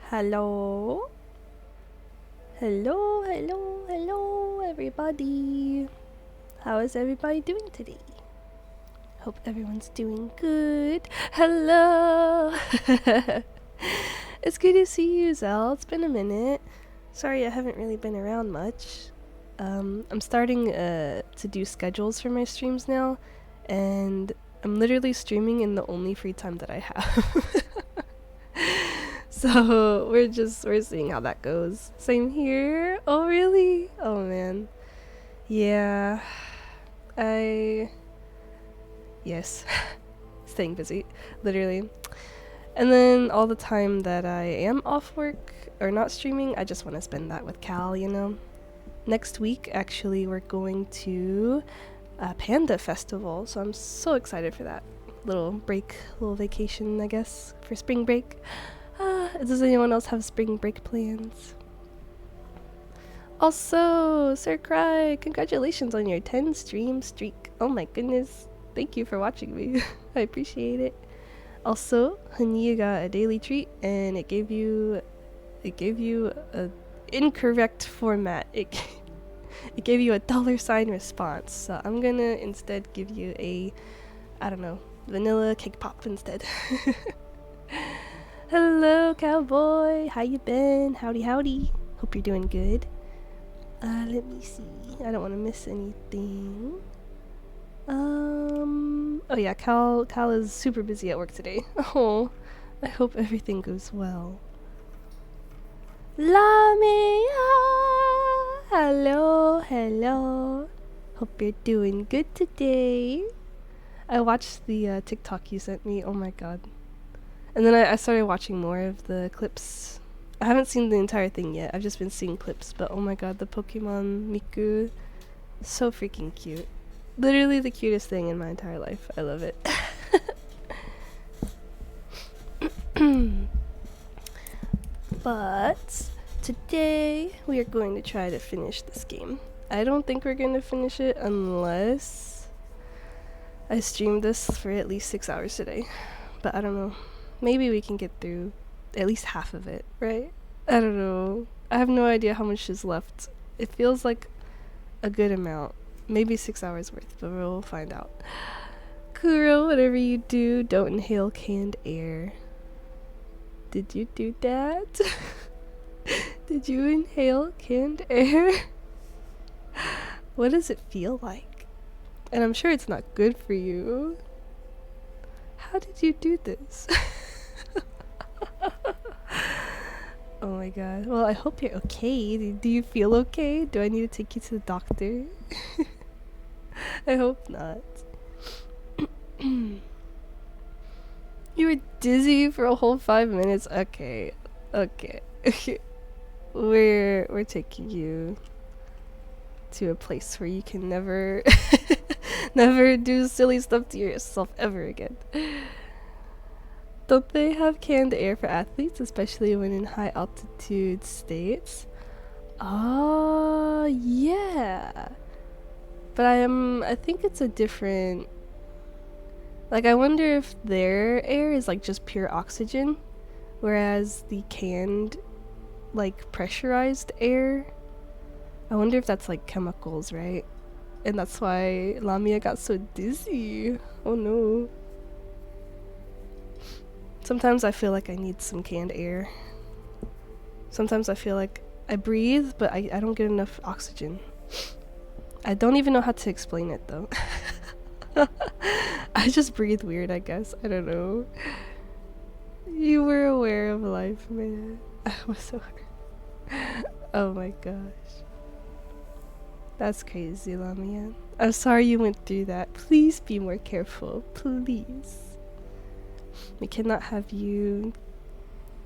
Hello? Hello, everybody. How is everybody doing today? Hope everyone's doing good. Hello! It's good to see you, Zell. It's been a minute. Sorry I haven't really been around much. I'm starting to do schedules for my streams now, and I'm literally streaming in the only free time that I have. So we're seeing how that goes. Same here. Oh really? Oh man. Yeah. I yes. Staying busy, literally. And then all the time that I am off work or not streaming, I just want to spend that with Cal, you know. Next week actually we're going to a panda festival, so I'm so excited for that. Little break, little vacation, I guess, for spring break. Does anyone else have spring break plans? Also, Sir Cry, congratulations on your 10 stream streak. Oh my goodness. Thank you for watching me. I appreciate it. Also, honey, you got a daily treat and it gave you a incorrect format. It gave you a $ response. So I'm gonna instead give you a, I don't know, vanilla cake pop instead. Hello, cowboy. How you been? Howdy, howdy. Hope you're doing good. Let me see. I don't want to miss anything. Oh yeah, Cal is super busy at work today. Oh, I hope everything goes well. Lamia! Hello. Hope you're doing good today. I watched the TikTok you sent me. Oh my god. And then I started watching more of the clips. I haven't seen the entire thing yet. I've just been seeing clips, but oh my god, the Pokemon Miku, so freaking cute. Literally the cutest thing in my entire life. I love it. But today we are going to try to finish this game. I don't think we're going to finish it unless I stream this for at least 6 hours today. But I don't know. Maybe we can get through at least half of it, right? I don't know. I have no idea how much is left. It feels like a good amount. Maybe 6 hours worth, but we'll find out. Kuro, whatever you do, don't inhale canned air. Did you do that? Did you inhale canned air? What does it feel like? And I'm sure it's not good for you. How did you do this? Oh my god. Well, I hope you're okay. Do you feel okay? Do I need to take you to the doctor? I hope not. You were dizzy for a whole 5 minutes? Okay. We're taking you to a place where you can never never do silly stuff to yourself ever again. Don't they have canned air for athletes, especially when in high altitude states? Yeah. But I think it's a different, like, I wonder if their air is like just pure oxygen, whereas the canned, like, pressurized air, I wonder if that's like chemicals, right? And that's why Lamia got so dizzy. Oh no. Sometimes I feel like I need some canned air. Sometimes I feel like I breathe, but I don't get enough oxygen. I don't even know how to explain it though. I just breathe weird, I guess. I don't know. You were aware of life, man. I was so hurt. Oh my gosh. That's crazy, Lamia. I'm sorry you went through that. Please be more careful. Please. We cannot have you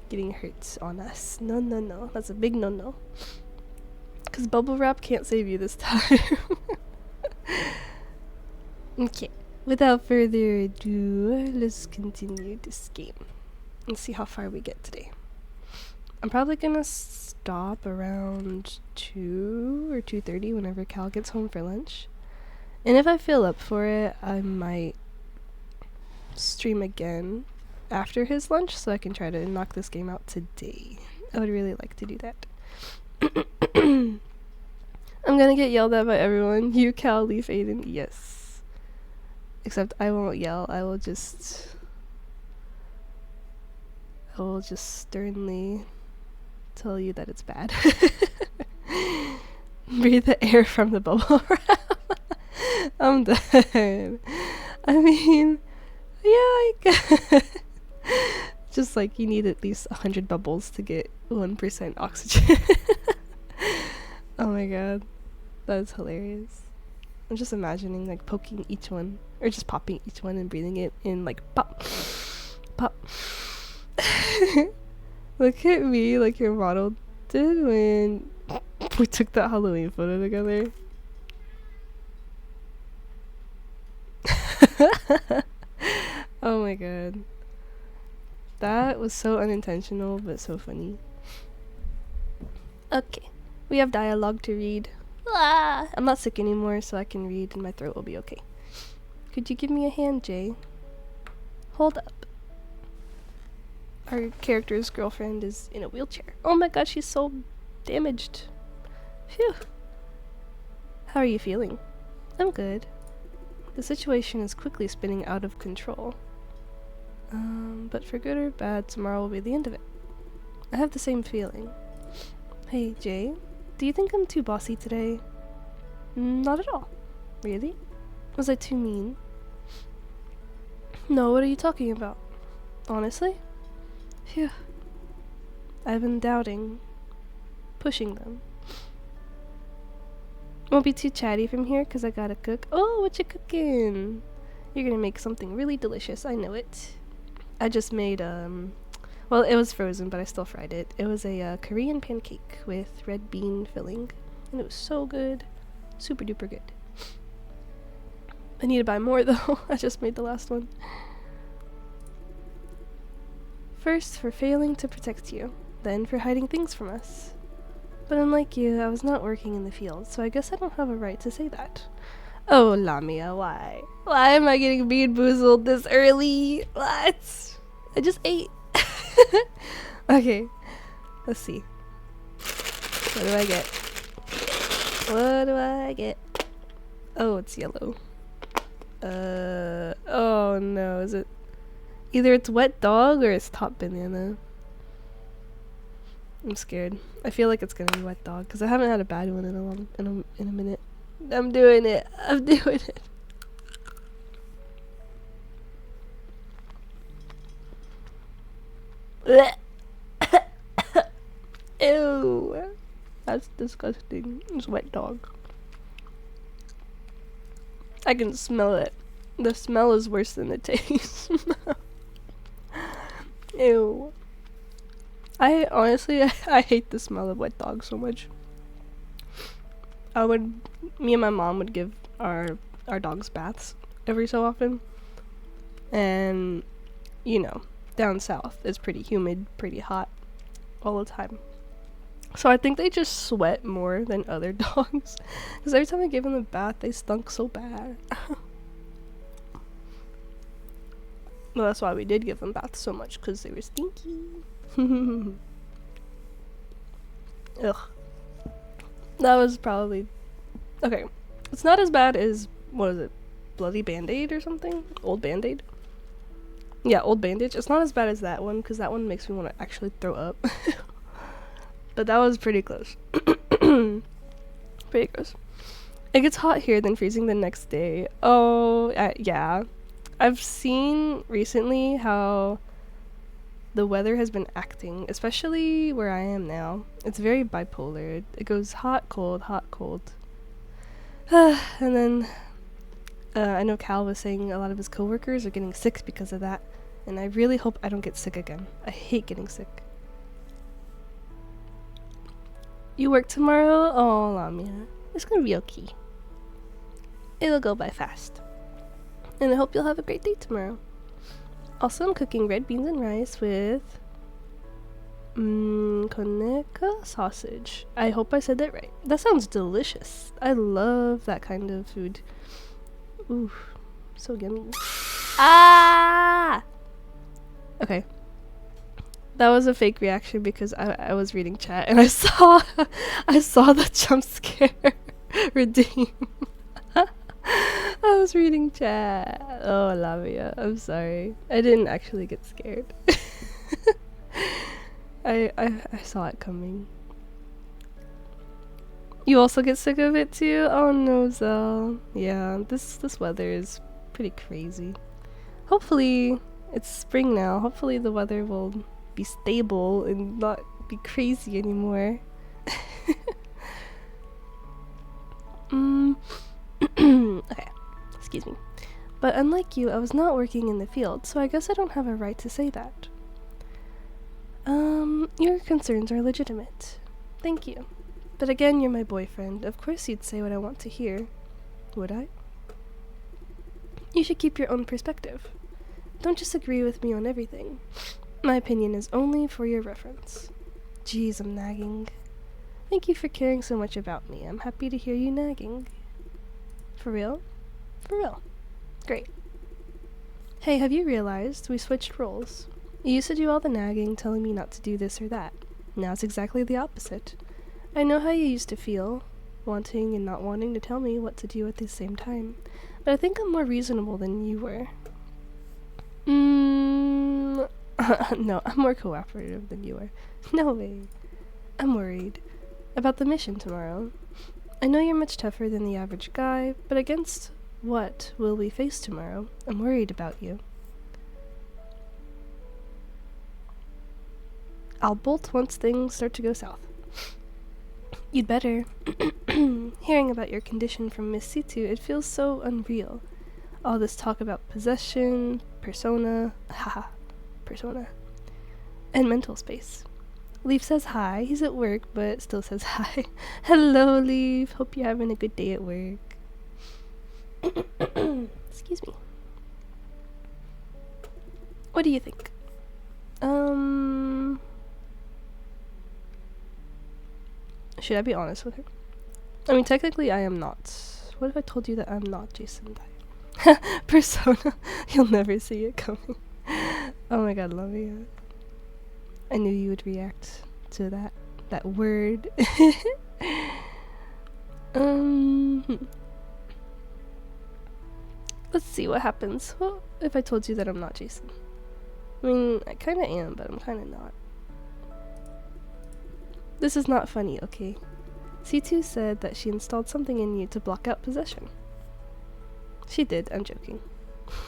getting hurt on us. No. That's a big no. Because bubble wrap can't save you this time. Okay. Without further ado, let's continue this game and see how far we get today. I'm probably gonna stop around 2 or 2:30 whenever Cal gets home for lunch. And if I feel up for it, I might stream again after his lunch so I can try to knock this game out today. I would really like to do that. I'm gonna get yelled at by everyone. You, Cal, Leaf, Aiden. Yes. Except I won't yell. I will just sternly tell you that it's bad. Breathe the air from the bubble wrap. I'm done. I mean, yeah, I guess. Just like you need at least 100 bubbles to get 1% oxygen. Oh my god. That's hilarious. I'm just imagining like poking each one, or just popping each one and breathing it in, like pop, pop. Look at me, like your model did when we took that Halloween photo together. Oh my god. That was so unintentional, but so funny. Okay, we have dialogue to read. Ah, I'm not sick anymore, so I can read and my throat will be okay. Could you give me a hand, Jay? Hold up. Our character's girlfriend is in a wheelchair. Oh my god, she's so damaged. Phew. How are you feeling? I'm good. The situation is quickly spinning out of control. But for good or bad, tomorrow will be the end of it. I have the same feeling. Hey, Jay, do you think I'm too bossy today? Not at all. Really? Was I too mean? No, what are you talking about? Honestly? Phew. I've been doubting. Pushing them. Won't be too chatty from here because I gotta cook. Oh, what you cooking? You're gonna make something really delicious, I know it. I just made, well, it was frozen, but I still fried it. It was a Korean pancake with red bean filling, and it was so good. Super duper good. I need to buy more though. I just made the last one. First, for failing to protect you, then for hiding things from us. But unlike you, I was not working in the field, so I guess I don't have a right to say that. Oh, Lamia, why? Why am I getting bean-boozled this early? What? I just ate. Okay, let's see. What do I get? What do I get? Oh, it's yellow. Oh no, is it? Either it's wet dog or it's top banana. I'm scared. I feel like it's gonna be wet dog because I haven't had a bad one in a minute. I'm doing it. I'm doing it. Ew. That's disgusting. It's wet dog. I can smell it. The smell is worse than the taste. Ew. I honestly, I hate the smell of wet dog so much. Me and my mom would give our dogs baths every so often. And, you know, down south it's pretty humid, pretty hot all the time. So I think they just sweat more than other dogs. Because every time I gave them a bath, they stunk so bad. Well, that's why we did give them baths so much, because they were stinky. Ugh. That was probably... Okay. It's not as bad as... What is it? Bloody Band-Aid or something? Old Band-Aid? Yeah, Old Bandage. It's not as bad as that one, because that one makes me want to actually throw up. But that was pretty close. Pretty close. It gets hot here, then freezing the next day. Oh, yeah. I've seen recently how the weather has been acting, especially where I am now. It's very bipolar. It goes hot, cold, hot, cold. And then I know Cal was saying a lot of his coworkers are getting sick because of that, and I really hope I don't get sick again. I hate getting sick. You work tomorrow? Oh, Lamia. It's gonna be okay. It'll go by fast. And I hope you'll have a great day tomorrow. Also, I'm cooking red beans and rice with koneka sausage. I hope I said that right. That sounds delicious. I love that kind of food. Ooh, so yummy. Ah! Okay. That was a fake reaction because I was reading chat and I saw the jump scare redeem. I was reading chat. Oh, Lavia, I'm sorry. I didn't actually get scared. I saw it coming. You also get sick of it too? Oh no, Zell. Yeah, this weather is pretty crazy. Hopefully, it's spring now. Hopefully the weather will be stable and not be crazy anymore. Okay, excuse me. But unlike you, I was not working in the field, so I guess I don't have a right to say that. Your concerns are legitimate. Thank you. But again, you're my boyfriend. Of course you'd say what I want to hear. Would I? You should keep your own perspective. Don't just agree with me on everything. My opinion is only for your reference. Jeez, I'm nagging. Thank you for caring so much about me. I'm happy to hear you nagging. For real? For real. Great. Hey, have you realized we switched roles? You used to do all the nagging, telling me not to do this or that. Now it's exactly the opposite. I know how you used to feel, wanting and not wanting to tell me what to do at the same time, but I think I'm more reasonable than you were. No, I'm more cooperative than you were. No way. I'm worried about the mission tomorrow. I know you're much tougher than the average guy, but against what will we face tomorrow? I'm worried about you. I'll bolt once things start to go south. You'd better. Hearing about your condition from Miss Situ, it feels so unreal. All this talk about possession, persona, and mental space. Leaf says hi. He's at work, but still says hi. Hello, Leaf. Hope you're having a good day at work. Excuse me. What do you think? Should I be honest with her? I mean, technically I am not. What if I told you that I'm not Jason Dye? Persona. You'll never see it coming. Oh my god, love you. I knew you would react to that word. Let's see what happens. Well, if I told you that I'm not Jason. I mean, I kinda am, but I'm kinda not. This is not funny, okay? C2 said that she installed something in you to block out possession. She did, I'm joking.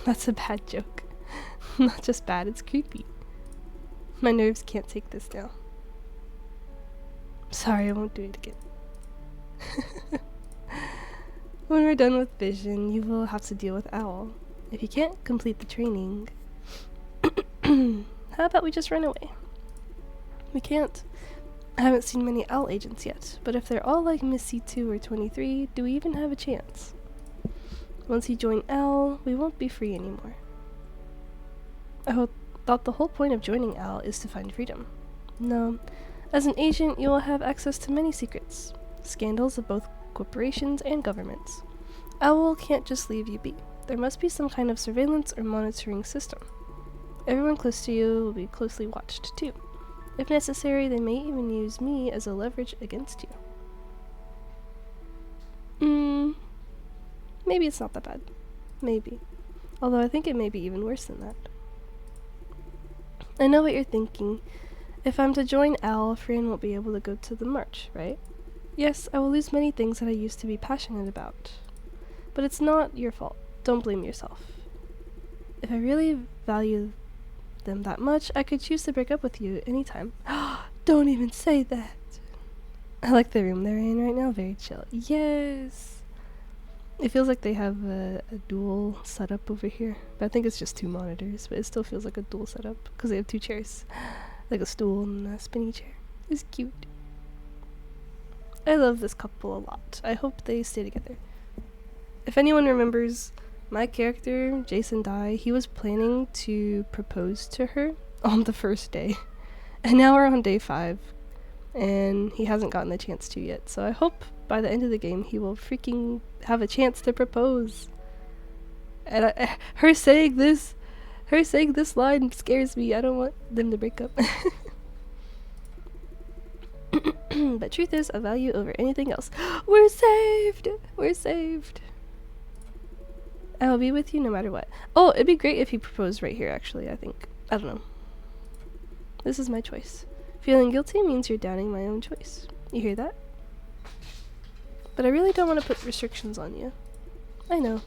That's a bad joke. Not just bad, it's creepy. My nerves can't take this now. Sorry, I won't do it again. When we're done with Vision, you will have to deal with Owl. If you can't complete the training, how about we just run away? We can't. I haven't seen many Owl agents yet, but if they're all like Miss C2 or 23, do we even have a chance? Once you join Owl, we won't be free anymore. I thought the whole point of joining Owl is to find freedom. No. As an agent, you will have access to many secrets. Scandals of both corporations and governments. Owl can't just leave you be. There must be some kind of surveillance or monitoring system. Everyone close to you will be closely watched too. If necessary, they may even use me as a leverage against you. Maybe it's not that bad. Maybe. Although I think it may be even worse than that. I know what you're thinking. If I'm to join Owl, Fran won't be able to go to the march, right? Yes, I will lose many things that I used to be passionate about. But it's not your fault. Don't blame yourself. If I really value them that much, I could choose to break up with you anytime. Don't even say that. I like the room they're in right now. Very chill. Yes. It feels like they have a dual setup over here. But I think it's just 2 monitors. But it still feels like a dual setup. Because they have 2 chairs. Like a stool and a spinny chair. It's cute. I love this couple a lot. I hope they stay together. If anyone remembers my character, Jason Dye, he was planning to propose to her on the first day. And now we're on day 5. And he hasn't gotten the chance to yet. So I hope by the end of the game he will freaking have a chance to propose. And her saying this line scares me. I don't want them to break up. But truth is, I value over anything else. We're saved! We're saved. I will be with you no matter what. Oh, it'd be great if he proposed right here, actually, I think. I don't know. This is my choice. Feeling guilty means you're doubting my own choice. You hear that? But I really don't want to put restrictions on you. I know.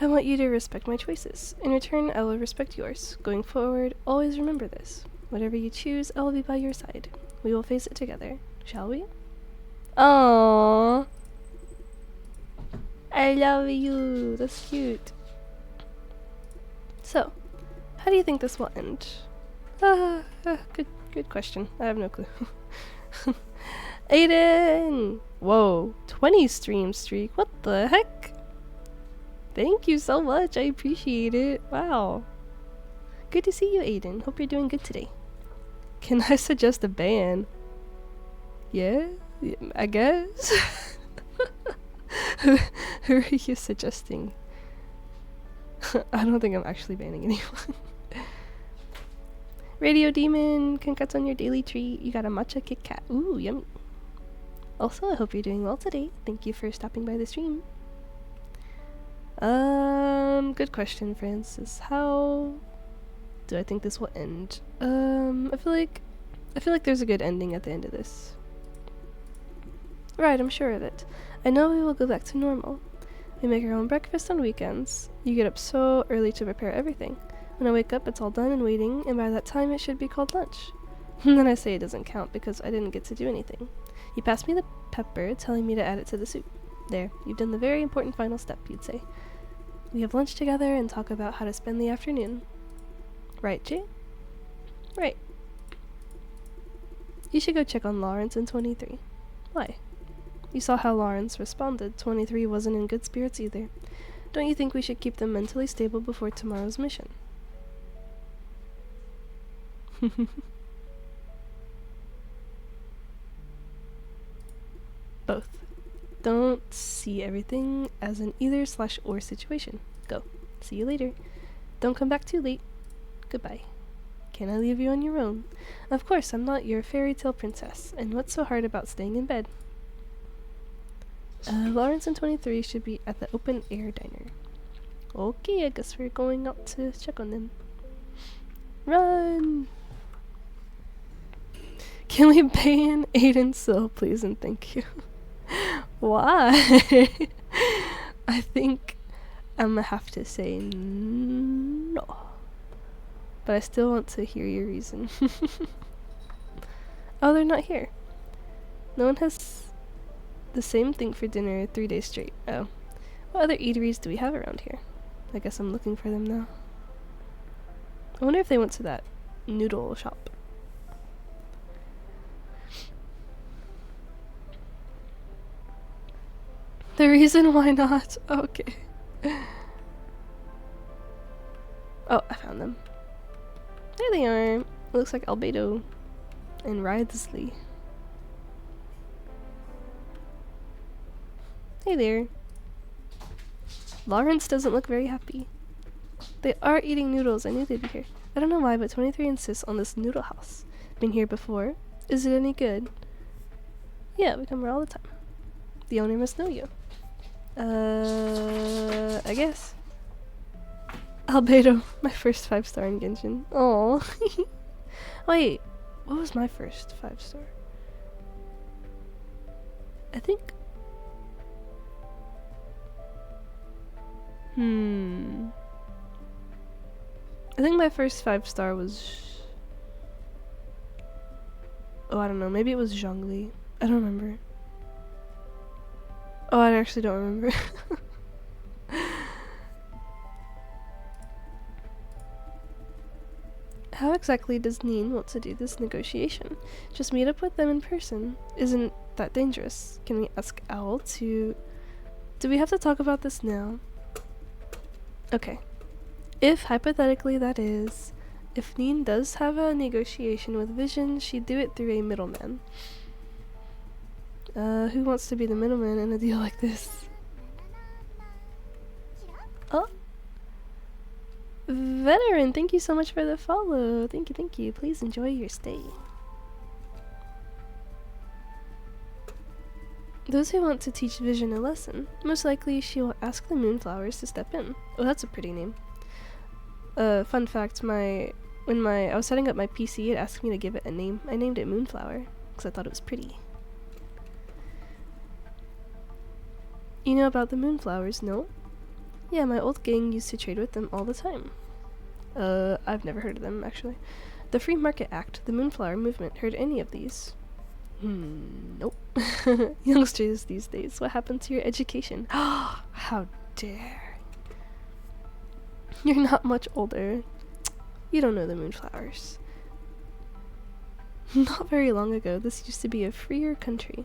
I want you to respect my choices. In return, I will respect yours. Going forward, always remember this. Whatever you choose, I will be by your side. We will face it together. Shall we? Aww. I love you. That's cute. So, how do you think this will end? Good question. I have no clue. Aiden! Whoa, 20 stream streak. What the heck? Thank you so much. I appreciate it. Wow. Good to see you, Aiden. Hope you're doing good today. Can I suggest a ban? Yeah, I guess. Who are you suggesting? I don't think I'm actually banning anyone. Radio Demon, congrats on your daily treat. You got a matcha Kit Kat. Ooh, yummy. Also, I hope you're doing well today. Thank you for stopping by the stream. Good question, Francis. How do I think this will end? I feel like there's a good ending at the end of this. Right, I'm sure of it. I know we will go back to normal. We make our own breakfast on weekends. You get up so early to prepare everything. When I wake up, it's all done and waiting, and by that time it should be called lunch. And then I say it doesn't count because I didn't get to do anything. You pass me the pepper, telling me to add it to the soup. There, you've done the very important final step, you'd say. We have lunch together and talk about how to spend the afternoon. Right, Jay? Right. You should go check on Lawrence and 23. Why? You saw how Lawrence responded. 23 wasn't in good spirits either. Don't you think we should keep them mentally stable before tomorrow's mission? Both. Don't see everything as an either/or situation. Go. See you later. Don't come back too late. Goodbye. Can I leave you on your own? Of course, I'm not your fairy tale princess. And what's so hard about staying in bed? Lawrence and 23 should be at the open air diner. Okay, I guess we're going out to check on them. Run! Can we ban Aiden Sill, please and thank you? Why? I think I'm gonna have to say no. But I still want to hear your reason. Oh, they're not here. No one has the same thing for dinner 3 days straight. Oh. What other eateries do we have around here? I guess I'm looking for them now. I wonder if they went to that noodle shop. The reason why not? Okay. Oh, I found them. There they are. It looks like Albedo and Ridesley. Hey there. Lawrence doesn't look very happy. They are eating noodles. I knew they'd be here. I don't know why, but 23 insists on this noodle house. Been here before? Is it any good? Yeah, we come here all the time. The owner must know you. I guess. Albedo, my first 5-star in Genshin. Aww. Wait, what was my first 5-star? I think... I think my first 5-star was... Oh, I don't know. Maybe it was Zhongli. I don't remember. Oh, I actually don't remember. How exactly does Neen want to do this negotiation? Just meet up with them in person. Isn't that dangerous? Can we ask Owl to... Do we have to talk about this now? Okay. If, hypothetically that is, if Neen does have a negotiation with Vision, she'd do it through a middleman. Who wants to be the middleman in a deal like this? Oh, Veteran, thank you so much for the follow. Thank you, thank you. Please enjoy your stay. Those who want to teach Vision a lesson, most likely she will ask the moonflowers to step in. Oh, that's a pretty name. Fun fact, when I was setting up my PC, it asked me to give it a name. I named it Moonflower, because I thought it was pretty. You know about the moonflowers, no? Yeah, my old gang used to trade with them all the time. I've never heard of them, actually. The Free Market Act, the Moonflower Movement, heard any of these? Nope. Youngsters these days, what happened to your education? How dare. You're not much older. You don't know the moonflowers. Not very long ago, this used to be a freer country.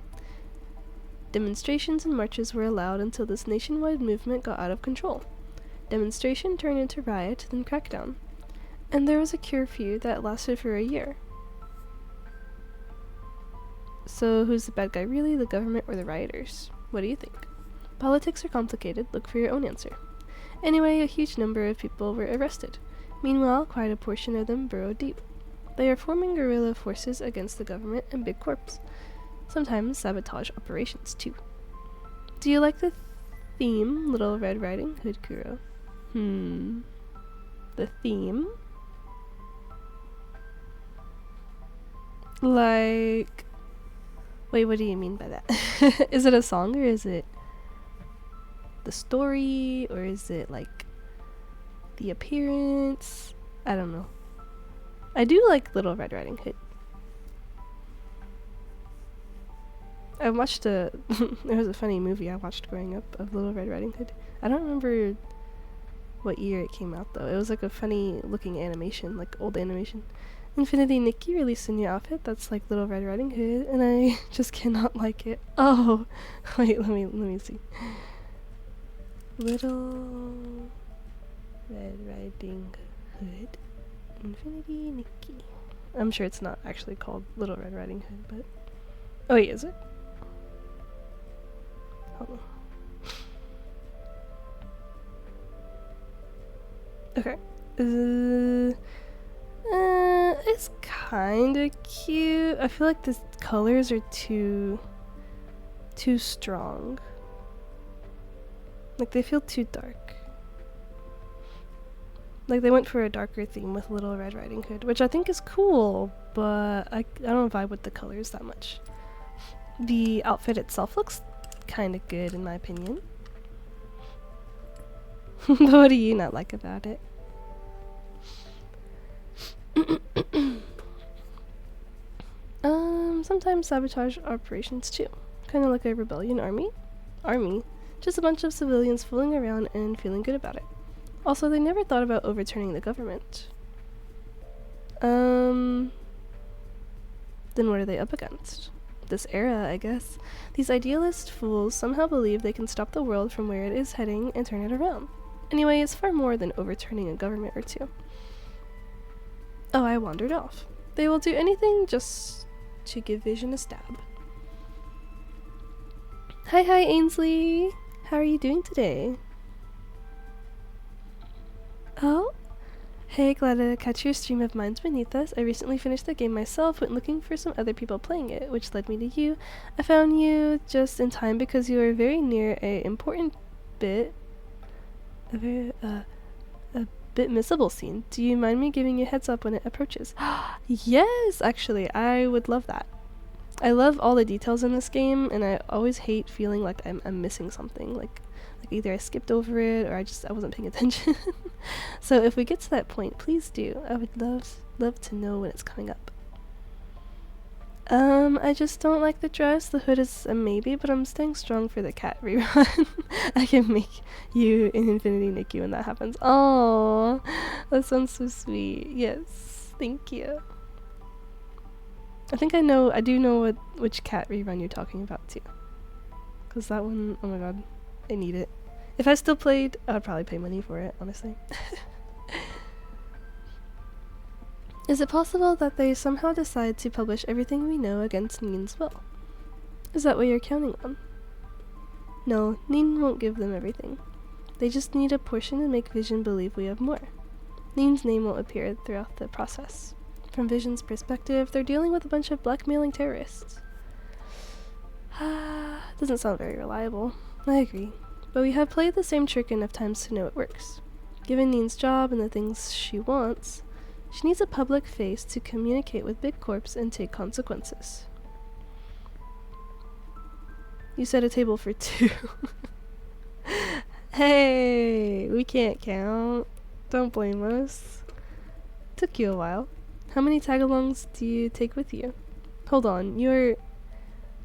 Demonstrations and marches were allowed until this nationwide movement got out of control. Demonstration turned into riot, then crackdown. And there was a curfew that lasted for a year. So who's the bad guy really, the government or the rioters? What do you think? Politics are complicated, look for your own answer. Anyway, a huge number of people were arrested. Meanwhile, quite a portion of them burrowed deep. They are forming guerrilla forces against the government and big corps. Sometimes sabotage operations, too. Do you like the theme, Little Red Riding Hood Kuro? The theme? Like... Wait, what do you mean by that? Is it a song or is it the story or is it like the appearance? I don't know. I do like Little Red Riding Hood. I watched there was a funny movie I watched growing up of Little Red Riding Hood. I don't remember what year it came out though. It was like a funny looking animation, like old animation. Infinity Nikki released a new outfit that's like Little Red Riding Hood, and I just cannot like it. Oh, wait, let me see. Little Red Riding Hood, Infinity Nikki. I'm sure it's not actually called Little Red Riding Hood, but oh wait, is it? Hold on. Okay. It's kinda cute. I feel like the colors are too strong. Like they feel too dark. Like they went for a darker theme with Little Red Riding Hood, which I think is cool, but I don't vibe with the colors that much. The outfit itself looks kinda good in my opinion. But what do you not like about it? Sometimes sabotage operations too. Kinda like a rebellion army. Just a bunch of civilians fooling around and feeling good about it. Also, they never thought about overturning the government. Then what are they up against? This era, I guess. These idealist fools somehow believe they can stop the world from where it is heading and turn it around. Anyway, it's far more than overturning a government or two. Oh, I wandered off. They will do anything just to give Vision a stab. Hi, Ainsley! How are you doing today? Oh? Hey, glad to catch your stream of Minds Beneath Us. I recently finished the game myself, went looking for some other people playing it, which led me to you. I found you just in time because you are very near a important bit... a bit missable scene. Do you mind me giving you a heads up when it approaches? Yes, actually, I would love that. I love all the details in this game, and I always hate feeling like I'm missing something. Like either I skipped over it or I wasn't paying attention. So if we get to that point, please do. I would love to know when it's coming up. I just don't like the dress. The hood is a maybe, but I'm staying strong for the cat rerun. I can make you an Infinity Nikki when that happens. Oh, that sounds so sweet. Yes, thank you. I think I do know which cat rerun you're talking about too. Cause that one, oh my god, I need it. If I still played, I'd probably pay money for it, honestly. Is it possible that they somehow decide to publish everything we know against Neen's will? Is that what you're counting on? No, Neen won't give them everything. They just need a portion to make Vision believe we have more. Neen's name will appear throughout the process. From Vision's perspective, they're dealing with a bunch of blackmailing terrorists. Doesn't sound very reliable. I agree. But we have played the same trick enough times to know it works. Given Neen's job and the things she wants, she needs a public face to communicate with Big Corps and take consequences. You set a table for 2. Hey, we can't count. Don't blame us. Took you a while. How many tagalongs do you take with you? Hold on, you're...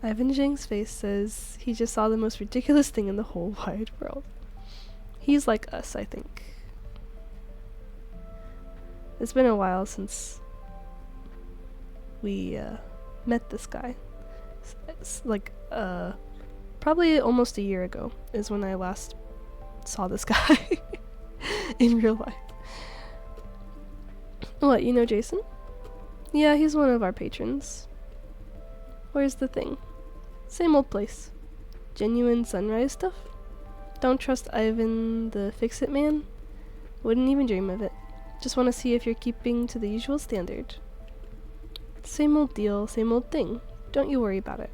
Ivan Zhang's face says he just saw the most ridiculous thing in the whole wide world. He's like us, I think. It's been a while since we met this guy. It's like probably almost a year ago is when I last saw this guy in real life. What, you know Jason? Yeah, he's one of our patrons. Where's the thing? Same old place. Genuine sunrise stuff? Don't trust Ivan the fix-it man? Wouldn't even dream of it. Just want to see if you're keeping to the usual standard. Same old deal, same old thing. Don't you worry about it.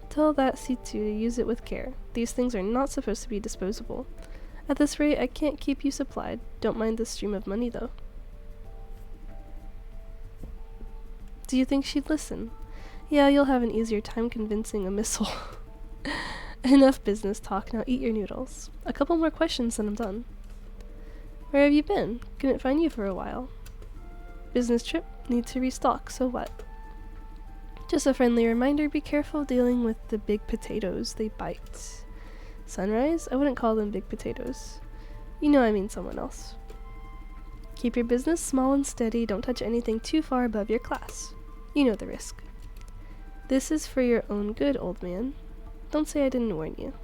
Tell that C2 to use it with care. These things are not supposed to be disposable. At this rate, I can't keep you supplied. Don't mind the stream of money, though. Do you think she'd listen? Yeah, you'll have an easier time convincing a missile. Enough business talk, now eat your noodles. A couple more questions and I'm done. Where have you been? Couldn't find you for a while. Business trip? Need to restock, so what? Just a friendly reminder, be careful dealing with the big potatoes, they bite. Sunrise? I wouldn't call them big potatoes. You know I mean someone else. Keep your business small and steady, don't touch anything too far above your class. You know the risk. This is for your own good, old man. Don't say I didn't warn you.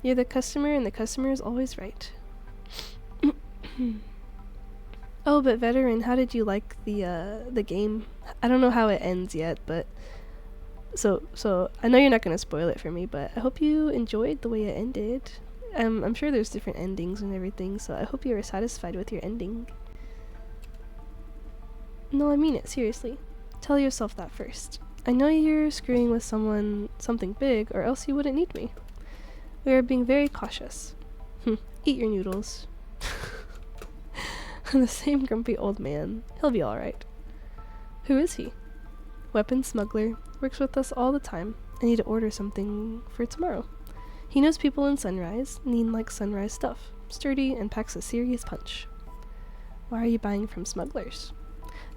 You're the customer and the customer is always right. Oh, but veteran, how did you like the game? I don't know how it ends yet, but so I know you're not gonna spoil it for me, but I hope you enjoyed the way it ended. I'm sure there's different endings and everything, so I hope you were satisfied with your ending. No, I mean it, seriously. Tell yourself that first. I know you're screwing with something big, or else you wouldn't need me. We are being very cautious. Eat your noodles. The same grumpy old man. He'll be alright. Who is he? Weapons smuggler. Works with us all the time. I need to order something for tomorrow. He knows people in Sunrise. Neen likes Sunrise stuff. Sturdy and packs a serious punch. Why are you buying from smugglers?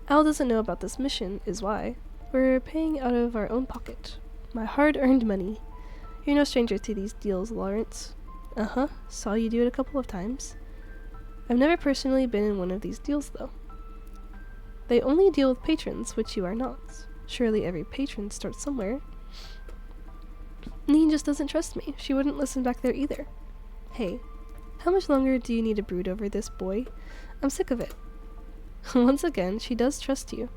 Al doesn't know about this mission, is why. We're paying out of our own pocket. My hard-earned money. You're no stranger to these deals, Lawrence. Uh-huh. Saw you do it a couple of times. I've never personally been in one of these deals, though. They only deal with patrons, which you are not. Surely every patron starts somewhere. Neen just doesn't trust me. She wouldn't listen back there either. Hey, how much longer do you need to brood over this, boy? I'm sick of it. Once again, she does trust you.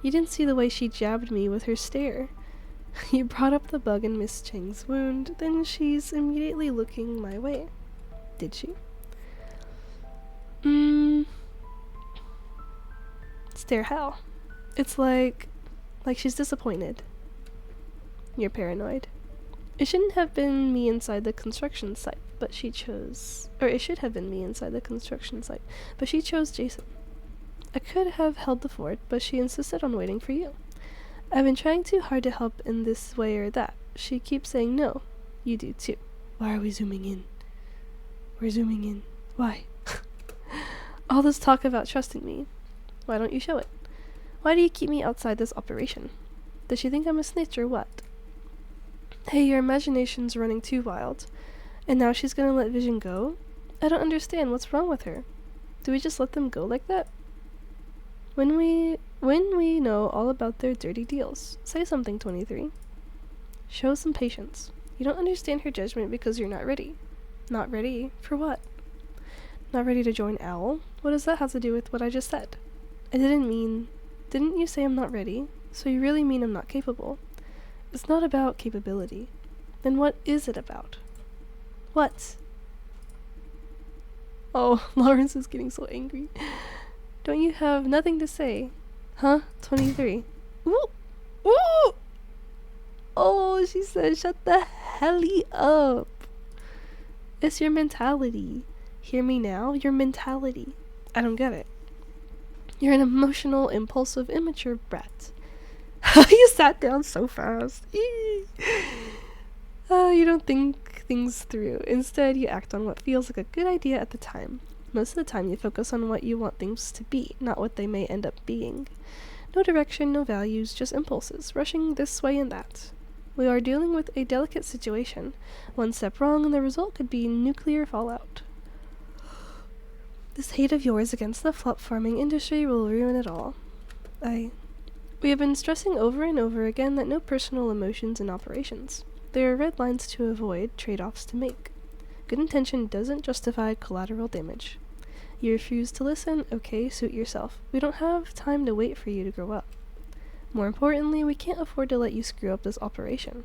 You didn't see the way she jabbed me with her stare. You brought up the bug in Miss Cheng's wound, then she's immediately looking my way. Did she? Stare how? It's like she's disappointed. You're paranoid. It shouldn't have been me inside the construction site, but she chose... Or it should have been me inside the construction site, but she chose Jason. I could have held the fort, but she insisted on waiting for you. I've been trying too hard to help in this way or that. She keeps saying no. You do too. Why are we zooming in? We're zooming in. Why? All this talk about trusting me. Why don't you show it? Why do you keep me outside this operation? Does she think I'm a snitch or what? Hey, your imagination's running too wild. And now she's gonna let Vision go? I don't understand. What's wrong with her? Do we just let them go like that? When we know all about their dirty deals. Say something, 23. Show some patience. You don't understand her judgment because you're not ready. Not ready? For what? Not ready to join Owl? What does that have to do with what I just said? I didn't mean... Didn't you say I'm not ready? So you really mean I'm not capable? It's not about capability. Then what is it about? What? Oh, Lawrence is getting so angry. Don't you have nothing to say? Huh? 23. Ooh! Ooh! Oh, she said, shut the helly up. It's your mentality. Hear me now? Your mentality. I don't get it. You're an emotional, impulsive, immature brat. You sat down so fast. You don't think things through. Instead, you act on what feels like a good idea at the time. Most of the time, you focus on what you want things to be, not what they may end up being. No direction, no values, just impulses, rushing this way and that. We are dealing with a delicate situation. One step wrong and the result could be nuclear fallout. This hate of yours against the flop farming industry will ruin it all. We have been stressing over and over again that no personal emotions in operations. There are red lines to avoid, trade-offs to make. Good intention doesn't justify collateral damage. You refuse to listen? Okay, suit yourself. We don't have time to wait for you to grow up. More importantly, we can't afford to let you screw up this operation.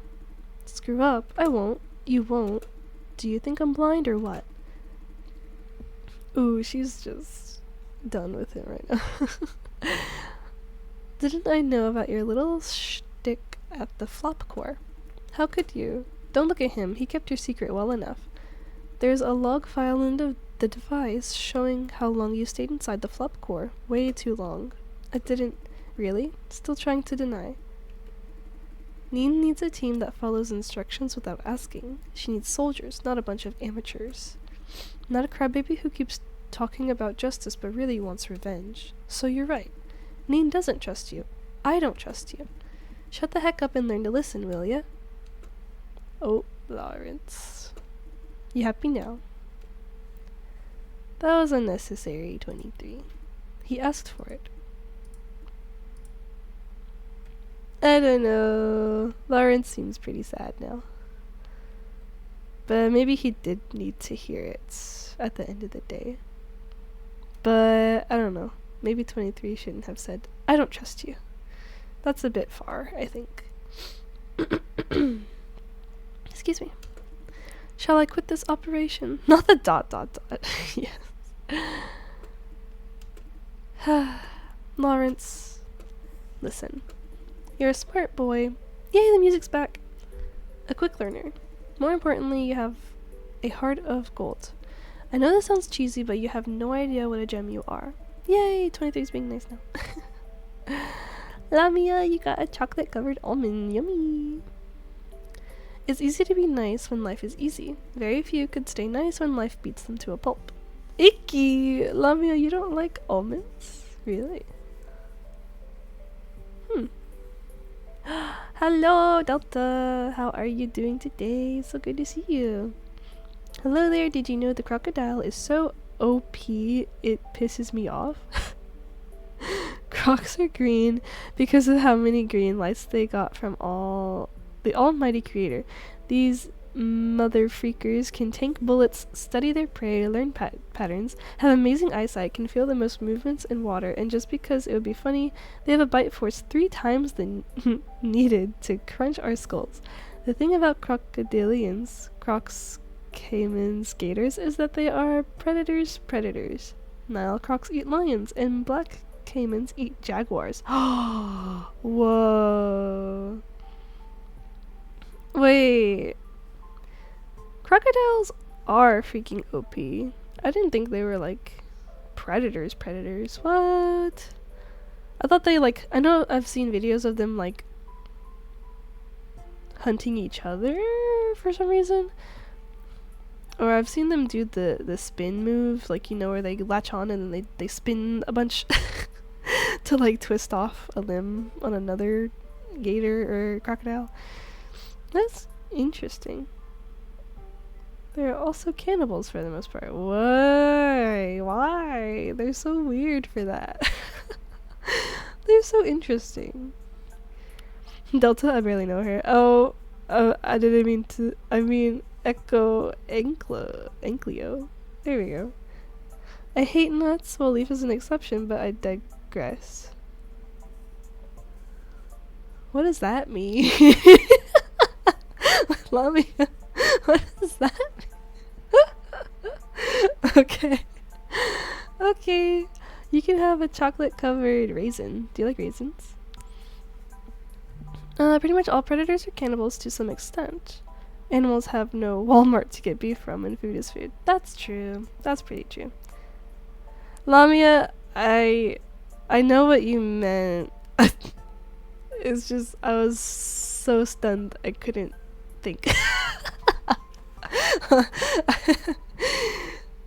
Screw up? I won't. You won't. Do you think I'm blind or what? Ooh, she's just done with it right now. Didn't I know about your little shtick at the flop core? How could you? Don't look at him. He kept your secret well enough. There's a log file in the device showing how long you stayed inside the flop core. Way too long. I didn't... Really? Still trying to deny. Neen needs a team that follows instructions without asking. She needs soldiers, not a bunch of amateurs. Not a crybaby who keeps talking about justice but really wants revenge. So you're right. Neen doesn't trust you. I don't trust you. Shut the heck up and learn to listen, will ya? Oh, Lawrence. You happy now? That was unnecessary, 23. He asked for it. I don't know. Lawrence seems pretty sad now. But maybe he did need to hear it at the end of the day. But I don't know. Maybe 23 shouldn't have said, I don't trust you. That's a bit far, I think. Excuse me. Shall I quit this operation? Not the ... Yes. Lawrence, listen. You're a smart boy. Yay, the music's back. A quick learner. More importantly, you have a heart of gold. I know this sounds cheesy, but you have no idea what a gem you are. Yay, 23's being nice now. Lamia, you got a chocolate-covered almond. Yummy. It's easy to be nice when life is easy. Very few could stay nice when life beats them to a pulp. Icky! Lamia, you don't like almonds? Really? Hello, Delta! How are you doing today? So good to see you. Hello there, did you know the crocodile is so OP it pisses me off? Crocs are green because of how many green lights they got from the almighty creator. These mother freakers can tank bullets, study their prey, learn patterns, have amazing eyesight, can feel the most movements in water, and just because it would be funny, they have a bite force 3 times the needed to crunch our skulls. The thing about crocodilians, crocs, caimans, gators, is that they are predators. Nile crocs eat lions, and black caimans eat jaguars. Whoa. Wait. Crocodiles are freaking OP. I didn't think they were like predators. What? I thought they like, I know I've seen videos of them like hunting each other for some reason. Or I've seen them do the spin move, like, you know, where they latch on and then they spin a bunch to like twist off a limb on another gator or crocodile. That's interesting. They're also cannibals for the most part. Why? They're so weird for that. They're so interesting. Delta, I barely know her. Oh, I didn't mean to. I mean Echo Anklio. There we go. I hate nuts. Well, Leaf is an exception, but I digress. What does that mean? Lamia, what does that mean? Okay. You can have a chocolate covered raisin. Do you like raisins? Pretty much all predators are cannibals to some extent. Animals have no Walmart to get beef from, and food is food. That's true. That's pretty true. Lamia, I know what you meant. It's just, I was so stunned I couldn't think.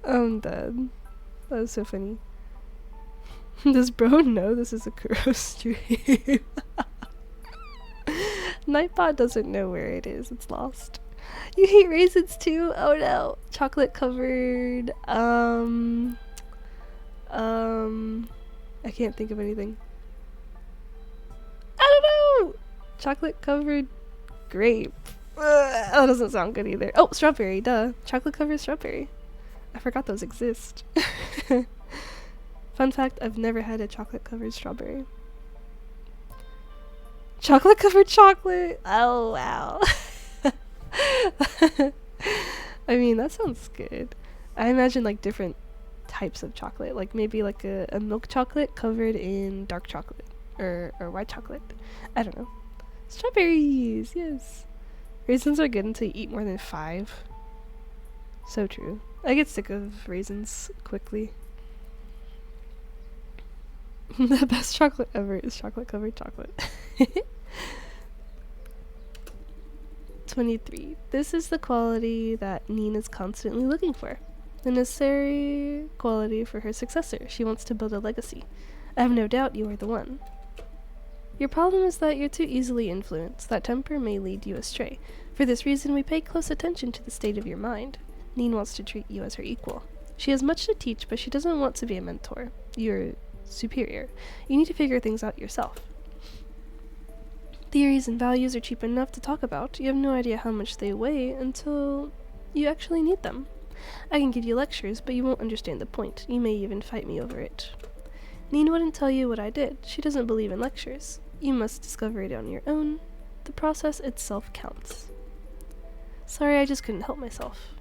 I'm dead. That was so funny. Does bro know this is a Kuro stream? Nightbot doesn't know where it is. It's lost. You hate raisins too? Oh no. Chocolate covered, I can't think of anything. I don't know! Chocolate covered grape. That doesn't sound good either. Oh, strawberry, duh. Chocolate covered strawberry. I forgot those exist. Fun fact, I've never had a chocolate covered strawberry. Chocolate covered chocolate! Oh, wow. I mean, that sounds good. I imagine like different types of chocolate. Like maybe like a milk chocolate covered in dark chocolate. Or white chocolate. I don't know. Strawberries! Yes. Raisins are good until you eat more than 5. So true. I get sick of raisins quickly. The best chocolate ever is chocolate covered chocolate. 23. This is the quality that Neen is constantly looking for. The necessary quality for her successor. She wants to build a legacy. I have no doubt you are the one. Your problem is that you're too easily influenced. That temper may lead you astray. For this reason, we pay close attention to the state of your mind. Neen wants to treat you as her equal. She has much to teach, but she doesn't want to be a mentor. You're superior. You need to figure things out yourself. Theories and values are cheap enough to talk about. You have no idea how much they weigh until you actually need them. I can give you lectures, but you won't understand the point. You may even fight me over it. Neen wouldn't tell you what I did. She doesn't believe in lectures. You must discover it on your own. The process itself counts. Sorry, I just couldn't help myself.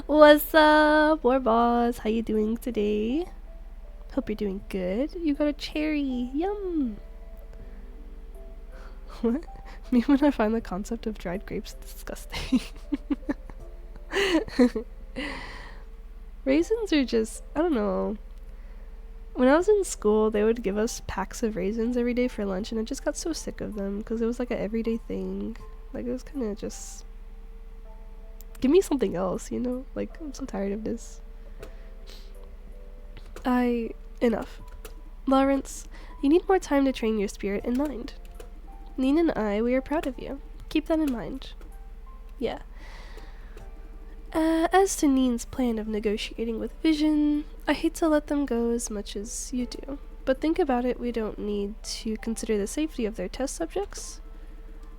What's up, War Boss? How you doing today? Hope you're doing good. You got a cherry. Yum! What? Me when I find the concept of dried grapes disgusting. Raisins are just, I don't know. When I was in school, they would give us packs of raisins every day for lunch, and I just got so sick of them because it was like an everyday thing. Like, it was kind of just, give me something else, you know? Like, I'm so tired of this. Enough. Lawrence, you need more time to train your spirit and mind. Neen and I, we are proud of you. Keep that in mind. Yeah. As to Neen's plan of negotiating with Vision, I hate to let them go as much as you do. But think about it, we don't need to consider the safety of their test subjects.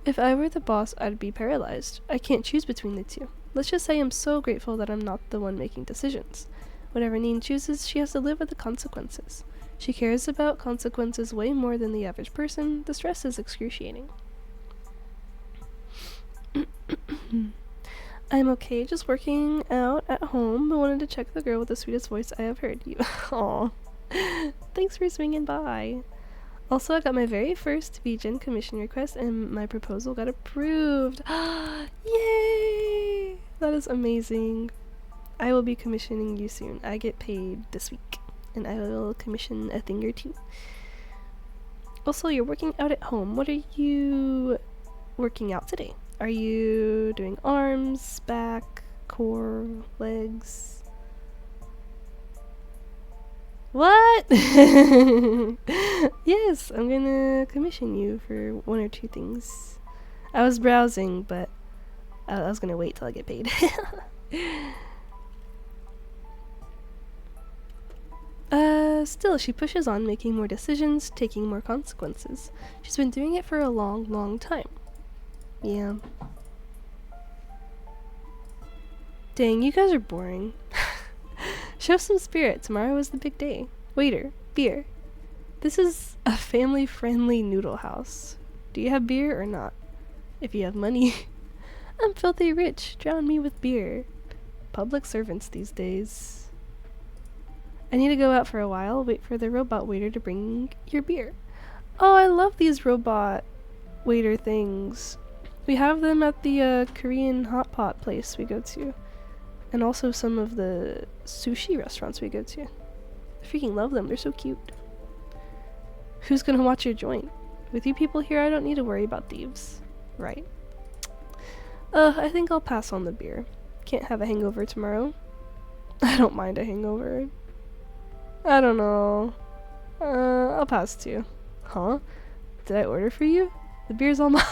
If I were the boss, I'd be paralyzed. I can't choose between the two. Let's just say I'm so grateful that I'm not the one making decisions. Whatever Neen chooses, she has to live with the consequences. She cares about consequences way more than the average person. The stress is excruciating. I'm okay, just working out at home, but wanted to check the girl with the sweetest voice I have heard. You. Aw. Thanks for swinging by. Also, I got my very first VGen commission request, and my proposal got approved. Yay! That is amazing. I will be commissioning you soon. I get paid this week, and I will commission a thing or two. Also, you're working out at home. What are you working out today? Are you doing arms, back, core, legs? What? Yes, I'm gonna commission you for 1 or 2 things. I was browsing, but I was gonna wait till I get paid. Still, she pushes on, making more decisions, taking more consequences. She's been doing it for a long, long time. Yeah. Dang, you guys are boring. Show some spirit. Tomorrow is the big day. Waiter, beer. This is a family-friendly noodle house. Do you have beer or not? If you have money. I'm filthy rich. Drown me with beer. Public servants these days. I need to go out for a while, wait for the robot waiter to bring your beer. Oh, I love these robot waiter things. We have them at the Korean hot pot place we go to. And also some of the sushi restaurants we go to. I freaking love them, they're so cute. Who's gonna watch your joint? With you people here, I don't need to worry about thieves. Right. I think I'll pass on the beer. Can't have a hangover tomorrow. I don't mind a hangover. I don't know. I'll pass too. Huh? Did I order for you? The beer's all mine.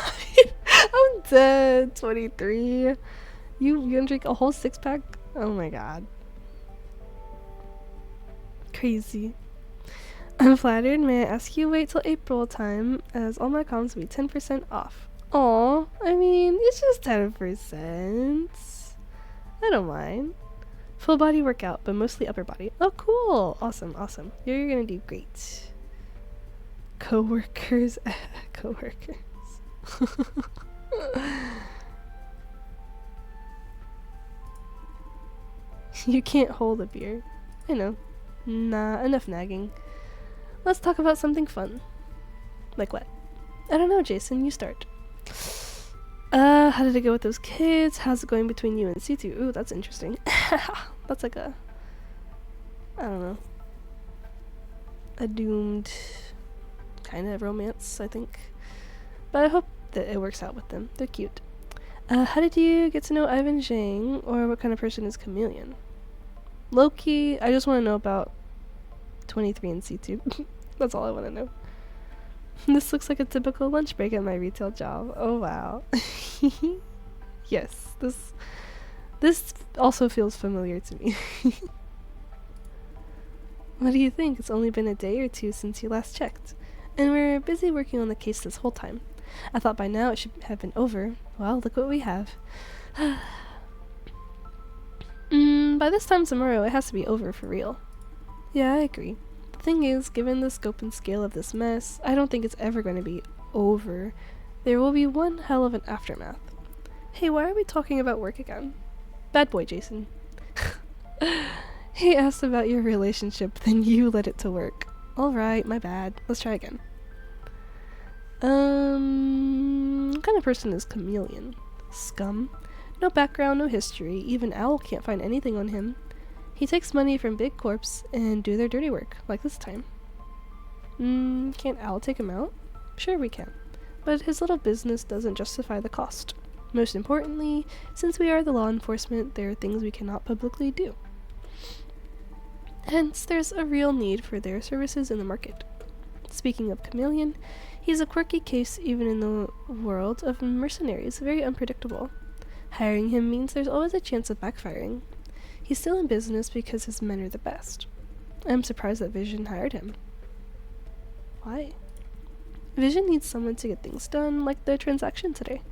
I'm dead. 23. You gonna drink a whole 6-pack? Oh my god. Crazy. I'm flattered. May I ask you wait till April time, as all my comms will be 10% off. Aw, I mean, it's just 10%. I don't mind. Full body workout, but mostly upper body. Oh, cool. Awesome, awesome. You're gonna do great. Coworkers. Coworkers. You can't hold a beer. I know. Nah, enough nagging. Let's talk about something fun. Like what? I don't know, Jason, you start. How did it go with those kids? How's it going between you and C2? Ooh, that's interesting. That's like a... I don't know. A doomed kind of romance, I think. But I hope that it works out with them. They're cute. How did you get to know Ivan Zhang, or what kind of person is Chameleon? Loki, I just want to know about 23 and C2. That's all I want to know. This looks like a typical lunch break at my retail job. Oh wow. Yes, this also feels familiar to me. What do you think? It's only been a day or two since you last checked. And we're busy working on the case this whole time. I thought by now it should have been over. Well, look what we have. By this time tomorrow it has to be over for real. Yeah, I agree. The thing is, given the scope and scale of this mess, I don't think it's ever going to be over. There will be one hell of an aftermath. Hey, why are we talking about work again? Bad boy, Jason. He asked about your relationship, then you led it to work. Alright, my bad. Let's try again. What kind of person is Chameleon? Scum. No background, no history. Even Owl can't find anything on him. He takes money from big corps and do their dirty work, like this time. Can't Owl take him out? Sure we can. But his little business doesn't justify the cost. Most importantly, since we are the law enforcement, there are things we cannot publicly do. Hence, there's a real need for their services in the market. Speaking of Chameleon, he's a quirky case even in the world of mercenaries, very unpredictable. Hiring him means there's always a chance of backfiring. He's still in business because his men are the best. I'm surprised that Vision hired him. Why? Vision needs someone to get things done, like the transaction today.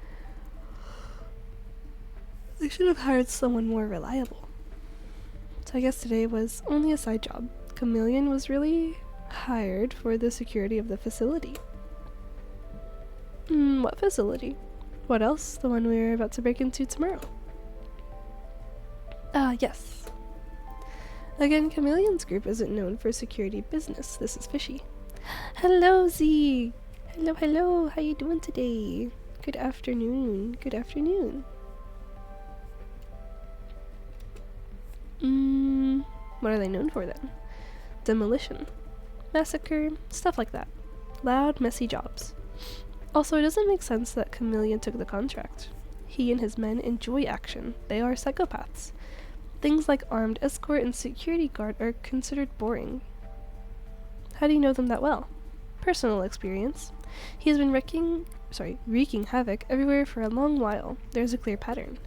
They should have hired someone more reliable. So I guess today was only a side job. Chameleon was really hired for the security of the facility. What facility? What else? The one we're about to break into tomorrow. Yes. Again, Chameleon's group isn't known for security business. This is fishy. Hello, Z! Hello, hello! How you doing today? Good afternoon. Good afternoon. What are they known for then? Demolition. Massacre. Stuff like that. Loud, messy jobs. Also, it doesn't make sense that Chameleon took the contract. He and his men enjoy action. They are psychopaths. Things like armed escort and security guard are considered boring. How do you know them that well? Personal experience. He's been wreaking havoc everywhere for a long while. There's a clear pattern.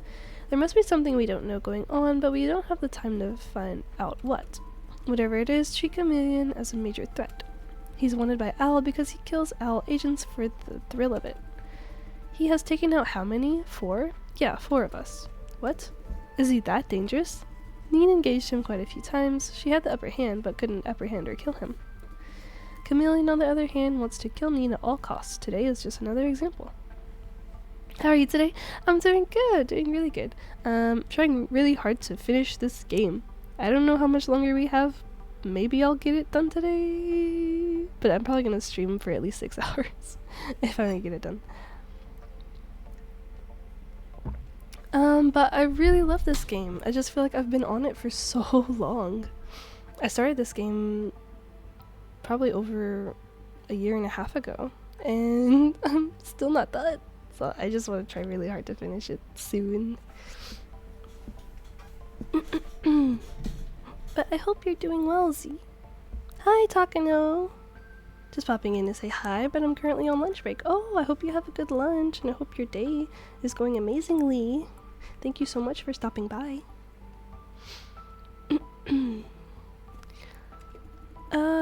There must be something we don't know going on, but we don't have the time to find out what. Whatever it is, treat Chameleon as a major threat. He's wanted by Owl because he kills Owl agents for the thrill of it. He has taken out how many? 4? Yeah, 4 of us. What? Is he that dangerous? Neen engaged him quite a few times. She had the upper hand, but couldn't apprehend or kill him. Chameleon, on the other hand, wants to kill Neen at all costs. Today is just another example. How are you today? I'm doing good, doing really good. Trying really hard to finish this game. I don't know how much longer we have. maybe I'll get it done today, but I'm probably gonna stream for at least 6 hours if I don't get it done. But I really love this game. I just feel like I've been on it for so long. I started this game probably over a year and a half ago, and I'm still not done. So I just want to try really hard to finish it soon. But I hope you're doing well, Z. Hi, Takano. Just popping in to say hi, but I'm currently on lunch break. Oh, I hope you have a good lunch, and I hope your day is going amazingly. Thank you so much for stopping by.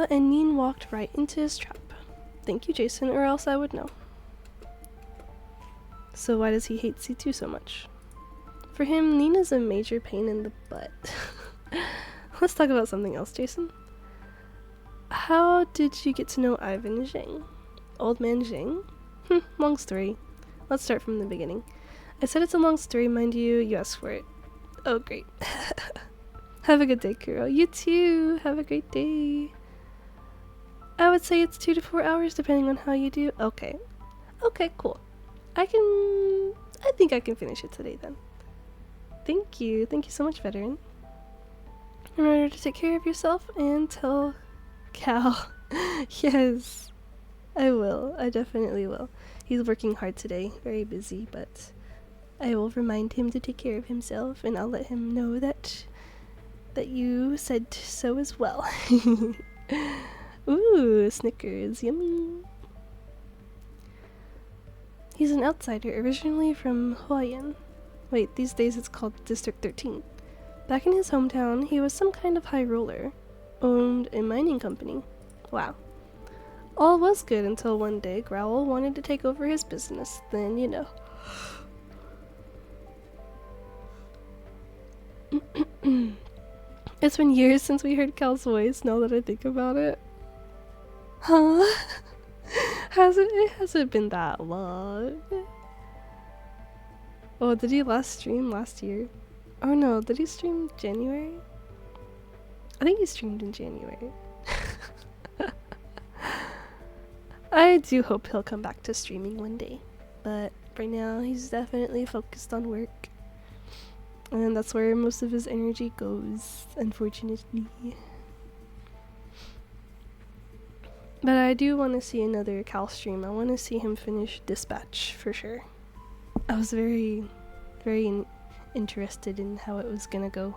And Neen walked right into his trap. Thank you, Jason, or else I would know. So why does he hate C2 so much? For him, Neen is a major pain in the butt. Let's talk about something else, Jason. How did you get to know Ivan Zhang? Old man Zhang? Long story. Let's start from the beginning. I said it's a long story, mind you. You asked for it. Oh, great. Have a good day, Kuro. You too. Have a great day. I would say it's 2 to 4 hours, depending on how you do. Okay. Okay, cool. I think I can finish it today, then. Thank you. Thank you so much, veteran. Remember to take care of yourself and tell Cal. Yes. I will. I definitely will. He's working hard today. Very busy, but I will remind him to take care of himself, and I'll let him know that you said so as well. Ooh, Snickers, yummy. He's an outsider, originally from Huayan. Wait, these days it's called District 13. Back in his hometown, he was some kind of high roller. Owned a mining company. Wow. All was good until one day Growl wanted to take over his business. Then, you know. It's been years since we heard Cal's voice, now that I think about it. Huh? It hasn't been that long. Oh, did he last stream last year? Oh no, did he stream January? I think he streamed in January. I do hope he'll come back to streaming one day, but right now he's definitely focused on work. And that's where most of his energy goes, unfortunately. But I do want to see another Cal stream. I want to see him finish Dispatch, for sure. I was very, very interested in how it was gonna go.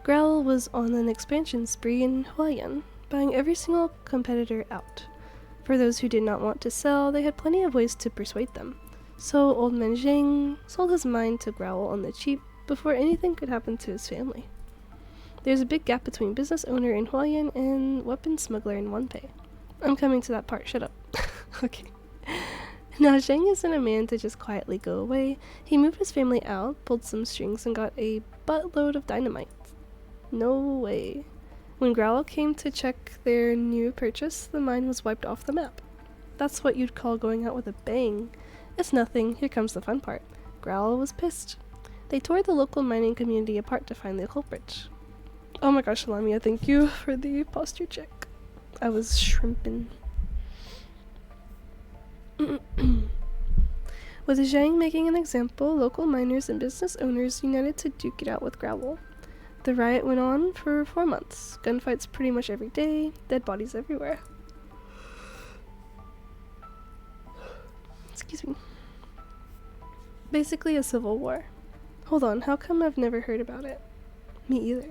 Growl was on an expansion spree in Huayan, buying every single competitor out. For those who did not want to sell, they had plenty of ways to persuade them. So old man Zhang sold his mine to Growl on the cheap before anything could happen to his family. There's a big gap between business owner in Huayan and weapon smuggler in Wanpei. I'm coming to that part, shut up. Okay. Now Zhang isn't a man to just quietly go away. He moved his family out, pulled some strings, and got a buttload of dynamite. No way. When Growl came to check their new purchase, the mine was wiped off the map. That's what you'd call going out with a bang. It's nothing, here comes the fun part. Growl was pissed. They tore the local mining community apart to find the culprit. Oh my gosh, Lamia, thank you for the posture check. I was shrimping. With Zhang making an example, local miners and business owners united to duke it out with Growl. The riot went on for 4 months. Gunfights pretty much every day, dead bodies everywhere. Excuse me. Basically a civil war. Hold on, how come I've never heard about it? Me either.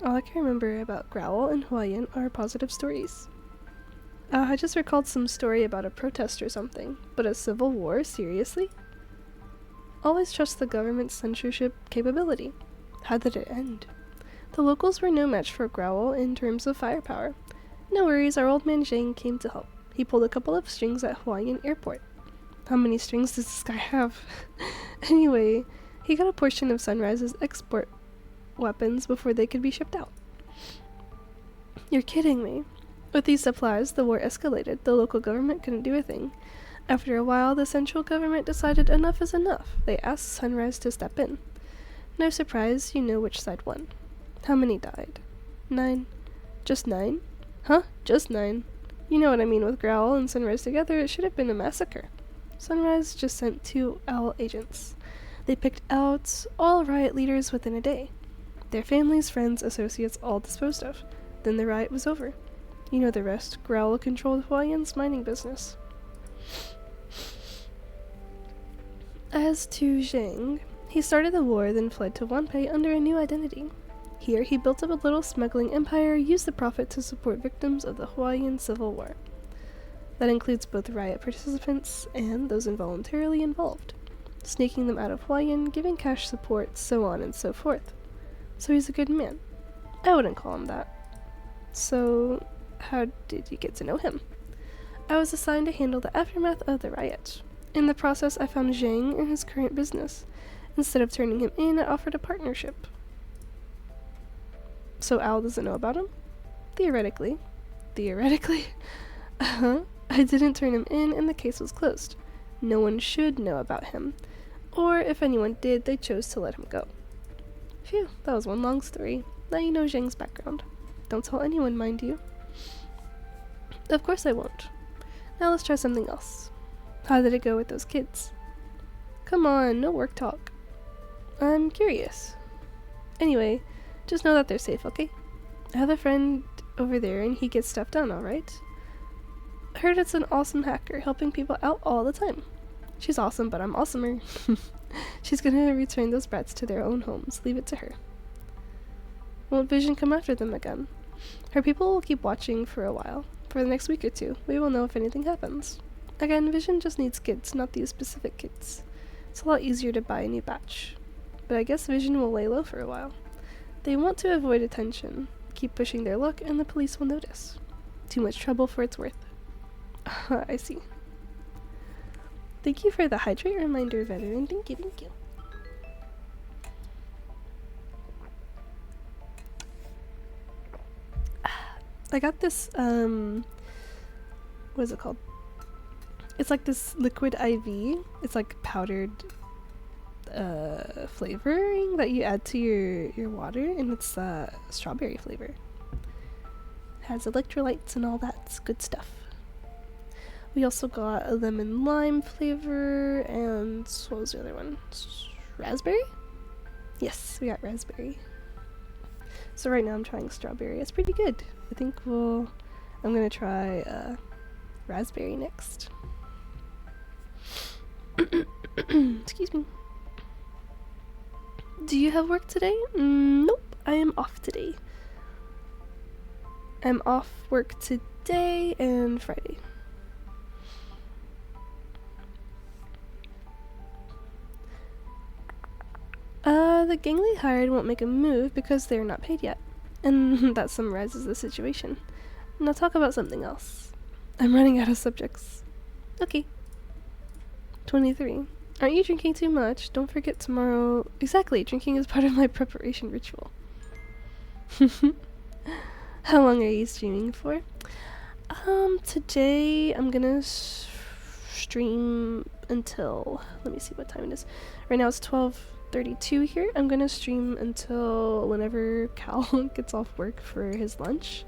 All I can remember about Growl and Huayan are positive stories. I just recalled some story about a protest or something, but a civil war? Seriously? Always trust the government's censorship capability. How did it end? The locals were no match for Growl in terms of firepower. No worries, our old man Zhang came to help. He pulled a couple of strings at Huayan Airport. How many strings does this guy have? Anyway, he got a portion of Sunrise's export weapons before they could be shipped out. You're kidding me. With these supplies, the war escalated. The local government couldn't do a thing. After a while, the central government decided enough is enough. They asked Sunrise to step in. No surprise, you know which side won. How many died? 9. Just 9? Huh? Just 9. You know what I mean with Growl and Sunrise together, it should have been a massacre. Sunrise just sent 2 owl agents. They picked out all riot leaders within a day. Their families, friends, associates all disposed of. Then the riot was over. You know the rest. Growl controlled Hawaiian's mining business. As to Zhang, he started the war, then fled to Wanpei under a new identity. Here, he built up a little smuggling empire, used the profit to support victims of the Hawaiian Civil War. That includes both riot participants and those involuntarily involved, sneaking them out of Hawaiian, giving cash support, so on and so forth. So he's a good man. I wouldn't call him that. So, how did you get to know him? I was assigned to handle the aftermath of the riot. In the process, I found Zhang in his current business. Instead of turning him in, I offered a partnership. So Al doesn't know about him? Theoretically. Theoretically? I didn't turn him in and the case was closed. No one should know about him. Or if anyone did, they chose to let him go. Phew, that was one long story. Now you know Zhang's background. Don't tell anyone, mind you. Of course I won't. Now let's try something else. How did it go with those kids? Come on, no work talk. I'm curious. Anyway, just know that they're safe, okay? I have a friend over there and he gets stuff done, alright? I heard it's an awesome hacker helping people out all the time. She's awesome, but I'm awesomer. She's gonna return those brats to their own homes. Leave it to her. Won't Vision come after them again? Her people will keep watching for a while. For the next week or 2, we will know if anything happens. Again, Vision just needs kids, not these specific kids. It's a lot easier to buy a new batch. But I guess Vision will lay low for a while. They want to avoid attention, keep pushing their luck, and the police will notice. Too much trouble for its worth. I see. Thank you for the hydrate reminder, veteran. Thank you, thank you. I got this, what is it called? It's like this liquid IV. It's like powdered flavoring that you add to your water, and it's strawberry flavor. Has electrolytes and all that good stuff. We also got a lemon lime flavor, and what was the other one? Raspberry? Yes, we got raspberry. So right now I'm trying strawberry. It's pretty good. I think I'm gonna try raspberry next. Excuse me. Do you have work today? Nope, I am off today. I'm off work today and Friday. The gang they hired won't make a move because they're not paid yet. And that summarizes the situation. Now talk about something else. I'm running out of subjects. Okay. 23. Aren't you drinking too much? Don't forget tomorrow. Exactly, drinking is part of my preparation ritual. How long are you streaming for? Today I'm gonna stream until, let me see what time it is. Right now it's 12:32 here. I'm gonna stream until whenever Cal gets off work for his lunch.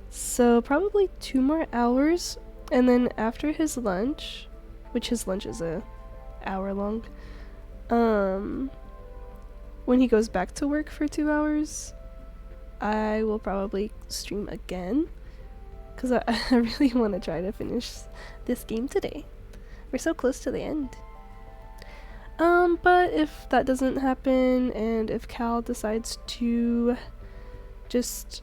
So probably 2 more hours, and then after his lunch, which his lunch is a hour long, when he goes back to work for 2 hours, I will probably stream again, because I really want to try to finish this game today. We're so close to the end. But if that doesn't happen, and if Cal decides to just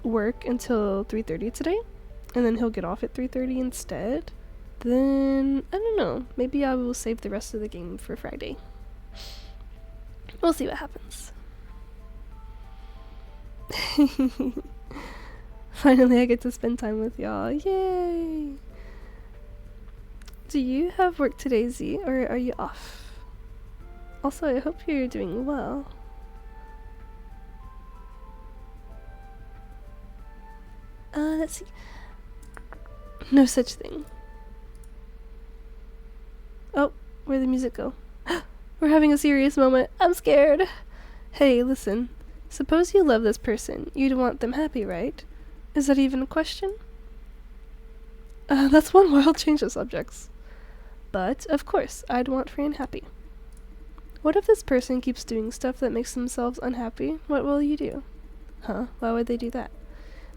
work until 3:30 today, and then he'll get off at 3:30 instead, then I don't know, maybe I will save the rest of the game for Friday. We'll see what happens. Finally I get to spend time with y'all. Yay! Do you have work today, Z, or are you off? Also, I hope you're doing well. Let's see. No such thing. Oh, where'd the music go? We're having a serious moment. I'm scared. Hey, listen. Suppose you love this person. You'd want them happy, right? Is that even a question? That's one wild change of subjects. But, of course, I'd want Fran happy. What if this person keeps doing stuff that makes themselves unhappy? What will you do? Huh? Why would they do that?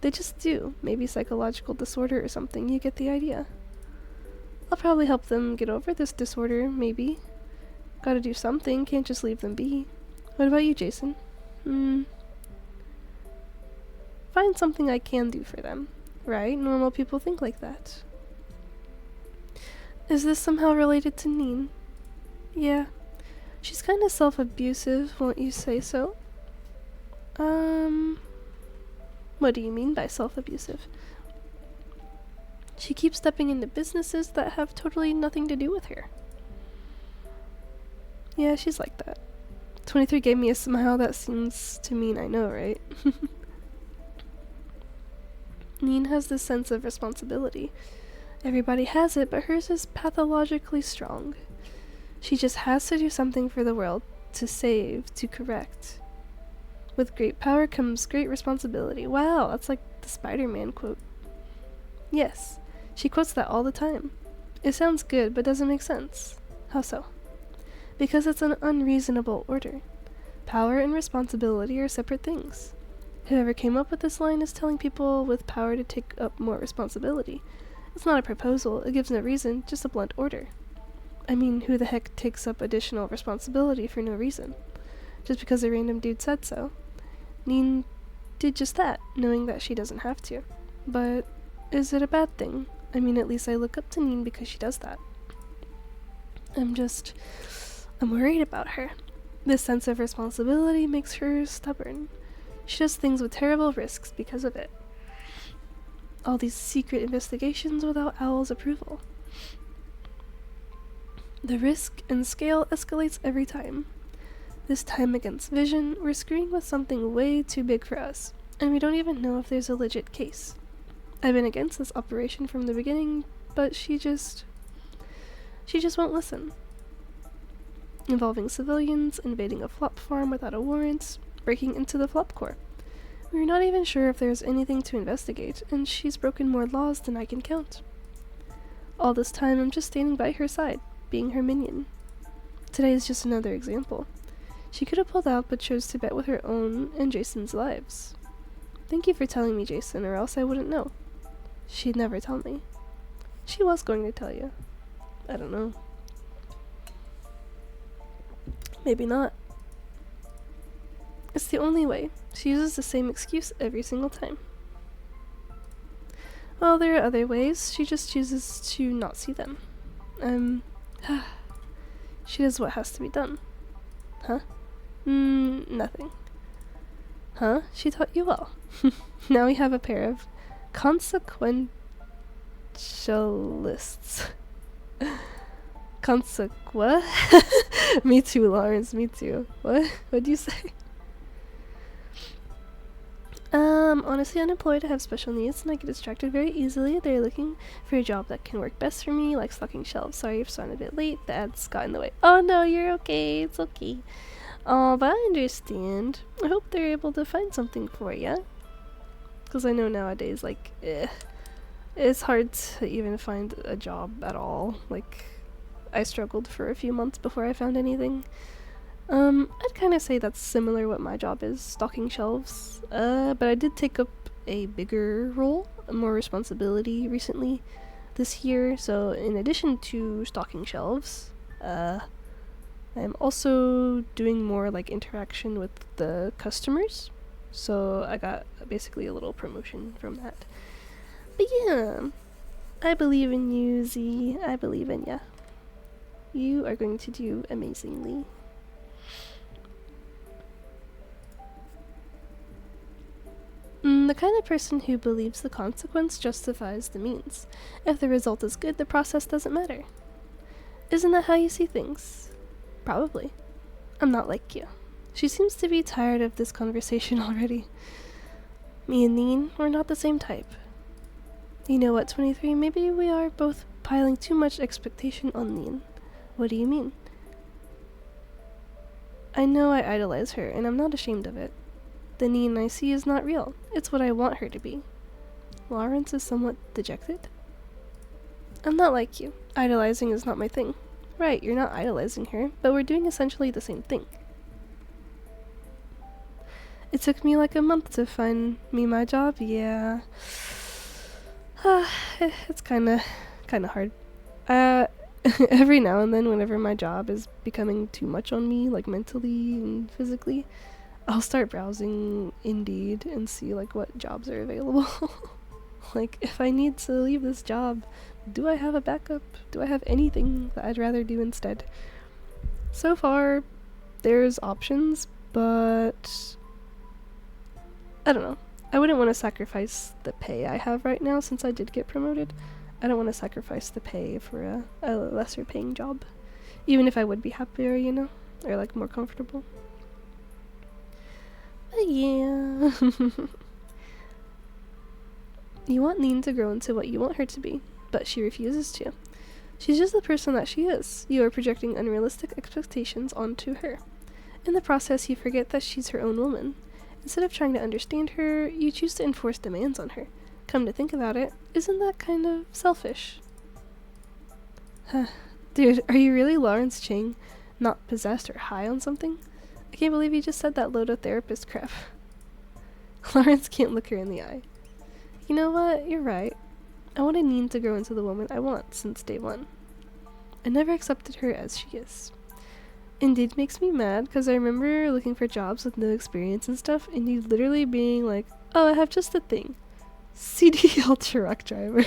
They just do. Maybe psychological disorder or something. You get the idea. I'll probably help them get over this disorder, maybe. Gotta do something. Can't just leave them be. What about you, Jason? Find something I can do for them. Right? Normal people think like that. Is this somehow related to Neen? Yeah. She's kinda self-abusive, won't you say so? What do you mean by self-abusive? She keeps stepping into businesses that have totally nothing to do with her. Yeah, she's like that. 23 gave me a smile that seems to mean I know, right? Neen has this sense of responsibility. Everybody has it, but hers is pathologically strong. She just has to do something for the world, to save, to correct. With great power comes great responsibility. Wow, that's like the Spider-Man quote. Yes, she quotes that all the time. It sounds good, but doesn't make sense. How so? Because it's an unreasonable order. Power and responsibility are separate things. Whoever came up with this line is telling people with power to take up more responsibility. It's not a proposal, it gives no reason, just a blunt order. I mean, who the heck takes up additional responsibility for no reason? Just because a random dude said so. Neen did just that, knowing that she doesn't have to. But is it a bad thing? I mean, at least I look up to Neen because she does that. I'm worried about her. This sense of responsibility makes her stubborn. She does things with terrible risks because of it. All these secret investigations without Owl's approval. The risk and scale escalates every time. This time against Vision, we're screwing with something way too big for us, and we don't even know if there's a legit case. I've been against this operation from the beginning, but she just won't listen. Involving civilians, invading a flop farm without a warrant, breaking into the flop corps. We're not even sure if there's anything to investigate, and she's broken more laws than I can count. All this time, I'm just standing by her side, being her minion. Today is just another example. She could have pulled out, but chose to bet with her own and Jason's lives. Thank you for telling me, Jason, or else I wouldn't know. She'd never tell me. She was going to tell you. I don't know. Maybe not. It's the only way. She uses the same excuse every single time. Well, there are other ways. She just chooses to not see them. She does what has to be done. Huh? Nothing. Huh? She taught you well. Now we have a pair of consequentialists. What? Me too, Lawrence, me too. What? What'd you say? Honestly unemployed, I have special needs, and I get distracted very easily. They're looking for a job that can work best for me, like stocking shelves. Sorry if I'm a bit late, the ads got in the way. Oh no, you're okay, it's okay. Oh, but I understand. I hope they're able to find something for you. Because I know nowadays, like, it's hard to even find a job at all. Like, I struggled for a few months before I found anything. I'd kind of say that's similar what my job is, stocking shelves. But I did take up a bigger role, more responsibility recently this year. So in addition to stocking shelves, I'm also doing more like interaction with the customers. So I got basically a little promotion from that. But yeah, I believe in you, Z. I believe in ya. You are going to do amazingly. The kind of person who believes the consequence justifies the means. If the result is good, the process doesn't matter. Isn't that how you see things? Probably. I'm not like you. She seems to be tired of this conversation already. Me and Neen, we're not the same type. You know what, 23, maybe we are both piling too much expectation on Neen. What do you mean? I know I idolize her, and I'm not ashamed of it. The Neen I see is not real. It's what I want her to be. Lawrence is somewhat dejected. I'm not like you. Idolizing is not my thing. Right, you're not idolizing her, but we're doing essentially the same thing. It took me like a month to find me my job, yeah. It's kinda hard. Every now and then, whenever my job is becoming too much on me, like mentally and physically, I'll start browsing Indeed and see like what jobs are available. Like, if I need to leave this job, do I have a backup? Do I have anything that I'd rather do instead? So far, there's options, but I don't know. I wouldn't want to sacrifice the pay I have right now since I did get promoted. I don't want to sacrifice the pay for a lesser paying job. Even if I would be happier, you know? Or like more comfortable. But yeah. You want Neen to grow into what you want her to be, but she refuses to. She's just the person that she is. You are projecting unrealistic expectations onto her. In the process, you forget that she's her own woman. Instead of trying to understand her, you choose to enforce demands on her. Come to think about it, isn't that kind of selfish? Dude, are you really Lawrence Chang, not possessed or high on something? I can't believe you just said that load-o-therapist crap. Lawrence can't look her in the eye. You know what? You're right. I wanted Neen to grow into the woman I want since day one. I never accepted her as she is. Indeed makes me mad because I remember looking for jobs with no experience and stuff, and you literally being like, oh, I have just a thing. CDL truck driver.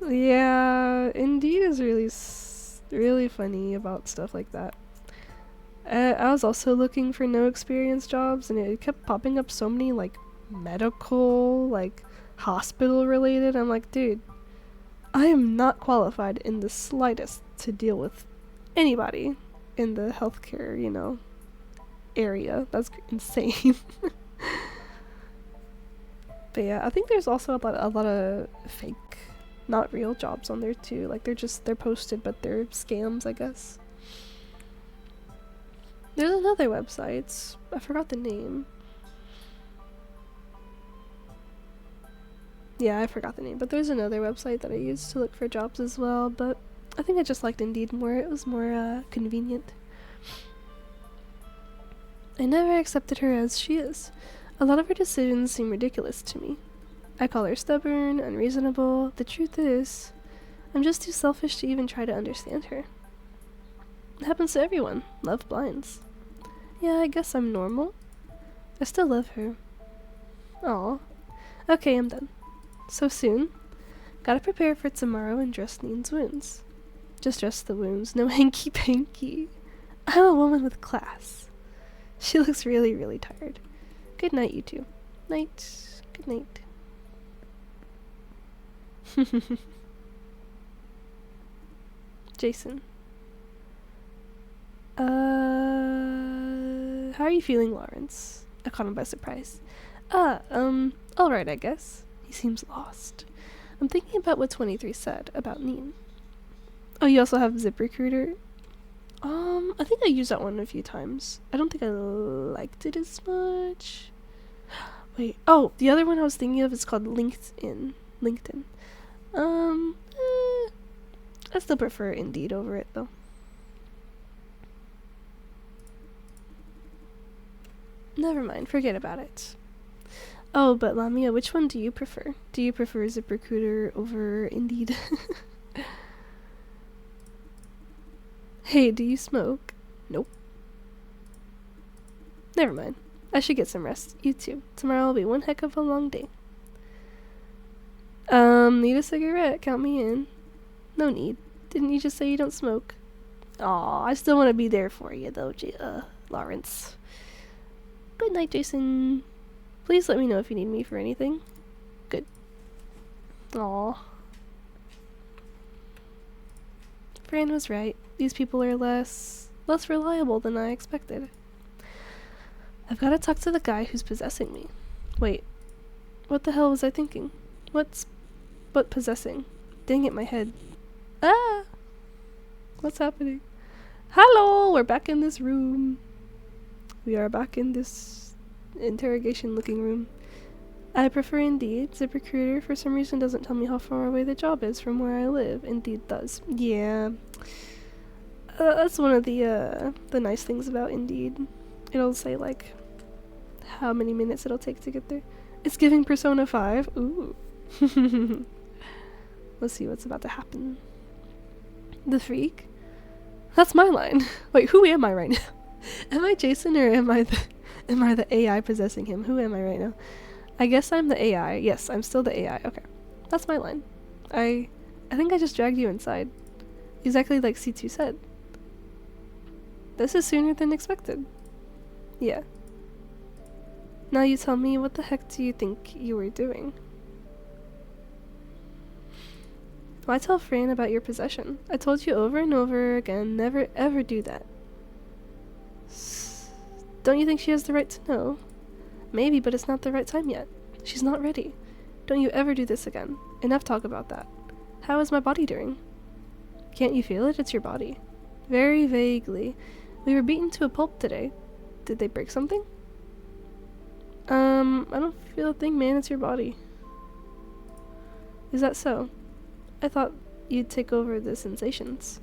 Yeah, Indeed is really funny about stuff like that. I was also looking for no experience jobs, and it kept popping up so many like medical, like hospital related. I'm like, dude, I am not qualified in the slightest to deal with anybody in the healthcare, you know, area. That's insane. But yeah, I think there's also a lot of fake, not real jobs on there too. Like they're posted, but they're scams, I guess. There's another website. I forgot the name. Yeah, I forgot the name, but there's another website that I used to look for jobs as well, but I think I just liked Indeed more. It was more convenient. I never accepted her as she is. A lot of her decisions seem ridiculous to me. I call her stubborn, unreasonable. The truth is, I'm just too selfish to even try to understand her. It happens to everyone. Love blinds. Yeah, I guess I'm normal. I still love her. Aw. Okay, I'm done. So soon? Gotta prepare for tomorrow and dress Neen's wounds. Just dress the wounds, no hanky-panky. I'm a woman with class. She looks really, really tired. Good night, you two. Night. Good night. Jason. How are you feeling, Lawrence? I caught him by surprise. Alright, I guess. He seems lost. I'm thinking about what 23 said about Neen. Oh, you also have ZipRecruiter? I think I used that one a few times. I don't think I liked it as much. Wait, oh, the other one I was thinking of is called LinkedIn. I still prefer Indeed over it, though. Never mind, forget about it. Oh, but Lamia, which one do you prefer? Do you prefer ZipRecruiter over Indeed? Hey, do you smoke? Nope. Never mind. I should get some rest. You too. Tomorrow will be one heck of a long day. Need a cigarette? Count me in. No need. Didn't you just say you don't smoke? Aw, I still want to be there for you, though, Lawrence. Good night, Jason. Please let me know if you need me for anything. Good. Aw. Fran was right. These people are less reliable than I expected. I've got to talk to the guy who's possessing me. Wait. What the hell was I thinking? What possessing? Dang it, my head. Ah! What's happening? Hello! We're back in this room. We are back in this interrogation looking room. I prefer Indeed. The recruiter, for some reason, doesn't tell me how far away the job is from where I live. Indeed does. Yeah. That's one of the nice things about Indeed. It'll say, like, how many minutes it'll take to get there. It's giving Persona 5. Ooh. Let's see what's about to happen. The freak? That's my line. Wait, who am I right now? Am I Jason or am I the AI possessing him? Who am I right now? I guess I'm the AI. Yes, I'm still the AI. Okay. That's my line. I think I just dragged you inside. Exactly like C2 said. This is sooner than expected. Yeah. Now you tell me, what the heck do you think you were doing? Why tell Fran about your possession? I told you over and over again, never ever do that. Don't you think she has the right to know? Maybe, but it's not the right time yet. She's not ready. Don't you ever do this again. Enough talk about that. How is my body doing? Can't you feel it? It's your body. Very vaguely. We were beaten to a pulp today. Did they break something? I don't feel a thing, man. It's your body. Is that so? I thought you'd take over the sensations.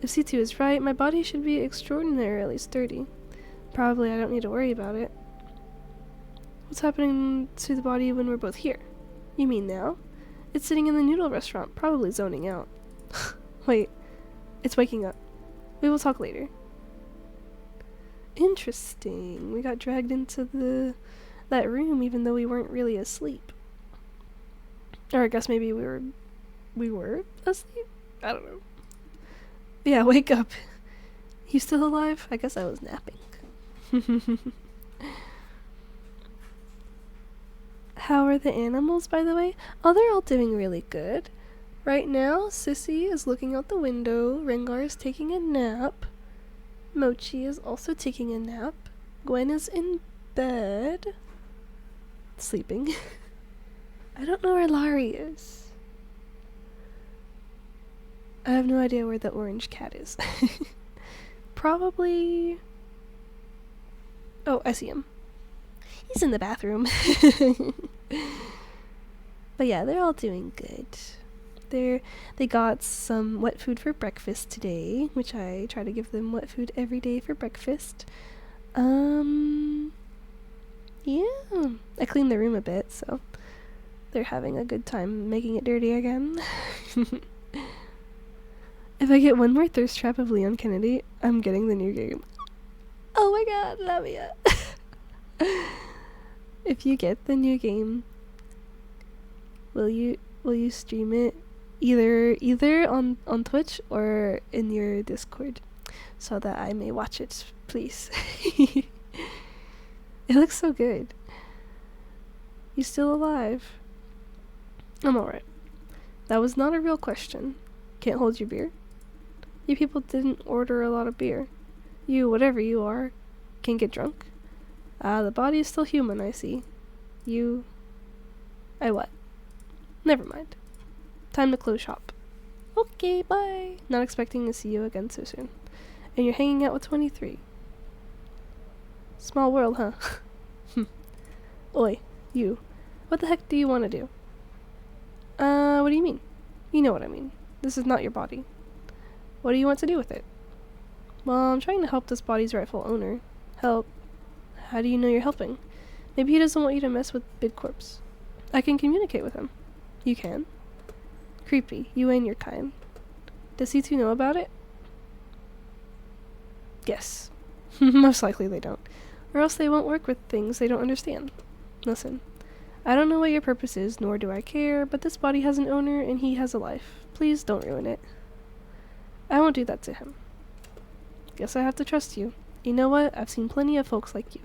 If C2 is right, my body should be extraordinarily sturdy. Probably I don't need to worry about it. What's happening to the body when we're both here? You mean now? It's sitting in the noodle restaurant, probably zoning out. Wait, it's waking up. We will talk later. Interesting. We got dragged into that room even though we weren't really asleep. Or I guess maybe we were asleep? I don't know. Yeah, wake up. You still alive? I guess I was napping. How are the animals, by the way? Oh, they're all doing really good. Right now, Sissy is looking out the window. Rengar is taking a nap. Mochi is also taking a nap. Gwen is in bed. Sleeping. I don't know where Larry is. I have no idea where the orange cat is. Probably... Oh, I see him. He's in the bathroom. But yeah, they're all doing good. They got some wet food for breakfast today, which I try to give them wet food every day for breakfast. Yeah. I cleaned the room a bit, so they're having a good time making it dirty again. If I get one more thirst trap of Leon Kennedy, I'm getting the new game. Oh my god, love ya. If you get the new game, will you stream it either on Twitch or in your Discord so that I may watch it, please? It looks so good. You still alive? I'm alright. That was not a real question. Can't hold your beer? You people didn't order a lot of beer. You, whatever you are, can get drunk? The body is still human, I see. You... I what? Never mind. Time to close shop. Okay, bye. Not expecting to see you again so soon. And you're hanging out with 23. Small world, huh? Oi, you. What the heck do you want to do? What do you mean? You know what I mean. This is not your body. What do you want to do with it? Well, I'm trying to help this body's rightful owner. Help? How do you know you're helping? Maybe he doesn't want you to mess with Bidcorpse. I can communicate with him. You can? Creepy. You and your kind. Does C2 know about it? Yes. Most likely they don't. Or else they won't work with things they don't understand. Listen. I don't know what your purpose is, nor do I care, but this body has an owner and he has a life. Please don't ruin it. I won't do that to him. Guess I have to trust you. You know what? I've seen plenty of folks like you.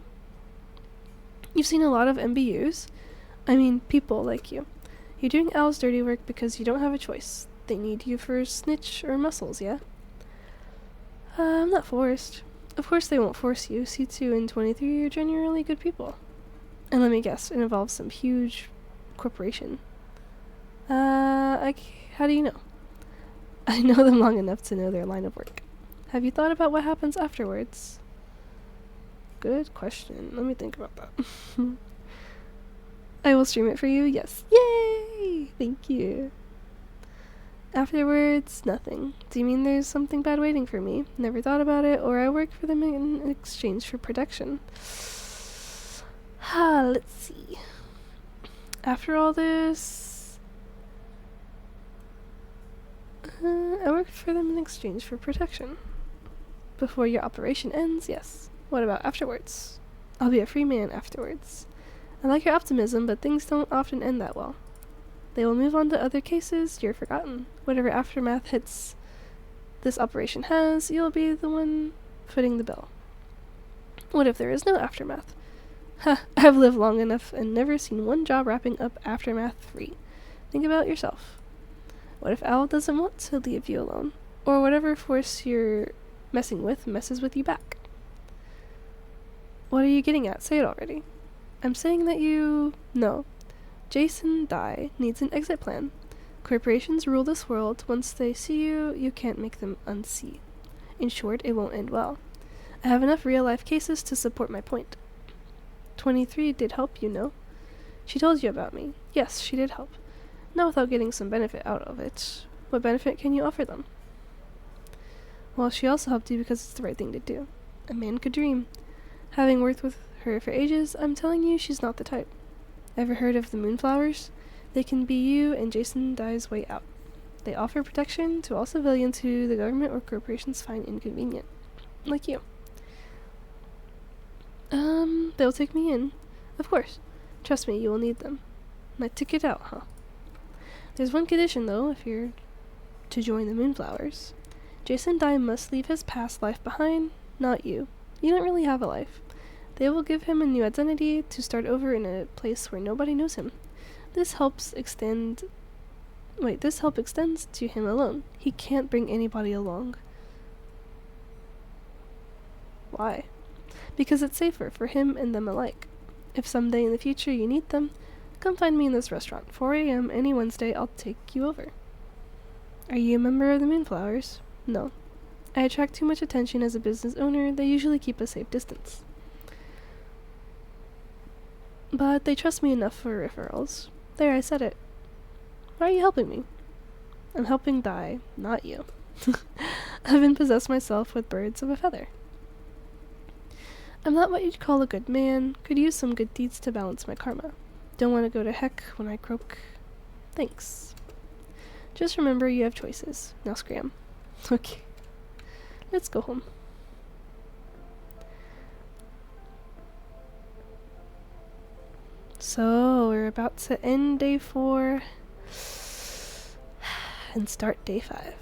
You've seen a lot of MBUs? I mean, people like you. You're doing Al's dirty work because you don't have a choice. They need you for snitch or muscles, yeah? I'm not forced. Of course they won't force you. C2 and 23 are genuinely good people. And let me guess, it involves some huge corporation. How do you know? I know them long enough to know their line of work. Have you thought about what happens afterwards? Good question. Let me think about that. I will stream it for you. Yes. Yay! Thank you. Afterwards, nothing. Do you mean there's something bad waiting for me? Never thought about it, or I work for them in exchange for protection. Let's see. After all this, I work for them in exchange for protection. Before your operation ends, yes. What about afterwards? I'll be a free man afterwards. I like your optimism, but things don't often end that well. They will move on to other cases, you're forgotten. Whatever aftermath hits this operation has, you'll be the one footing the bill. What if there is no aftermath? I've lived long enough and never seen one job wrapping up aftermath-free. Think about yourself. What if Al doesn't want to leave you alone? Or whatever force you're messing with messes with you back? What are you getting at? Say it already. I'm saying that No. Jason Dye needs an exit plan. Corporations rule this world. Once they see you, you can't make them unsee. In short, it won't end well. I have enough real-life cases to support my point. 23 did help, you know. She told you about me. Yes, she did help. Not without getting some benefit out of it. What benefit can you offer them? Well, she also helped you because it's the right thing to do. A man could dream. Having worked with her for ages, I'm telling you she's not the type. Ever heard of the Moonflowers? They can be you and Jason Dye's way out. They offer protection to all civilians who the government or corporations find inconvenient. Like you. They'll take me in. Of course. Trust me, you will need them. My ticket out, huh? There's one condition, though, if you're to join the Moonflowers. Jason Dye must leave his past life behind, not you. You don't really have a life. They will give him a new identity to start over in a place where nobody knows him. This help extends to him alone. He can't bring anybody along. Why? Because it's safer for him and them alike. If someday in the future you need them, come find me in this restaurant. 4 a.m. any Wednesday, I'll take you over. Are you a member of the Moonflowers? No. I attract too much attention as a business owner. They usually keep a safe distance. But they trust me enough for referrals. There, I said it. Why are you helping me? I'm helping Dye, not you. I've been possessed myself with birds of a feather. I'm not what you'd call a good man. Could use some good deeds to balance my karma. Don't want to go to heck when I croak. Thanks. Just remember you have choices. Now scram. Okay. Let's go home. So, we're about to end day 4 and start day 5.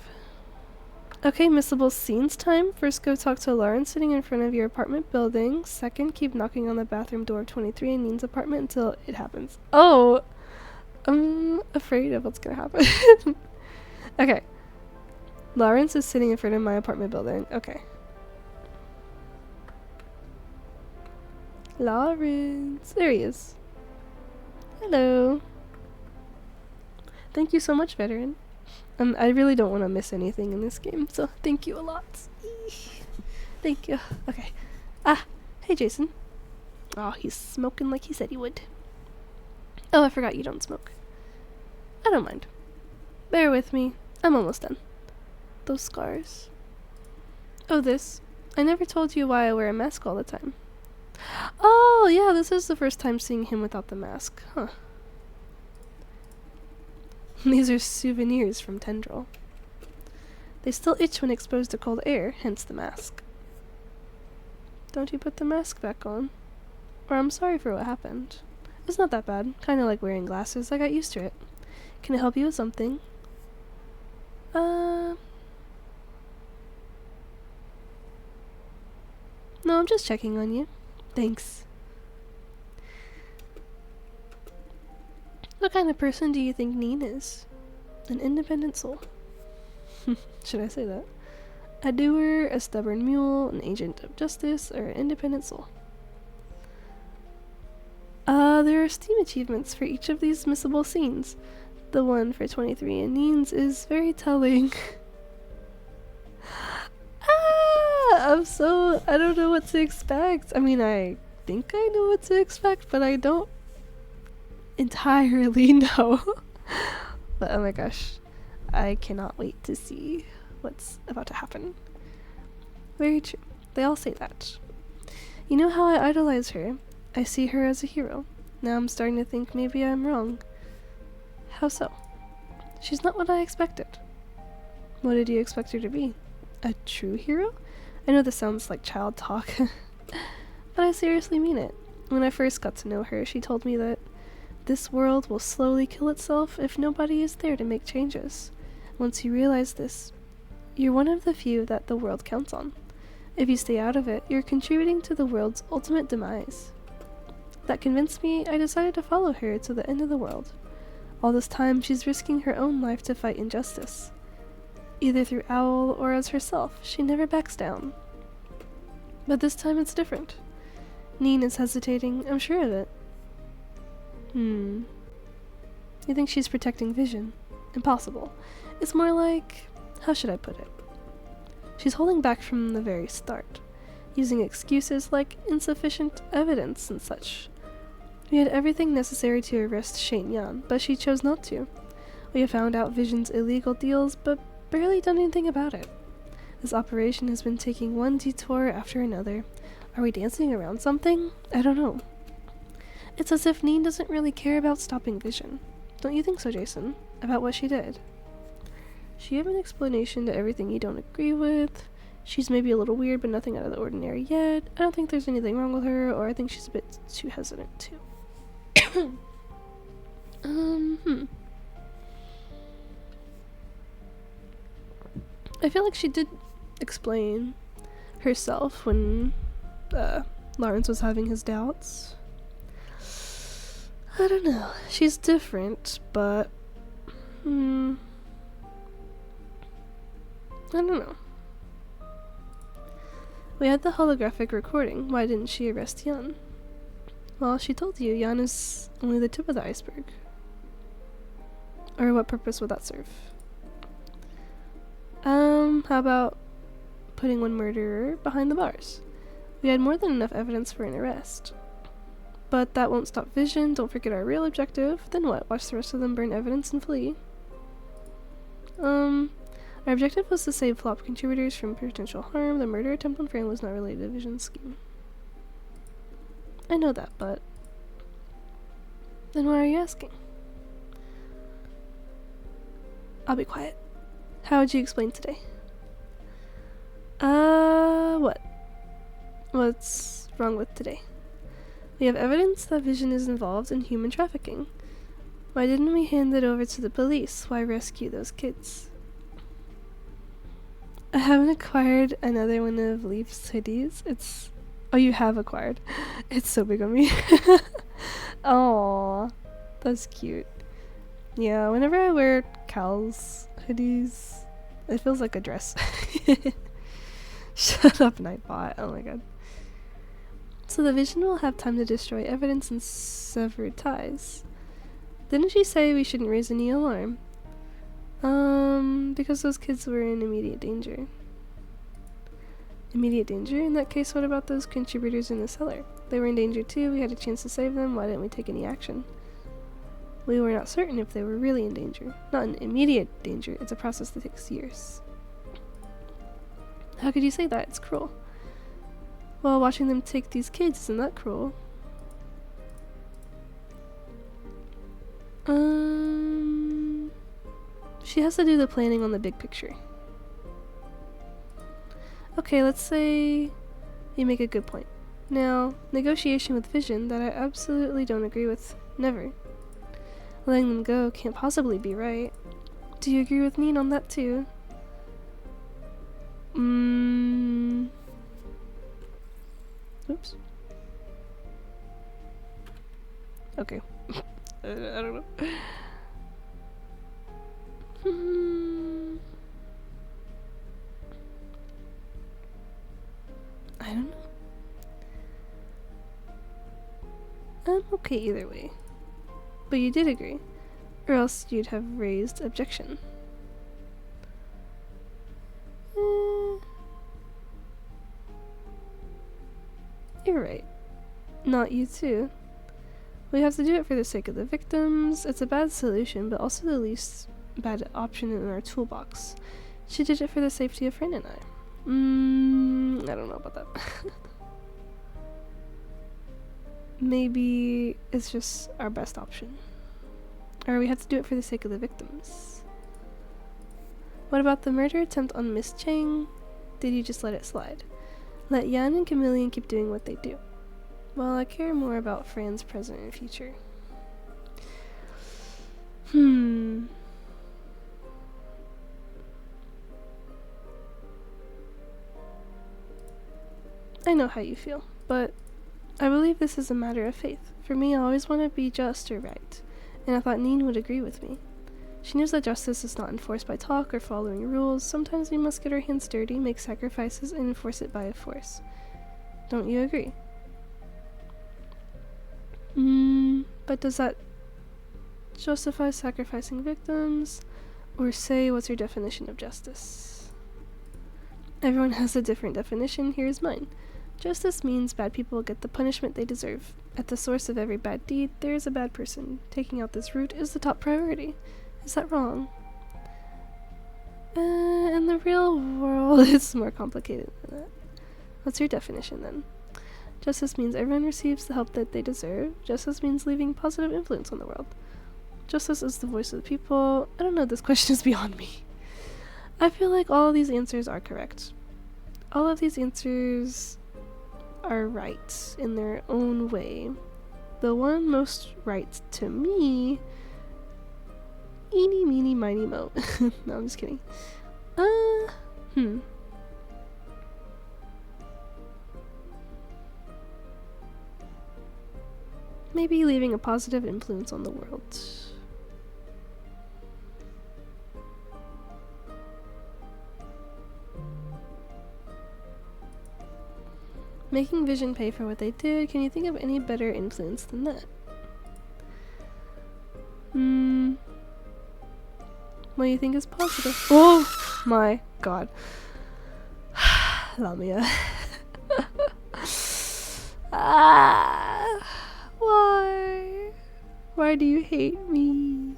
Okay, missable scenes time. First, go talk to Lauren sitting in front of your apartment building. Second, keep knocking on the bathroom door of 23 in Neen's apartment until it happens. Oh! I'm afraid of what's gonna happen. Okay. Lawrence is sitting in front of my apartment building. Okay. Lawrence! There he is. Hello. Thank you so much, veteran. I really don't want to miss anything in this game, so thank you a lot. Thank you. Okay. Hey Jason. Oh, he's smoking like he said he would. Oh, I forgot you don't smoke. I don't mind. Bear with me. I'm almost done. Those scars. Oh, this. I never told you why I wear a mask all the time. Oh, yeah, this is the first time seeing him without the mask. Huh. These are souvenirs from Tendril. They still itch when exposed to cold air, hence the mask. Don't you put the mask back on? Or I'm sorry for what happened. It's not that bad. Kinda like wearing glasses. I got used to it. Can I help you with something? No, I'm just checking on you. Thanks. What kind of person do you think Neen is? An independent soul. Should I say that? A doer, a stubborn mule, an agent of justice, or an independent soul? There are Steam achievements for each of these missable scenes. The one for 23 and Neen's is very telling. I don't know what to expect. I mean, I think I know what to expect, but I don't entirely know. But oh my gosh, I cannot wait to see what's about to happen. Very true. They all say that. You know how I idolize her? I see her as a hero. Now I'm starting to think maybe I'm wrong. How so? She's not what I expected. What did you expect her to be? A true hero? I know this sounds like child talk, but I seriously mean it. When I first got to know her, she told me that this world will slowly kill itself if nobody is there to make changes. Once you realize this, you're one of the few that the world counts on. If you stay out of it, you're contributing to the world's ultimate demise. That convinced me. I decided to follow her to the end of the world. All this time, she's risking her own life to fight injustice. Either through Owl or as herself, she never backs down. But this time it's different. Neen is hesitating, I'm sure of it. You think she's protecting Vision? Impossible. It's more like, how should I put it? She's holding back from the very start, using excuses like insufficient evidence and such. We had everything necessary to arrest Shane Yan, but she chose not to. We have found out Vision's illegal deals, but barely done anything about it. This operation has been taking one detour after another. Are we dancing around something? I don't know. It's as if Neen doesn't really care about stopping Vision. Don't you think so, Jason? About what she did? She gave an explanation to everything you don't agree with. She's maybe a little weird, but nothing out of the ordinary yet. I don't think there's anything wrong with her, or I think she's a bit too hesitant, too. I feel like she did explain herself when Lawrence was having his doubts. I don't know. She's different, but I don't know. We had the holographic recording. Why didn't she arrest Yan? Well, she told you Yan is only the tip of the iceberg. Or what purpose would that serve? How about putting one murderer behind the bars? We had more than enough evidence for an arrest. But that won't stop Vision. Don't forget our real objective. Then what? Watch the rest of them burn evidence and flee? Our objective was to save flop contributors from potential harm. The murder attempt on Fran was not related to Vision's scheme. I know that, but then why are you asking? I'll be quiet. How would you explain today? What? What's wrong with today? We have evidence that Vision is involved in human trafficking. Why didn't we hand it over to the police? Why rescue those kids? I haven't acquired another one of Leaf's hoodies. Oh, you have acquired. It's so big on me. Aww. That's cute. Yeah, whenever I wear Cal's hoodies, it feels like a dress. Shut up, Nightbot. Oh my god. So the Vision will have time to destroy evidence and sever ties. Didn't she say we shouldn't raise any alarm? Because those kids were in immediate danger. Immediate danger? In that case, what about those contributors in the cellar? They were in danger too. We had a chance to save them. Why didn't we take any action? We were not certain if they were really in danger. Not in immediate danger. It's a process that takes years. How could you say that? It's cruel. Well, watching them take these kids, isn't that cruel? She has to do the planning on the big picture. Okay, let's say you make a good point. Now, negotiation with Vision that I absolutely don't agree with. Never. Letting them go can't possibly be right. Do you agree with Neen on that too? Oops. Okay. I don't know. I don't know. I'm okay either way. But you did agree. Or else you'd have raised objection. You're right. Not you too. We have to do it for the sake of the victims. It's a bad solution, but also the least bad option in our toolbox. She did it for the safety of Fran and I. I don't know about that. Maybe it's just our best option. Or we have to do it for the sake of the victims. What about the murder attempt on Miss Chang? Did you just let it slide? Let Yan and Chameleon keep doing what they do. Well, I care more about Fran's present and future. I know how you feel, but I believe this is a matter of faith. For me, I always want to be just or right, and I thought Neen would agree with me. She knows that justice is not enforced by talk or following rules. Sometimes we must get our hands dirty, make sacrifices, and enforce it by a force. Don't you agree? But does that justify sacrificing victims? Or say, what's your definition of justice? Everyone has a different definition. Here's mine. Justice means bad people get the punishment they deserve. At the source of every bad deed, there is a bad person. Taking out this root is the top priority. Is that wrong? In the real world, it's more complicated than that. What's your definition then? Justice means everyone receives the help that they deserve. Justice means leaving positive influence on the world. Justice is the voice of the people. I don't know, this question is beyond me. I feel like all of these answers are correct. All of these answers are right in their own way. The one most right to me, eeny, meeny, miny, mo. No, I'm just kidding. Maybe leaving a positive influence on the world. Making Vision pay for what they did. Can you think of any better influence than that? What do you think is positive? Oh my god. Lamia. Why? Why do you hate me?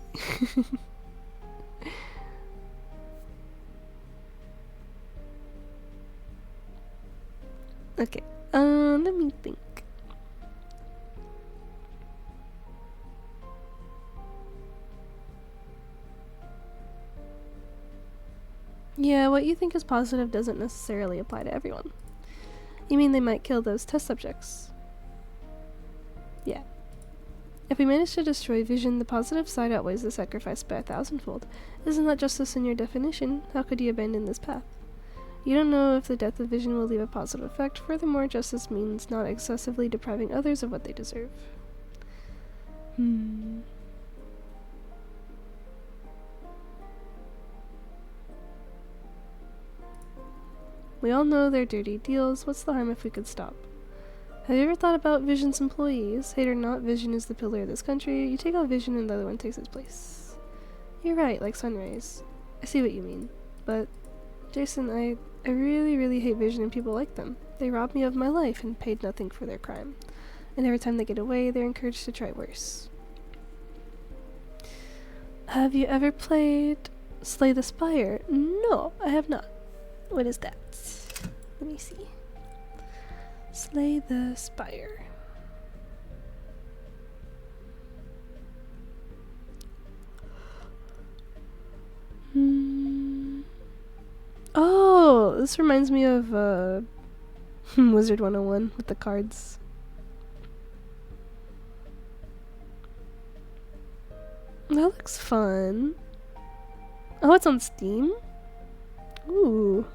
Okay, let me think. Yeah, what you think is positive doesn't necessarily apply to everyone. You mean they might kill those test subjects? Yeah. If we manage to destroy Vision, the positive side outweighs the sacrifice by 1,000-fold. Isn't that justice in your definition? How could you abandon this path? You don't know if the death of Vision will leave a positive effect. Furthermore, justice means not excessively depriving others of what they deserve. We all know they're dirty deals. What's the harm if we could stop? Have you ever thought about Vision's employees? Hate or not, Vision is the pillar of this country. You take out Vision and the other one takes its place. You're right, like Sunrays. I see what you mean. But, Jason, I really, really hate Vision and people like them. They robbed me of my life and paid nothing for their crime. And every time they get away, they're encouraged to try worse. Have you ever played Slay the Spire? No, I have not. What is that? Let me see. Slay the Spire. Oh, this reminds me of Wizard 101 with the cards. That looks fun. Oh, it's on Steam? Ooh.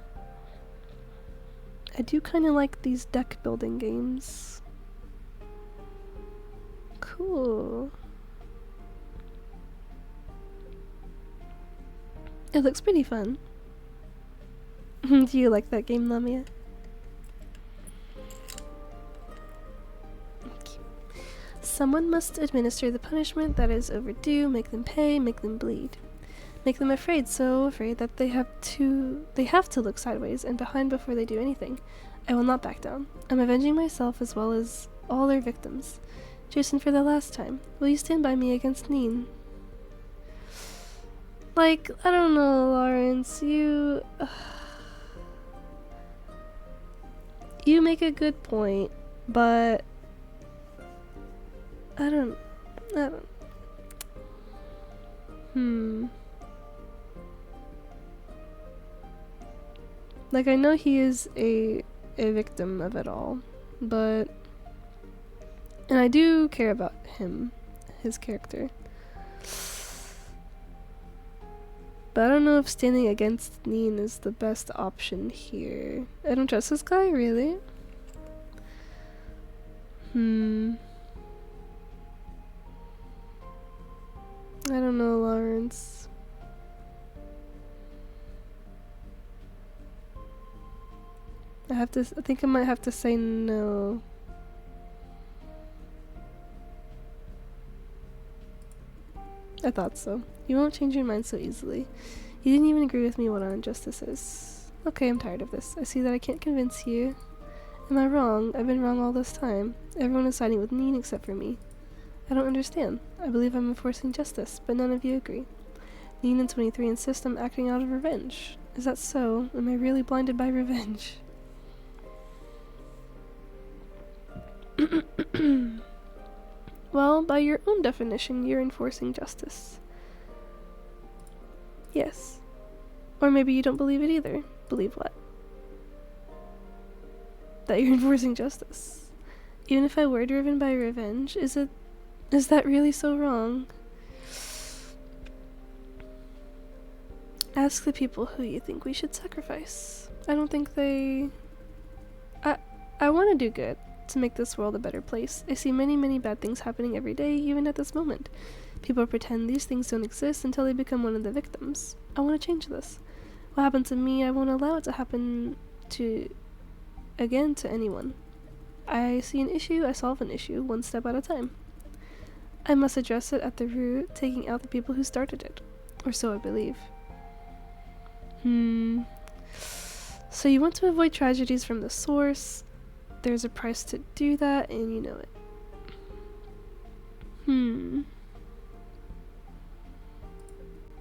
I do kind of like these deck building games. Cool. It looks pretty fun. Do you like that game, Lamia? Okay. Someone must administer the punishment that is overdue, make them pay, make them bleed. Make them afraid, so afraid that they have to look sideways and behind before they do anything. I will not back down. I'm avenging myself as well as all their victims. Jason, for the last time, will you stand by me against Neen? Like, I don't know, Lawrence, you make a good point, but I don't. Like, I know he is a victim of it all, but, and I do care about him, his character. But I don't know if standing against Neen is the best option here. I don't trust this guy, really? I don't know, Lawrence. I think I might have to say no. I thought so. You won't change your mind so easily. You didn't even agree with me what injustice is. Okay, I'm tired of this. I see that I can't convince you. Am I wrong? I've been wrong all this time. Everyone is siding with Neen except for me. I don't understand. I believe I'm enforcing justice, but none of you agree. Neen and 23 insist I'm acting out of revenge. Is that so? Am I really blinded by revenge? Well, by your own definition, you're enforcing justice. Yes. Or maybe you don't believe it either. Believe what? That you're enforcing justice. Even if I were driven by revenge, is that really so wrong? Ask the people who you think we should sacrifice. I don't think they... I want to do good, to make this world a better place. I see many, many bad things happening every day, even at this moment. People pretend these things don't exist until they become one of the victims. I want to change this. What happened to me, I won't allow it to happen again to anyone. I see an issue, I solve an issue, one step at a time. I must address it at the root, taking out the people who started it. Or so I believe. So you want to avoid tragedies from the source. There's a price to do that, and you know it.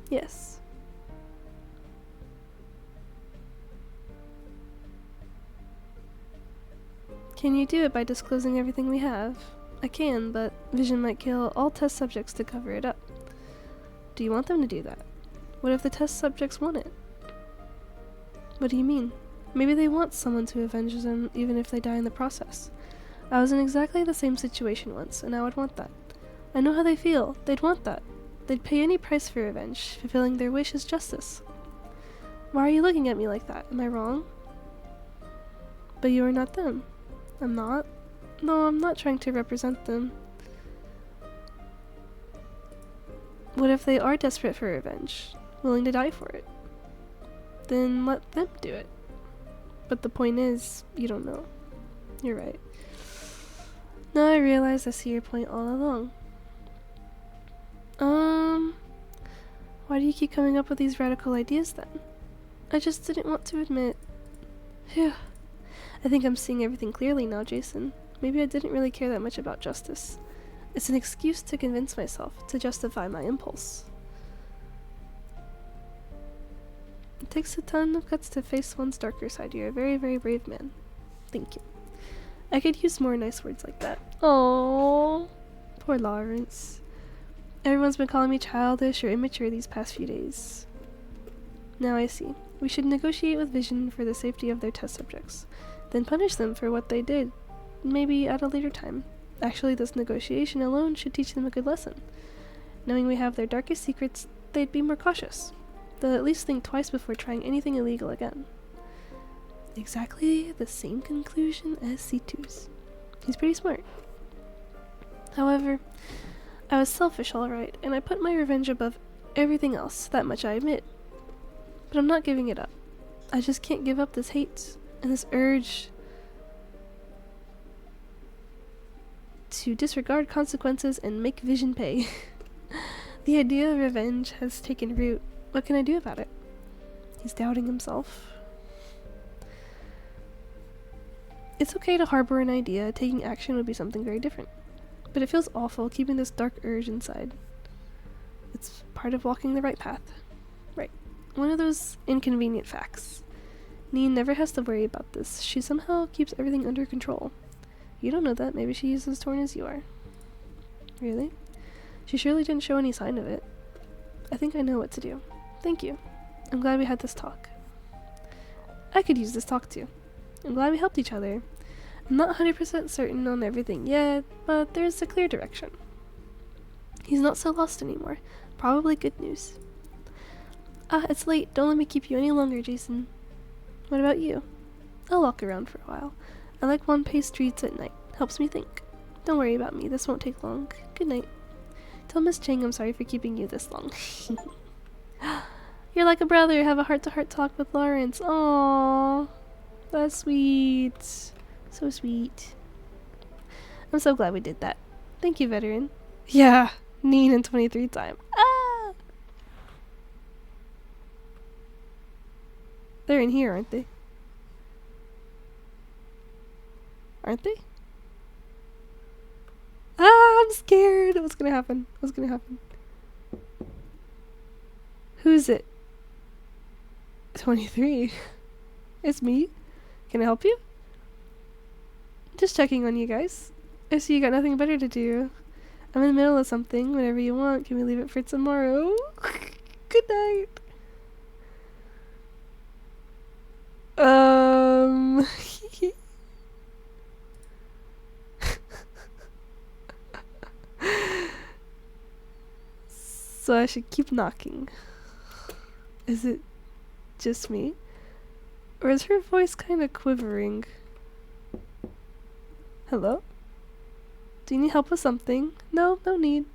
Yes. Can you do it by disclosing everything we have? I can, but Vision might kill all test subjects to cover it up. Do you want them to do that? What if the test subjects want it? What do you mean? Maybe they want someone to avenge them even if they die in the process. I was in exactly the same situation once, and I would want that. I know how they feel. They'd want that. They'd pay any price for revenge. Fulfilling their wish is justice. Why are you looking at me like that? Am I wrong? But you are not them. I'm not? No, I'm not trying to represent them. What if they are desperate for revenge? Willing to die for it? Then let them do it. But the point is, you don't know. You're right. Now I realize I see your point all along. Why do you keep coming up with these radical ideas then? I just didn't want to admit. Phew. I think I'm seeing everything clearly now, Jason. Maybe I didn't really care that much about justice. It's an excuse to convince myself, to justify my impulse. It takes a ton of guts to face one's darker side. You're a very, very brave man. Thank you. I could use more nice words like that. Oh, poor Lawrence. Everyone's been calling me childish or immature these past few days. Now I see. We should negotiate with Vision for the safety of their test subjects. Then punish them for what they did, maybe at a later time. Actually, this negotiation alone should teach them a good lesson. Knowing we have their darkest secrets, they'd be more cautious. They'll at least think twice before trying anything illegal again. Exactly the same conclusion as C2's. He's pretty smart. However, I was selfish, alright, and I put my revenge above everything else, that much I admit. But I'm not giving it up. I just can't give up this hate and this urge to disregard consequences and make Vision pay. The idea of revenge has taken root. What can I do about it? He's doubting himself. It's okay to harbor an idea. Taking action would be something very different. But it feels awful keeping this dark urge inside. It's part of walking the right path. Right. One of those inconvenient facts. Neen never has to worry about this. She somehow keeps everything under control. You don't know that. Maybe she's as torn as you are. Really? She surely didn't show any sign of it. I think I know what to do. Thank you. I'm glad we had this talk. I could use this talk too. I'm glad we helped each other. I'm not 100% certain on everything yet, but there's a clear direction. He's not so lost anymore. Probably good news. Ah, it's late. Don't let me keep you any longer, Jason. What about you? I'll walk around for a while. I like one-paced streets at night. Helps me think. Don't worry about me. This won't take long. Good night. Tell Miss Chang I'm sorry for keeping you this long. You're like a brother. Have a heart-to-heart talk with Lawrence. Aww. That's sweet. So sweet. I'm so glad we did that. Thank you, veteran. Yeah. Neen in 23 time. Ah! They're in here, aren't they? Aren't they? Ah, I'm scared. What's gonna happen? What's gonna happen? Who's it? 23. It's me. Can I help you? Just checking on you guys. I see you got nothing better to do. I'm in the middle of something. Whenever you want. Can we leave it for tomorrow? Good night. So I should keep knocking. Is it just me? Or is her voice kind of quivering? Hello? Do you need help with something? No, no need.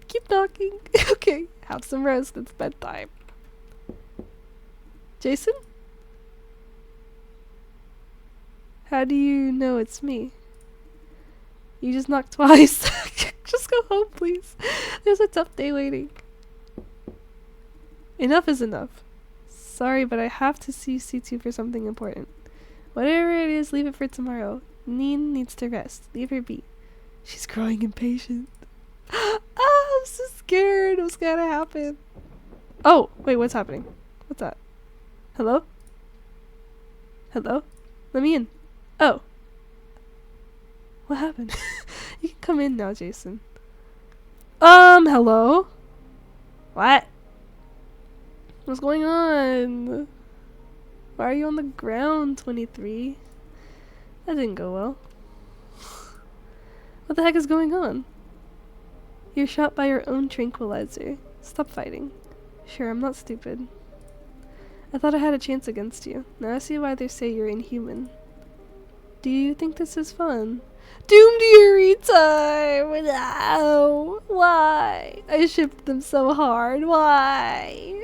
Keep knocking. Okay, have some rest. It's bedtime. Jason? How do you know it's me? You just knocked twice. Just go home, please. There's a tough day waiting. Enough is enough. Sorry, but I have to see C2 for something important. Whatever it is, leave it for tomorrow. Neen needs to rest. Leave her be. She's growing impatient. Ah, I'm so scared. What's gonna happen? Oh, wait, what's happening? What's that? Hello? Hello? Let me in. Oh. What happened? You can come in now, Jason. Hello? What? What's going on? Why are you on the ground, 23? That didn't go well. What the heck is going on? You're shot by your own tranquilizer. Stop fighting. Sure, I'm not stupid. I thought I had a chance against you. Now I see why they say you're inhuman. Do you think this is fun? Doom Fury time! No! Why? I shipped them so hard. Why?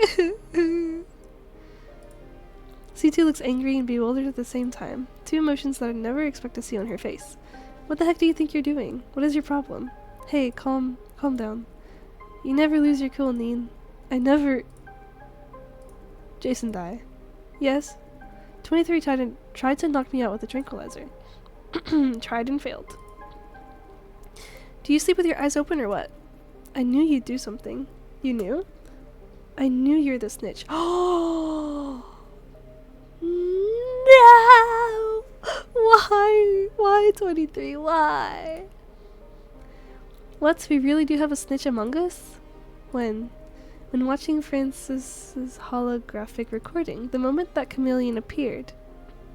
C2 looks angry and bewildered at the same time. Two emotions that I'd never expect to see on her face. What the heck do you think you're doing? What is your problem? Hey, calm down. You never lose your cool, Neen. I never... Jason die. Yes? 23 tried to knock me out with a tranquilizer. Tried and failed. Do you sleep with your eyes open or what? I knew you'd do something. You knew? I knew you're the snitch. Oh no! Why? Why 23? Why? What? We really do have a snitch among us? When? When watching Francis's holographic recording, the moment that chameleon appeared,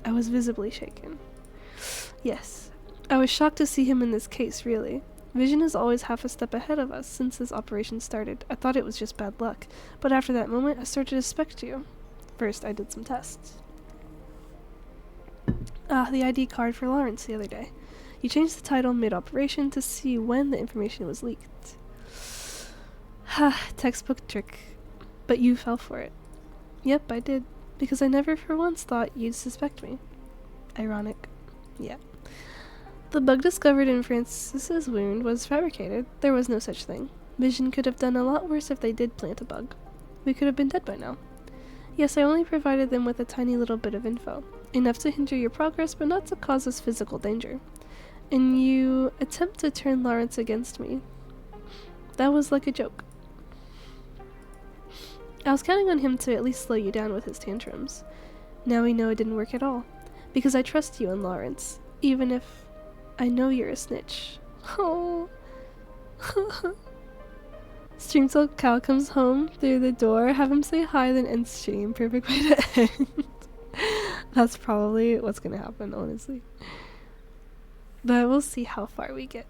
I was visibly shaken. Yes, I was shocked to see him in this case, really. Vision is always half a step ahead of us since this operation started. I thought it was just bad luck, but after that moment, I started to suspect you. First, I did some tests. The ID card for Lawrence the other day. You changed the title mid-operation to see when the information was leaked. Ha, textbook trick. But you fell for it. Yep, I did. Because I never for once thought you'd suspect me. Ironic. Yeah. The bug discovered in Francis's wound was fabricated. There was no such thing. Vision could have done a lot worse if they did plant a bug. We could have been dead by now. Yes, I only provided them with a tiny little bit of info. Enough to hinder your progress, but not to cause us physical danger. And you attempt to turn Lawrence against me. That was like a joke. I was counting on him to at least slow you down with his tantrums. Now we know it didn't work at all. Because I trust you and Lawrence, even if I know you're a snitch. Oh. Stream till Cal comes home through the door, have him say hi, then end stream. Perfect way to end. That's probably what's gonna happen, honestly. But we'll see how far we get.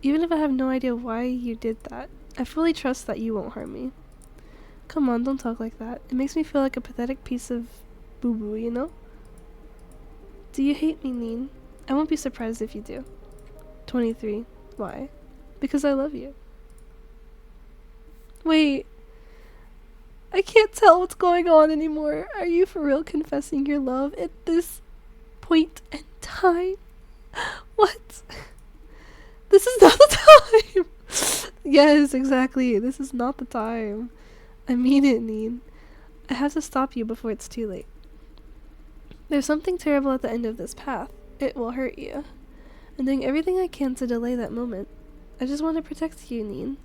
Even if I have no idea why you did that, I fully trust that you won't harm me. Come on, don't talk like that. It makes me feel like a pathetic piece of boo-boo, you know? Do you hate me, Neen? I won't be surprised if you do. 23. Why? Because I love you. Wait. I can't tell what's going on anymore. Are you for real confessing your love at this point in time? What? This is not the time! Yes, exactly. This is not the time. I mean it, Neen. I have to stop you before it's too late. There's something terrible at the end of this path. It will hurt you. I'm doing everything I can to delay that moment. I just want to protect you, Neen.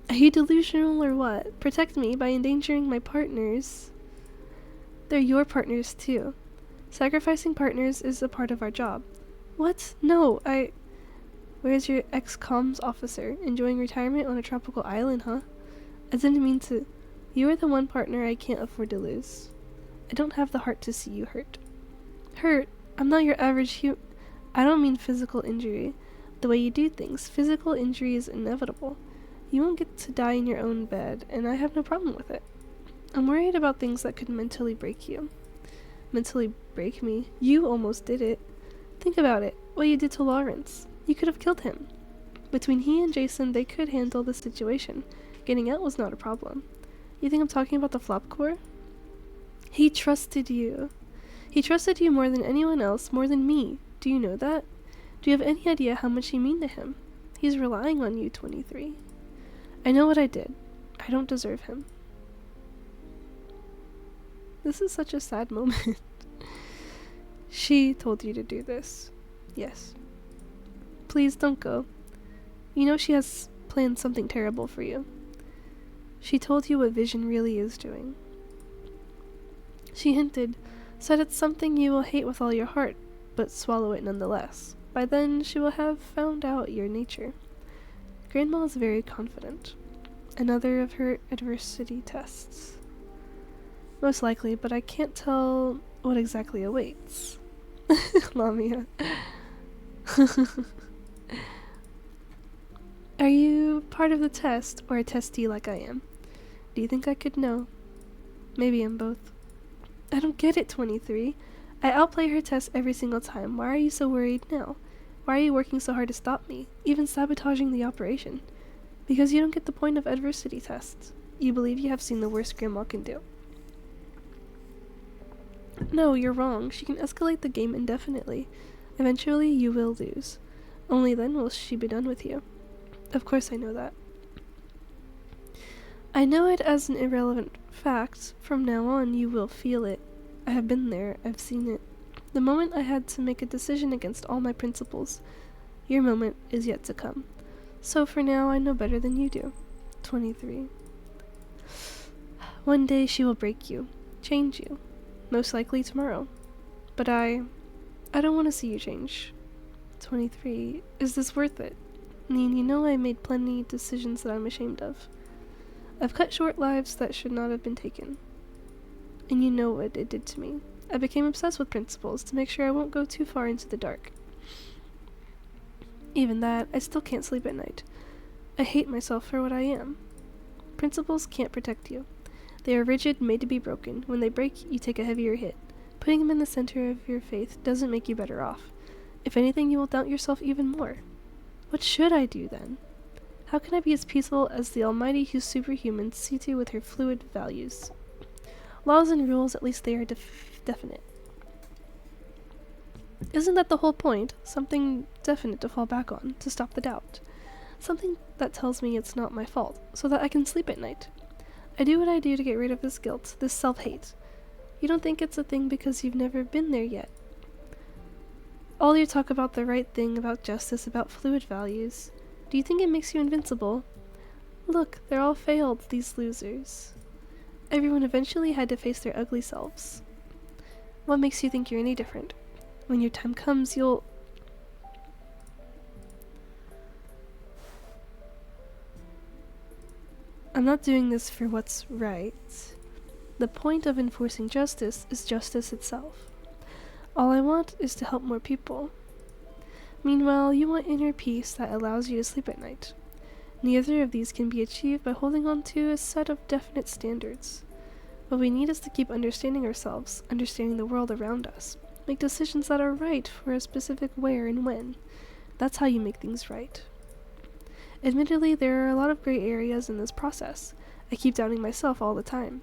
Are you delusional or what? Protect me by endangering my partners. They're your partners too. Sacrificing partners is a part of our job. What? No, Where's your ex-comms officer? Enjoying retirement on a tropical island, huh? I didn't mean to. You are the one partner I can't afford to lose. I don't have the heart to see you hurt. Hurt? I'm not your average I don't mean physical injury. The way you do things. Physical injury is inevitable. You won't get to die in your own bed, and I have no problem with it. I'm worried about things that could mentally break you. Mentally break me? You almost did it. Think about it. What you did to Lawrence. You could have killed him. Between he and Jason, they could handle the situation. Getting out was not a problem. You think I'm talking about the flop core? He trusted you. He trusted you more than anyone else, more than me. Do you know that? Do you have any idea how much you mean to him? He's relying on you, 23. I know what I did. I don't deserve him. This is such a sad moment. She told you to do this. Yes. Please don't go. You know she has planned something terrible for you. She told you what Vision really is doing. She hinted, said it's something you will hate with all your heart, but swallow it nonetheless. By then, she will have found out your nature. Grandma is very confident. Another of her adversity tests. Most likely, but I can't tell what exactly awaits. Lamia. Are you part of the test, or a testee like I am? Do you think I could know? Maybe I'm both. I don't get it, 23. I outplay her test every single time. Why are you so worried now? Why are you working so hard to stop me, even sabotaging the operation? Because you don't get the point of adversity tests. You believe you have seen the worst Grandma can do. No, you're wrong. She can escalate the game indefinitely. Eventually, you will lose. Only then will she be done with you. Of course I know that. I know it as an irrelevant fact. From now on, you will feel it. I have been there. I've seen it. The moment I had to make a decision against all my principles. Your moment is yet to come. So for now, I know better than you do. 23. One day she will break you. Change you. Most likely tomorrow. But I don't want to see you change. 23. Is this worth it? Neen, you know I made plenty decisions that I'm ashamed of. I've cut short lives that should not have been taken. And you know what it did to me. I became obsessed with principles to make sure I won't go too far into the dark. Even that, I still can't sleep at night. I hate myself for what I am. Principles can't protect you. They are rigid, made to be broken. When they break, you take a heavier hit. Putting them in the center of your faith doesn't make you better off. If anything, you will doubt yourself even more. What should I do then? How can I be as peaceful as the Almighty whose superhumans see to with her fluid values? Laws and rules, at least they are definite. Isn't that the whole point? Something definite to fall back on, to stop the doubt. Something that tells me it's not my fault, so that I can sleep at night. I do what I do to get rid of this guilt, this self-hate. You don't think it's a thing because you've never been there yet. All your talk about the right thing, about justice, about fluid values. Do you think it makes you invincible? Look, they're all failed, these losers. Everyone eventually had to face their ugly selves. What makes you think you're any different? When your time comes, you'll... I'm not doing this for what's right. The point of enforcing justice is justice itself. All I want is to help more people. Meanwhile, you want inner peace that allows you to sleep at night. Neither of these can be achieved by holding on to a set of definite standards. What we need is to keep understanding ourselves, understanding the world around us. Make decisions that are right for a specific where and when. That's how you make things right. Admittedly, there are a lot of gray areas in this process. I keep doubting myself all the time.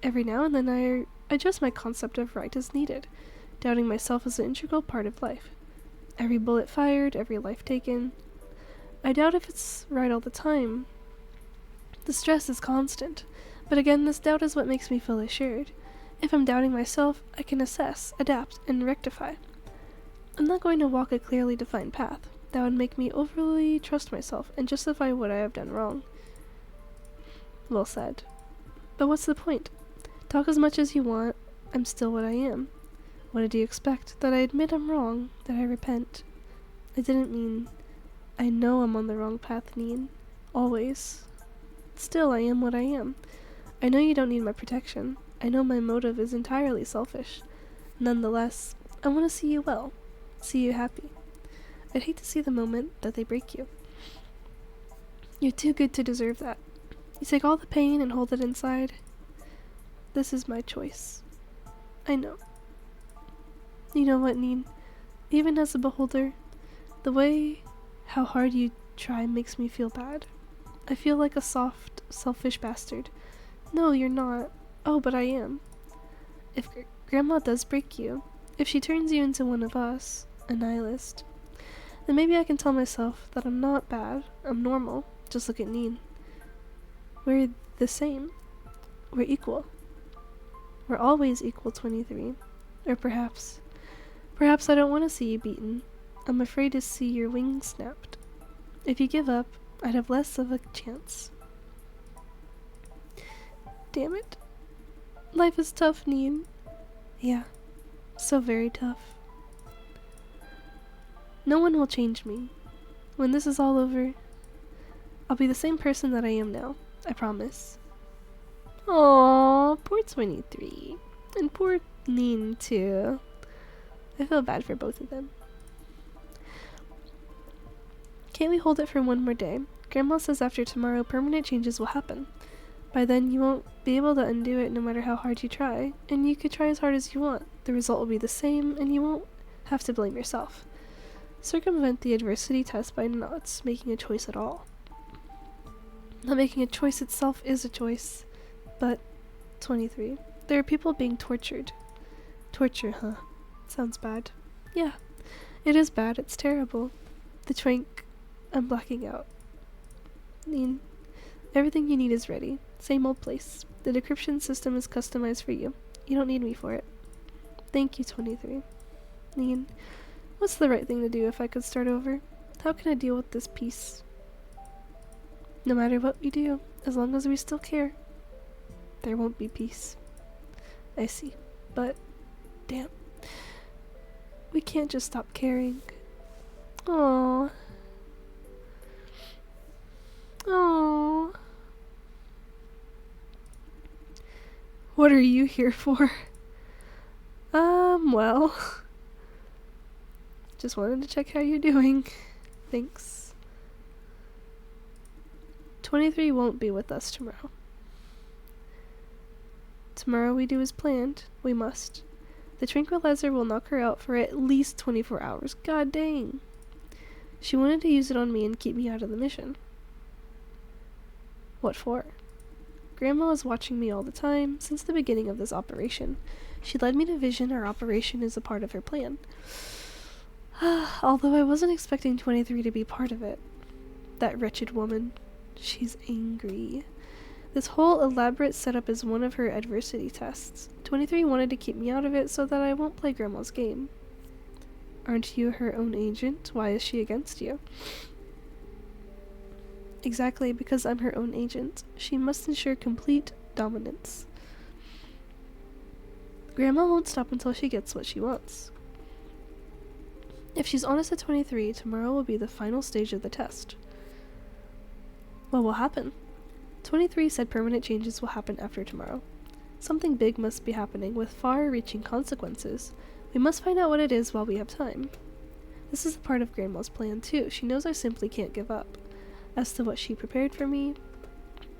Every now and then I adjust my concept of right as needed. Doubting myself is an integral part of life. Every bullet fired, every life taken. I doubt if it's right all the time. The stress is constant. But again, this doubt is what makes me feel assured. If I'm doubting myself, I can assess, adapt, and rectify. I'm not going to walk a clearly defined path. That would make me overly trust myself and justify what I have done wrong. Well said. But what's the point? Talk as much as you want, I'm still what I am. What did you expect? That I admit I'm wrong, that I repent? I didn't mean... I know I'm on the wrong path, Neen. Always. Still, I am what I am. I know you don't need my protection. I know my motive is entirely selfish. Nonetheless, I want to see you well. See you happy. I'd hate to see the moment that they break you. You're too good to deserve that. You take all the pain and hold it inside. This is my choice. I know. You know what, Neen? Even as a beholder, the way how hard you try makes me feel bad. I feel like a soft, selfish bastard. No, you're not. Oh, but I am. If Grandma does break you, if she turns you into one of us, a nihilist, then maybe I can tell myself that I'm not bad, I'm normal. Just look at Neen. We're the same. We're equal. We're always equal, 23. Or perhaps I don't want to see you beaten. I'm afraid to see your wings snapped. If you give up, I'd have less of a chance. Damn it. Life is tough, Neen. Yeah, so very tough. No one will change me. When this is all over, I'll be the same person that I am now. I promise. Aww, poor 23. And poor Neen, too. I feel bad for both of them. Can't we hold it for one more day? Grandma says after tomorrow, permanent changes will happen. By then, you won't be able to undo it no matter how hard you try. And you could try as hard as you want. The result will be the same, and you won't have to blame yourself. Circumvent the adversity test by not making a choice at all. Not making a choice itself is a choice. But, 23. There are people being tortured. Torture, huh? Sounds bad. Yeah, it is bad. It's terrible. The trank. I'm blacking out. Neen, everything you need is ready. Same old place. The decryption system is customized for you. You don't need me for it. Thank you, 23. Neen, what's the right thing to do if I could start over? How can I deal with this peace? No matter what we do, as long as we still care, there won't be peace. I see. But, damn. We can't just stop caring. Aww. Aww. What are you here for? Well. Just wanted to check how you're doing. Thanks. 23 won't be with us tomorrow. Tomorrow we do as planned. We must. The tranquilizer will knock her out for at least 24 hours. God dang. She wanted to use it on me and keep me out of the mission. What for? Grandma is watching me all the time, since the beginning of this operation. She led me to vision our operation as a part of her plan. Although I wasn't expecting 23 to be part of it. That wretched woman. She's angry. This whole elaborate setup is one of her adversity tests. 23 wanted to keep me out of it so that I won't play Grandma's game. Aren't you her own agent? Why is she against you? Exactly, because I'm her own agent. She must ensure complete dominance. Grandma won't stop until she gets what she wants. If she's honest at 23, tomorrow will be the final stage of the test. What will happen? 23 said permanent changes will happen after tomorrow. Something big must be happening with far-reaching consequences. We must find out what it is while we have time. This is a part of Grandma's plan too. She knows I simply can't give up. As to what she prepared for me,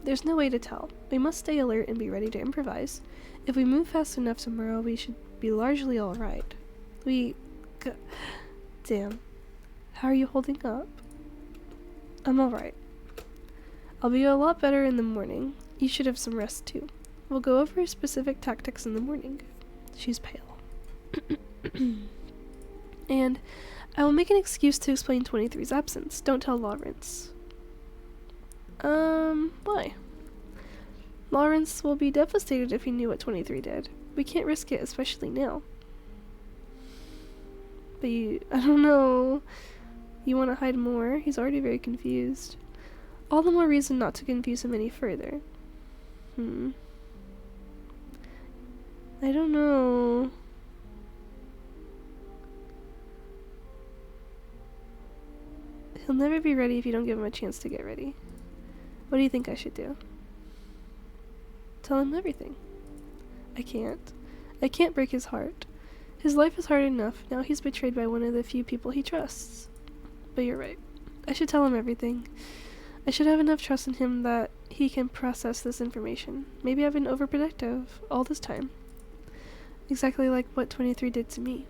there's no way to tell. We must stay alert and be ready to improvise. If we move fast enough tomorrow, we should be largely alright. Damn. How are you holding up? I'm alright. I'll be a lot better in the morning. You should have some rest too. We'll go over specific tactics in the morning. She's pale. And I will make an excuse to explain 23's absence. Don't tell Lawrence. Why? Lawrence will be devastated if he knew what 23 did. We can't risk it, especially now. But I don't know. You want to hide more? He's already very confused. All the more reason not to confuse him any further. I don't know. He'll never be ready if you don't give him a chance to get ready. What do you think I should do? Tell him everything. I can't. I can't break his heart. His life is hard enough. Now he's betrayed by one of the few people he trusts. But you're right. I should tell him everything. I should have enough trust in him that he can process this information. Maybe I've been overprotective all this time. Exactly like what 23 did to me.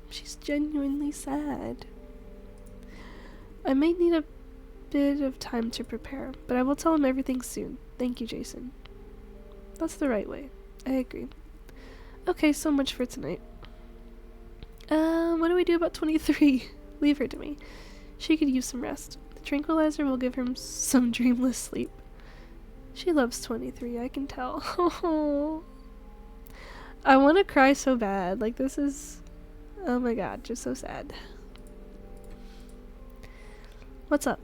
She's genuinely sad. I may need a bit of time to prepare, but I will tell him everything soon. Thank you, Jason. That's the right way. I agree. Okay, so much for tonight. What do we do about 23? Leave her to me. She could use some rest. The tranquilizer will give her some dreamless sleep. She loves 23, I can tell. I want to cry so bad. Like, this is... Oh my god, just so sad. What's up?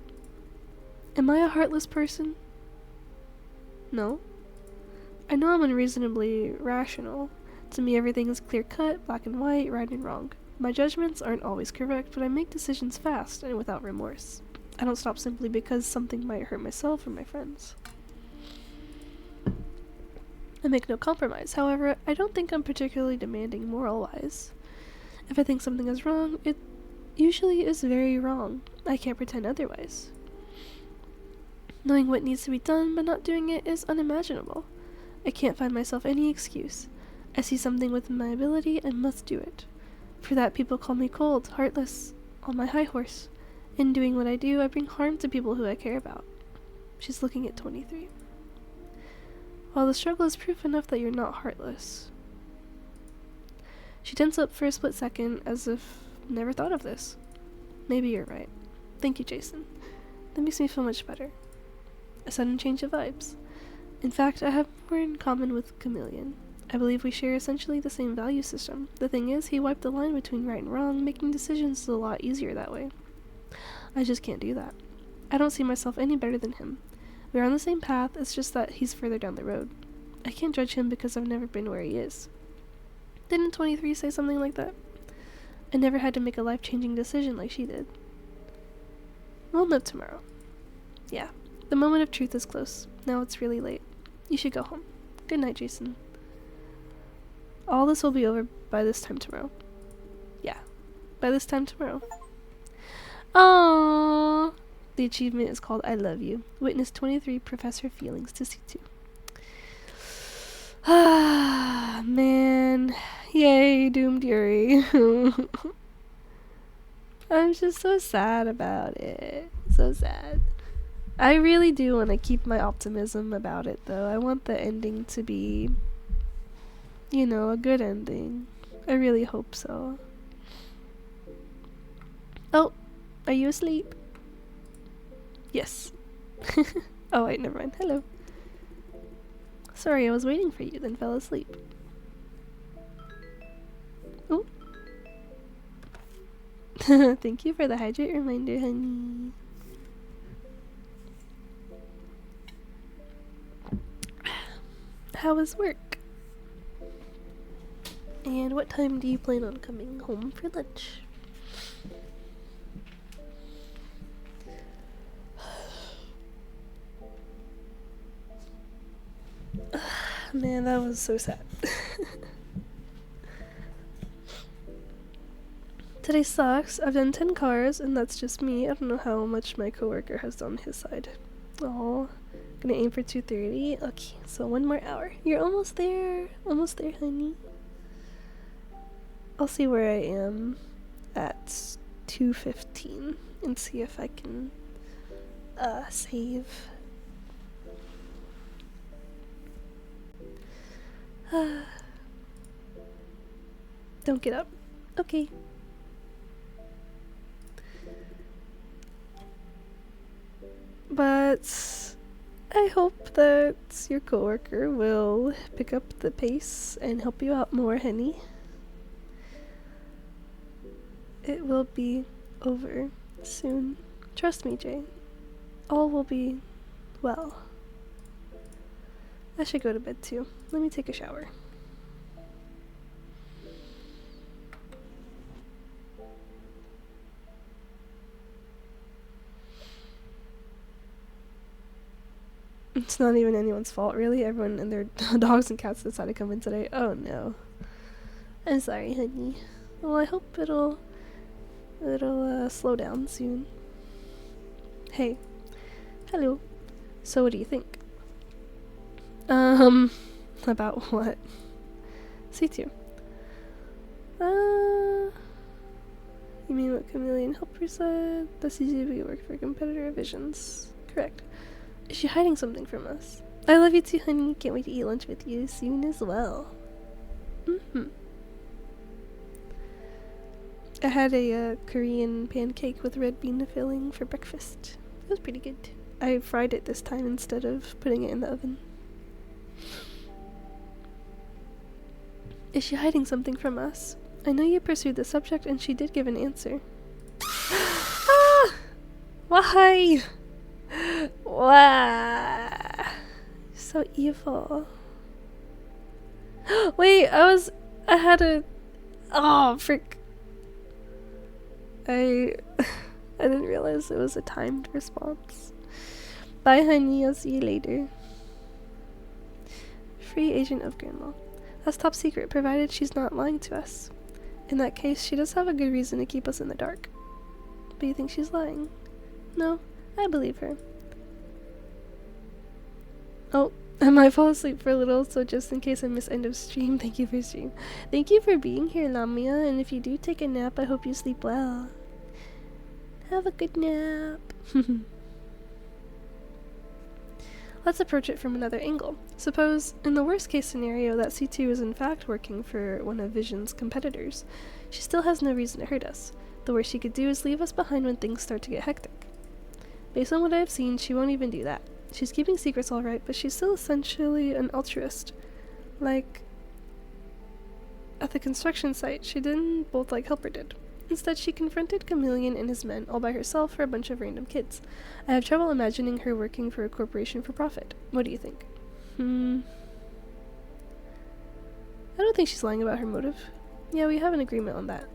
Am I a heartless person? No. I know I'm unreasonably rational. To me, everything is clear-cut, black and white, right and wrong. My judgments aren't always correct, but I make decisions fast and without remorse. I don't stop simply because something might hurt myself or my friends. I make no compromise. However, I don't think I'm particularly demanding moral-wise. If I think something is wrong, it usually is very wrong. I can't pretend otherwise. Knowing what needs to be done but not doing it is unimaginable. I can't find myself any excuse. I see something within my ability, I must do it. For that, people call me cold, heartless, on my high horse. In doing what I do, I bring harm to people who I care about. She's looking at 23. While the struggle is proof enough that you're not heartless. She tenses up for a split second, as if never thought of this. Maybe you're right. Thank you, Jason. That makes me feel much better. A sudden change of vibes. In fact, I have more in common with Chameleon. I believe we share essentially the same value system. The thing is, he wiped the line between right and wrong, making decisions a lot easier that way. I just can't do that. I don't see myself any better than him. We're on the same path, it's just that he's further down the road. I can't judge him because I've never been where he is. Didn't 23 say something like that? I never had to make a life-changing decision like she did. We'll live tomorrow. Yeah, the moment of truth is close. Now it's really late. You should go home. Good night, Jason. All this will be over by this time tomorrow. Yeah, by this time tomorrow. Aww. The achievement is called I Love You. Witness 23 profess her feelings to C2. Ah, man. Yay, Doomed Yuri. I'm just so sad about it. So sad. I really do want to keep my optimism about it, though. I want the ending to be, you know, a good ending. I really hope so. Oh, are you asleep? Yes. Oh wait, never mind. Hello. Sorry, I was waiting for you, then fell asleep. Oh. Thank you for the hydrate reminder, honey. How was work? And what time do you plan on coming home for lunch? Man, that was so sad. Today sucks. I've done 10 cars, and that's just me. I don't know how much my coworker has done his side. Oh, gonna aim for 2:30. Okay, so 1 more hour. You're almost there. Almost there, honey. I'll see where I am at 2:15 and see if I can save. Don't get up. Okay. But I hope that your coworker will pick up the pace and help you out more, honey. It will be over soon. Trust me, Jay. All will be well. I should go to bed too. Let me take a shower. It's not even anyone's fault, really. Everyone and their dogs and cats decided to come in today. Oh no. I'm sorry, honey. Well, I hope it'll slow down soon. Hey. Hello. So what do you think? About what? C2. You mean what Chameleon Helper said? The CGV work for competitor visions. Correct. Is she hiding something from us? I love you too, honey. Can't wait to eat lunch with you soon as well. I had a Korean pancake with red bean filling for breakfast. It was pretty good. I fried it this time instead of putting it in the oven. Is she hiding something from us? I know you pursued the subject and she did give an answer. Ah! Why? Wow. So evil. Wait, I had a... Oh, frick. I didn't realize it was a timed response. Bye, honey. I'll see you later. Free agent of Grandma. That's top secret, provided she's not lying to us. In that case, she does have a good reason to keep us in the dark. But you think she's lying? No, I believe her. Oh, I might fall asleep for a little, so just in case I miss end of stream, thank you for stream. Thank you for being here, Lamia, and if you do take a nap, I hope you sleep well. Have a good nap. Let's approach it from another angle. Suppose, in the worst case scenario, that C2 is in fact working for one of Vision's competitors. She still has no reason to hurt us. The worst she could do is leave us behind when things start to get hectic. Based on what I've seen, she won't even do that. She's keeping secrets alright, but she's still essentially an altruist. Like, at the construction site, she didn't bolt like Helper did. Instead, she confronted Chameleon and his men all by herself for a bunch of random kids. I have trouble imagining her working for a corporation for profit. What do you think? I don't think she's lying about her motive. Yeah, we have an agreement on that.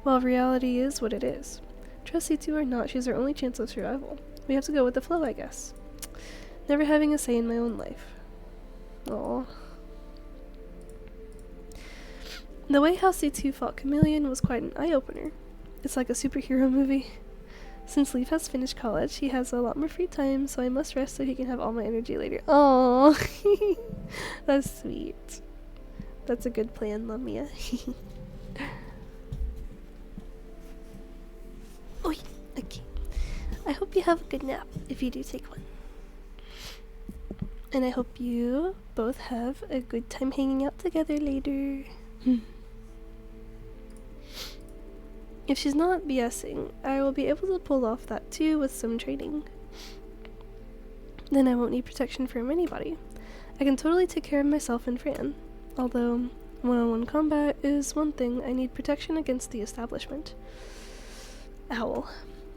Well, reality is what it is. Trust C2 or not, she's our only chance of survival. We have to go with the flow, I guess. Never having a say in my own life. Aww. The way how C2 fought Chameleon was quite an eye-opener. It's like a superhero movie. Since Leaf has finished college, he has a lot more free time, so I must rest so he can have all my energy later. Aww. That's sweet. That's a good plan, Lamia. Oi, okay. I hope you have a good nap, if you do take one. And I hope you both have a good time hanging out together later. If she's not BSing, I will be able to pull off that too with some training. Then I won't need protection from anybody. I can totally take care of myself and Fran. Although, one-on-one combat is one thing, I need protection against the establishment. Owl.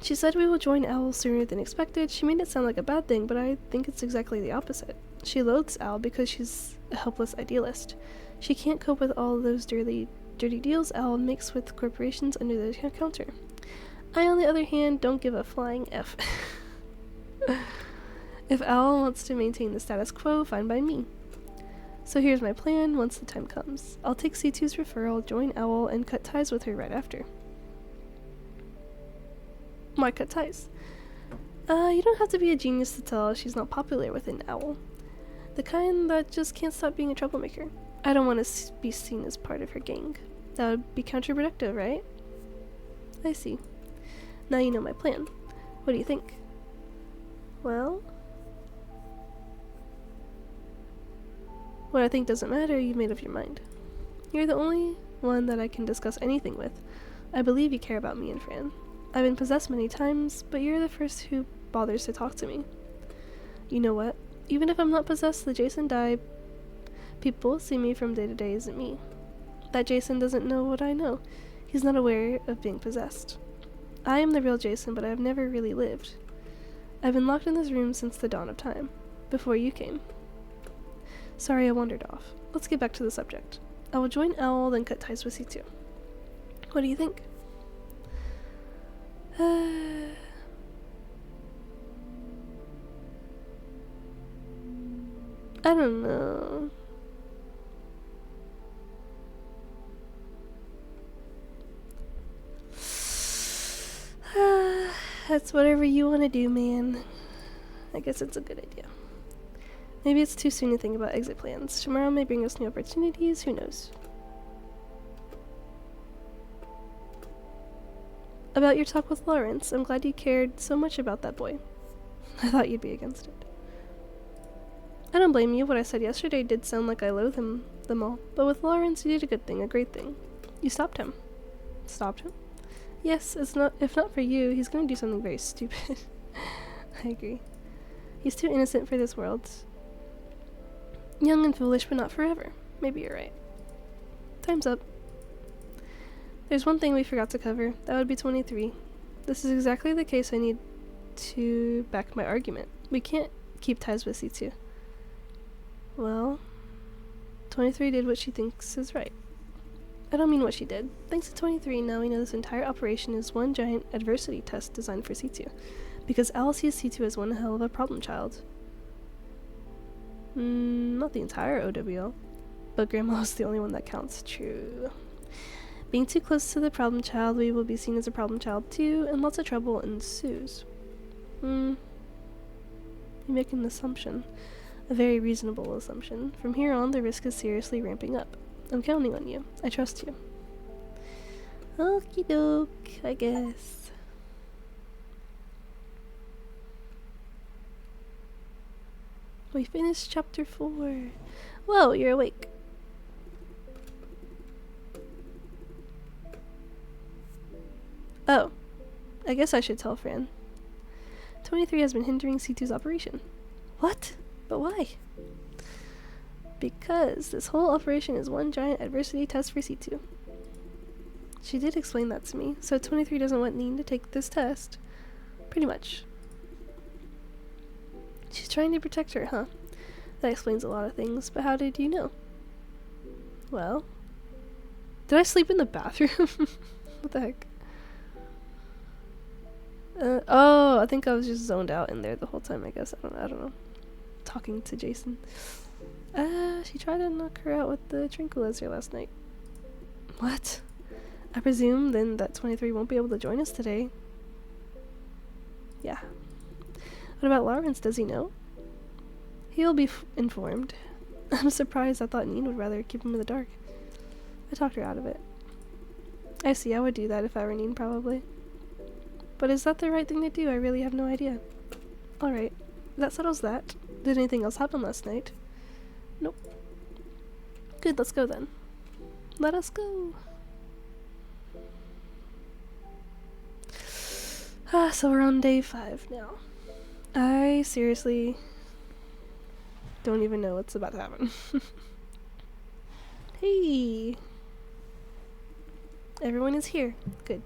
She said we will join Owl sooner than expected. She made it sound like a bad thing, but I think it's exactly the opposite. She loathes Owl because she's a helpless idealist. She can't cope with all those dirty deals Owl makes with corporations under the counter. I, on the other hand, don't give a flying F. If Owl wants to maintain the status quo, fine by me. So here's my plan once the time comes. I'll take C2's referral, join Owl, and cut ties with her right after. Why cut ties? You don't have to be a genius to tell she's not popular within Owl. The kind that just can't stop being a troublemaker. I don't want to be seen as part of her gang. That would be counterproductive, right? I see. Now you know my plan. What do you think? Well, what I think doesn't matter, you made up your mind. You're the only one that I can discuss anything with. I believe you care about me and Fran. I've been possessed many times, but you're the first who bothers to talk to me. You know what? Even if I'm not possessed, the Jason Dye people see me from day to day isn't me. That Jason doesn't know what I know. He's not aware of being possessed. I am the real Jason, but I have never really lived. I've been locked in this room since the dawn of time, before you came. Sorry I wandered off. Let's get back to the subject. I will join Owl, then cut ties with C2. What do you think? I don't know. That's whatever you want to do, man. I guess it's a good idea. Maybe it's too soon to think about exit plans. Tomorrow may bring us new opportunities, who knows? About your talk with Lawrence, I'm glad you cared so much about that boy. I thought you'd be against it. I don't blame you. What I said yesterday did sound like I loathe them all. But with Lawrence, you did a good thing, a great thing. You stopped him. Stopped him? Yes, if not for you, he's going to do something very stupid. I agree. He's too innocent for this world. Young and foolish, but not forever. Maybe you're right. Time's up. There's one thing we forgot to cover. That would be 23. This is exactly the case I need to back my argument. We can't keep ties with C2. Well, 23 did what she thinks is right. I don't mean what she did. Thanks to 23, now we know this entire operation is one giant adversity test designed for C2. Because Al sees C2 as one hell of a problem child. Not the entire OWL. But Grandma's the only one that counts. True. Being too close to the problem child, we will be seen as a problem child too, and lots of trouble ensues. You make an assumption. A very reasonable assumption. From here on, the risk is seriously ramping up. I'm counting on you. I trust you. Okie doke, I guess. We finished chapter 4. Whoa, you're awake. Oh, I guess I should tell Fran. 23 has been hindering C2's operation. What? But why? Because this whole operation is one giant adversity test for C2. She did explain that to me, so 23 doesn't want Neen to take this test. Pretty much. She's trying to protect her, huh? That explains a lot of things, but how did you know? Well, did I sleep in the bathroom? What the heck? Oh, I think I was just zoned out in there the whole time, I guess. I don't know. Talking to Jason. She tried to knock her out with the tranquilizer last night. What? I presume then that 23 won't be able to join us today. Yeah. What about Lawrence? Does he know? He'll be informed. I'm surprised. I thought Neen would rather keep him in the dark. I talked her out of it. I see. I would do that if I were Neen, probably. But is that the right thing to do? I really have no idea. Alright. That settles that. Did anything else happen last night? Nope. Good, let's go then. Let us go. So we're on day 5 now. I seriously don't even know what's about to happen. Hey! Everyone is here. Good.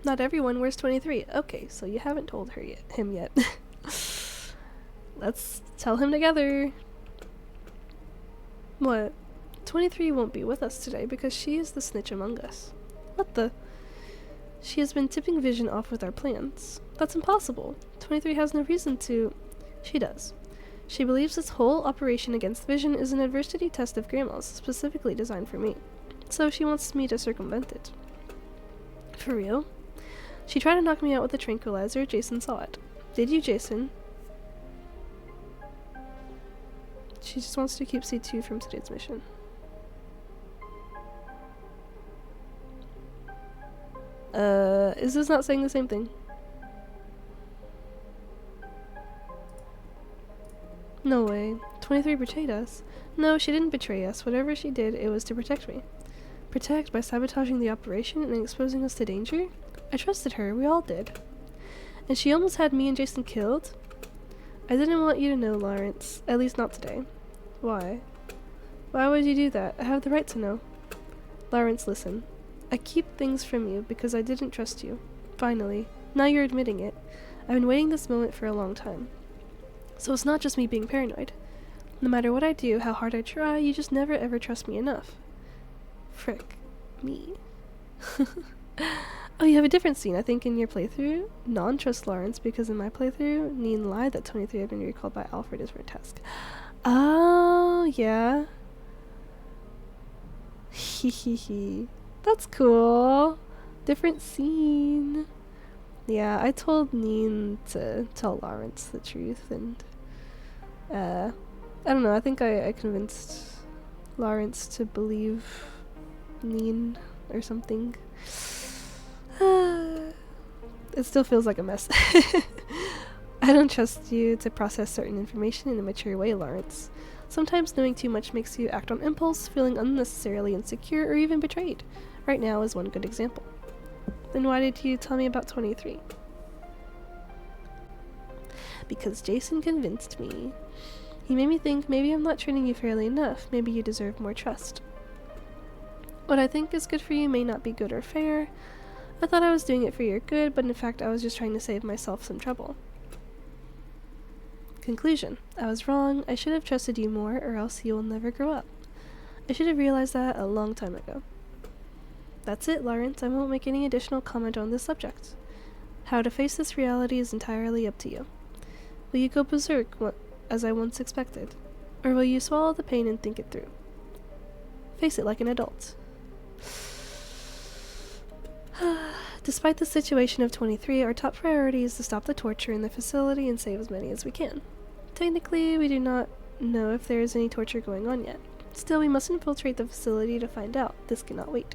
Not everyone. Where's 23? Okay, so you haven't told him yet. Let's tell him together. What? 23 won't be with us today because she is the snitch among us. What the? She has been tipping Vision off with our plans. That's impossible. 23 has no reason to... She does. She believes this whole operation against Vision is an adversity test of Grandma's, specifically designed for me. So she wants me to circumvent it. For real? She tried to knock me out with a tranquilizer. Jason saw it. Did you, Jason? She just wants to keep C2 from today's mission. Is this not saying the same thing? No way. 23 betrayed us. No, she didn't betray us. Whatever she did, it was to protect me. Protect by sabotaging the operation and exposing us to danger? I trusted her. We all did. And she almost had me and Jason killed? I didn't want you to know, Lawrence. At least not today. Why? Why would you do that? I have the right to know. Lawrence, listen. I keep things from you because I didn't trust you. Finally. Now you're admitting it. I've been waiting this moment for a long time. So it's not just me being paranoid. No matter what I do, how hard I try, you just never ever trust me enough. Frick. Me. Oh, you have a different scene, I think, in your playthrough. Non-trust Lawrence because in my playthrough, Neen lied that 23 had been recalled by Alfred as for a task. Oh, yeah. Hehehe. That's cool. Different scene. Yeah, I told Neen to tell Lawrence the truth, and I don't know, I think I convinced Lawrence to believe Neen or something. It still feels like a mess. I don't trust you to process certain information in a mature way, Lawrence. Sometimes knowing too much makes you act on impulse, feeling unnecessarily insecure, or even betrayed. Right now is one good example. Then why did you tell me about 23? Because Jason convinced me. He made me think maybe I'm not treating you fairly enough, maybe you deserve more trust. What I think is good for you may not be good or fair. I thought I was doing it for your good, but in fact I was just trying to save myself some trouble. Conclusion. I was wrong. I should have trusted you more, or else you will never grow up. I should have realized that a long time ago. That's it, Lawrence. I won't make any additional comment on this subject. How to face this reality is entirely up to you. Will you go berserk, as I once expected? Or will you swallow the pain and think it through? Face it like an adult. Despite the situation of 23, our top priority is to stop the torture in the facility and save as many as we can. Technically, we do not know if there is any torture going on yet. Still, we must infiltrate the facility to find out. This cannot wait.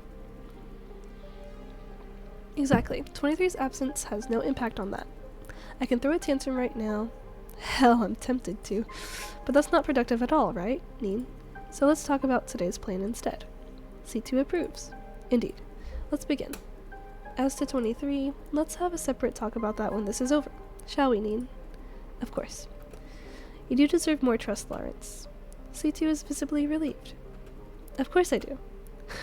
Exactly. 23's absence has no impact on that. I can throw a tantrum right now. Hell, I'm tempted to. But that's not productive at all, right, Neen? So let's talk about today's plan instead. C2 approves. Indeed. Let's begin. As to 23, let's have a separate talk about that when this is over. Shall we, Neen? Of course. You do deserve more trust, Lawrence. C2 is visibly relieved. Of course I do.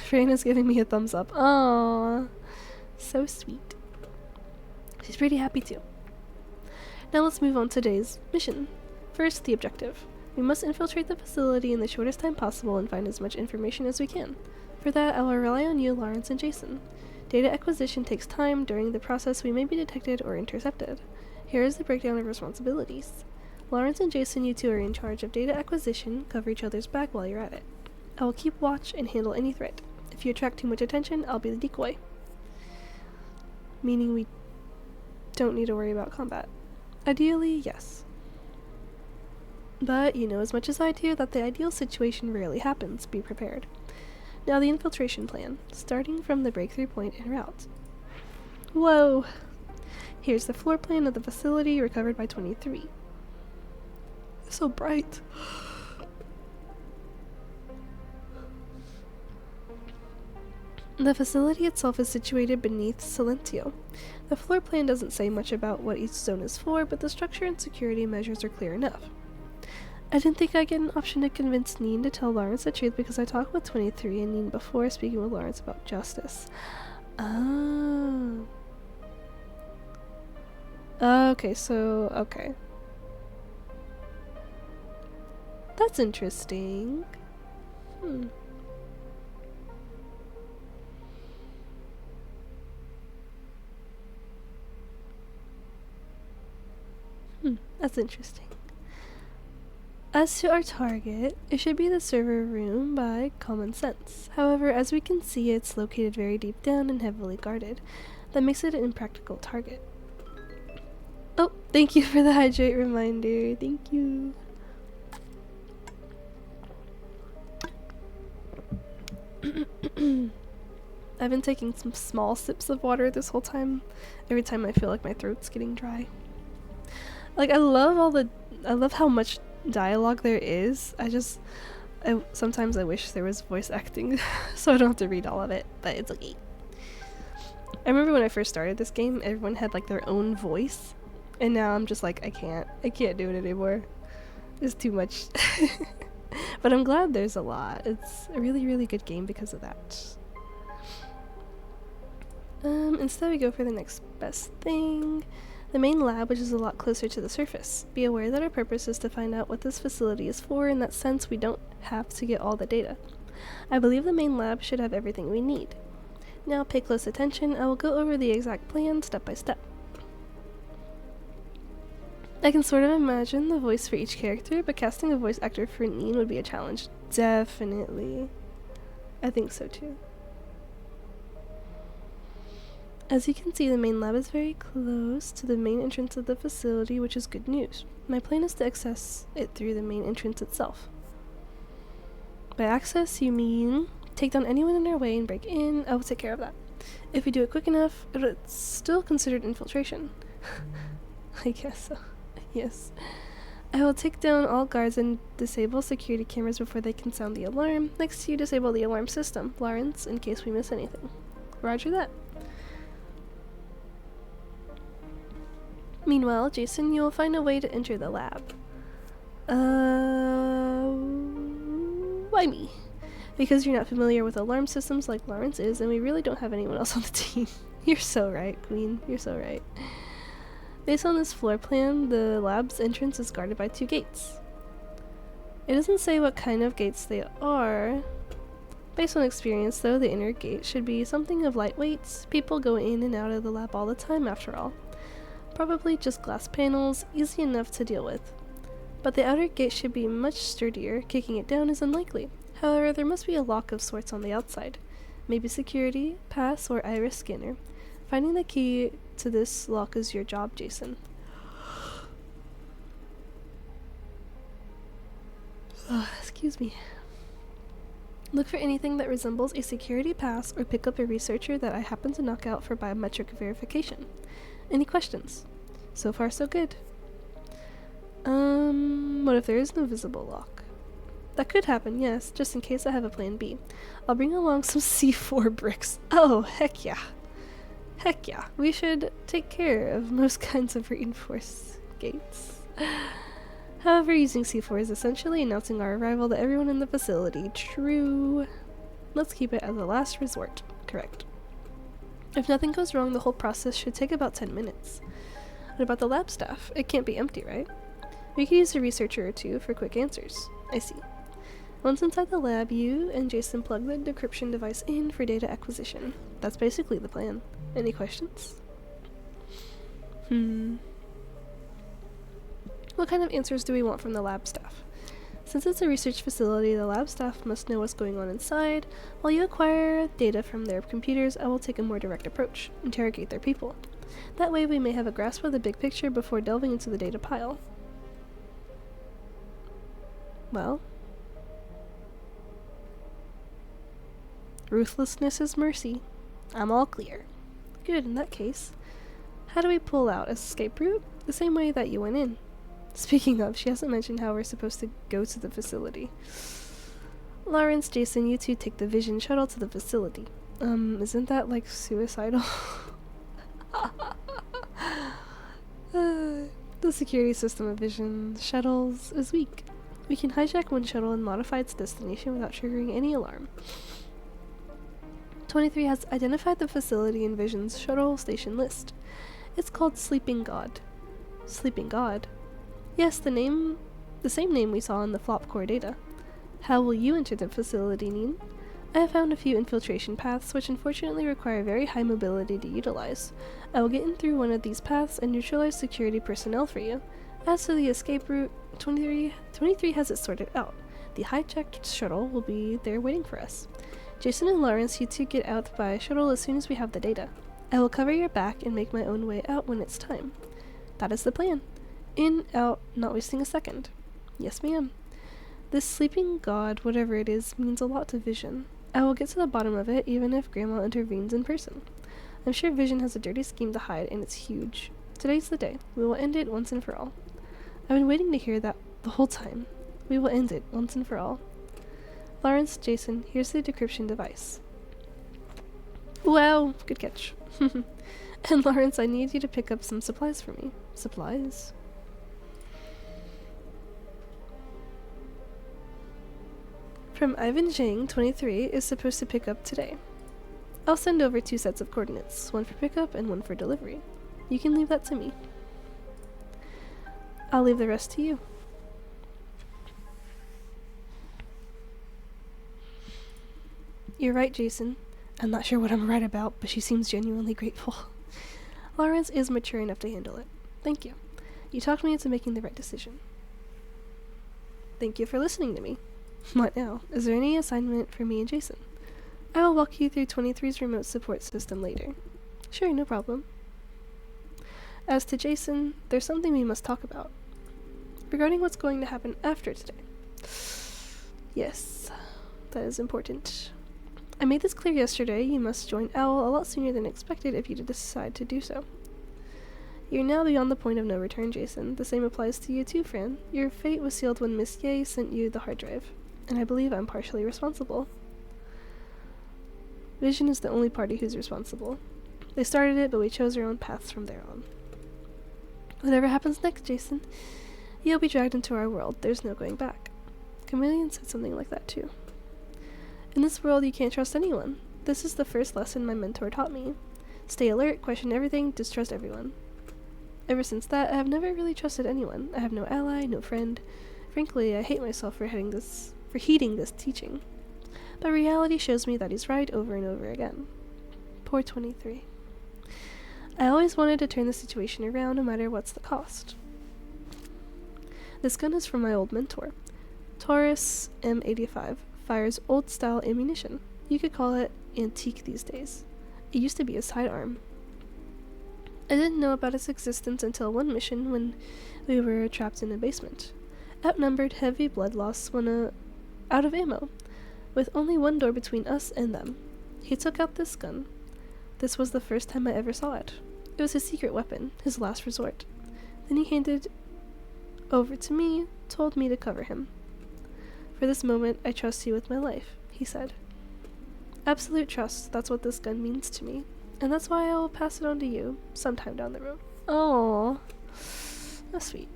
Fran is giving me a thumbs up. Aww. So sweet. She's pretty happy too. Now let's move on to today's mission. First, the objective. We must infiltrate the facility in the shortest time possible and find as much information as we can. For that, I will rely on you, Lawrence, and Jason. Data acquisition takes time. During the process, we may be detected or intercepted. Here is the breakdown of responsibilities. Lawrence and Jason, you two are in charge of data acquisition. Cover each other's back while you're at it. I will keep watch and handle any threat. If you attract too much attention, I'll be the decoy. Meaning we don't need to worry about combat. Ideally, yes. But you know as much as I do that the ideal situation rarely happens. Be prepared. Now the infiltration plan, starting from the breakthrough point en route. Whoa! Here's the floor plan of the facility recovered by 23. It's so bright. The facility itself is situated beneath Silentio. The floor plan doesn't say much about what each zone is for, but the structure and security measures are clear enough. I didn't think I'd get an option to convince Neen to tell Lawrence the truth because I talked with 23 and Neen before speaking with Lawrence about justice. Oh. Okay, so, okay. That's interesting. That's interesting. As to our target, it should be the server room by common sense. However, as we can see, it's located very deep down and heavily guarded. That makes it an impractical target. Oh, thank you for the hydrate reminder. Thank you. I've been taking some small sips of water this whole time. Every time I feel like my throat's getting dry. Like, I love how much dialogue there is. Sometimes I wish there was voice acting so I don't have to read all of it, but it's okay. I remember when I first started this game, everyone had like their own voice, and now I'm just like, I can't do it anymore. It's too much. But I'm glad there's a lot. It's a really, really good game because of that. Instead we go for the next best thing. The main lab, which is a lot closer to the surface. Be aware that our purpose is to find out what this facility is for. In that sense, we don't have to get all the data. I believe the main lab should have everything we need. Now pay close attention. I will go over the exact plan step by step. I can sort of imagine the voice for each character, but casting a voice actor for Neen would be a challenge. Definitely. I think so too. As you can see, the main lab is very close to the main entrance of the facility, which is good news. My plan is to access it through the main entrance itself. By access, you mean take down anyone in our way and break in. I will take care of that. If we do it quick enough, it's still considered infiltration. I guess so. Yes. I will take down all guards and disable security cameras before they can sound the alarm. Next, you disable the alarm system, Lawrence, in case we miss anything. Roger that. Meanwhile, Jason, you will find a way to enter the lab. Why me? Because you're not familiar with alarm systems like Lawrence is, and we really don't have anyone else on the team. You're so right, Queen. You're so right. Based on this floor plan, the lab's entrance is guarded by 2 gates. It doesn't say what kind of gates they are. Based on experience, though, the inner gate should be something of lightweight. People go in and out of the lab all the time, after all. Probably just glass panels, easy enough to deal with. But the outer gate should be much sturdier. Kicking it down is unlikely. However, there must be a lock of sorts on the outside. Maybe security, pass, or iris scanner. Finding the key to this lock is your job, Jason. Excuse me. Look for anything that resembles a security pass or pick up a researcher that I happen to knock out for biometric verification. Any questions? So far, so good. What if there is no visible lock? That could happen, yes, just in case I have a plan B. I'll bring along some C4 bricks. Oh, heck yeah. Heck yeah. We should take care of most kinds of reinforced gates. However, using C4 is essentially announcing our arrival to everyone in the facility. True. Let's keep it as a last resort. Correct. If nothing goes wrong, the whole process should take about 10 minutes. What about the lab staff? It can't be empty, right? We could use a researcher or two for quick answers. I see. Once inside the lab, you and Jason plug the decryption device in for data acquisition. That's basically the plan. Any questions? What kind of answers do we want from the lab staff? Since it's a research facility, the lab staff must know what's going on inside. While you acquire data from their computers, I will take a more direct approach. Interrogate their people. That way we may have a grasp of the big picture before delving into the data pile. Well? Ruthlessness is mercy. I'm all clear. Good, in that case. How do we pull out? Escape route? The same way that you went in. Speaking of, she hasn't mentioned how we're supposed to go to the facility. Lawrence, Jason, you two take the Vision shuttle to the facility. Isn't that like suicidal? The security system of Vision shuttles is weak. We can hijack one shuttle and modify its destination without triggering any alarm. 23 has identified the facility in Vision's shuttle station list. It's called Sleeping God. Sleeping God? Yes, the same name we saw in the flop core data. How will you enter the facility, Neen? I have found a few infiltration paths which unfortunately require very high mobility to utilize. I will get in through one of these paths and neutralize security personnel for you. As to the escape route, 23 has it sorted out. The hijacked shuttle will be there waiting for us. Jason and Lawrence, you two get out by shuttle as soon as we have the data. I will cover your back and make my own way out when it's time. That is the plan. In, out, not wasting a second. Yes, ma'am. This sleeping god, whatever it is, means a lot to Vision. I will get to the bottom of it, even if Grandma intervenes in person. I'm sure Vision has a dirty scheme to hide, and it's huge. Today's the day. We will end it once and for all. I've been waiting to hear that the whole time. We will end it once and for all. Lawrence, Jason, here's the decryption device. Wow, good catch. And Lawrence, I need you to pick up some supplies for me. Supplies? From Ivan Zhang, 23, is supposed to pick up today. I'll send over 2 sets of coordinates, one for pickup and one for delivery. You can leave that to me. I'll leave the rest to you. You're right, Jason. I'm not sure what I'm right about, but she seems genuinely grateful. Lawrence is mature enough to handle it. Thank you. You talked me into making the right decision. Thank you for listening to me. What now? Is there any assignment for me and Jason? I will walk you through 23's remote support system later. Sure, no problem. As to Jason, there's something we must talk about. Regarding what's going to happen after today. Yes, that is important. I made this clear yesterday. You must join OWL a lot sooner than expected if you decide to do so. You're now beyond the point of no return, Jason. The same applies to you too, Fran. Your fate was sealed when Miss Ye sent you the hard drive, and I believe I'm partially responsible. Vision is the only party who's responsible. They started it, but we chose our own paths from there on. Whatever happens next, Jason, you'll be dragged into our world. There's no going back. Chameleon said something like that too. In this world, you can't trust anyone. This is the first lesson my mentor taught me. Stay alert, question everything, distrust everyone. Ever since that, I have never really trusted anyone. I have no ally, no friend. Frankly, I hate myself for heeding this teaching. But reality shows me that he's right over and over again. Poor 23. I always wanted to turn the situation around no matter what's the cost. This gun is from my old mentor. Taurus M85 fires old-style ammunition. You could call it antique these days. It used to be a sidearm. I didn't know about its existence until one mission when we were trapped in a basement. Outnumbered, heavy blood loss, out of ammo, with only one door between us and them. He took out this gun. This was the first time I ever saw it. It was his secret weapon, his last resort. Then he handed over to me, told me to cover him. For this moment, I trust you with my life, he said. Absolute trust, that's what this gun means to me. And that's why I will pass it on to you, sometime down the road. Aww. That's sweet.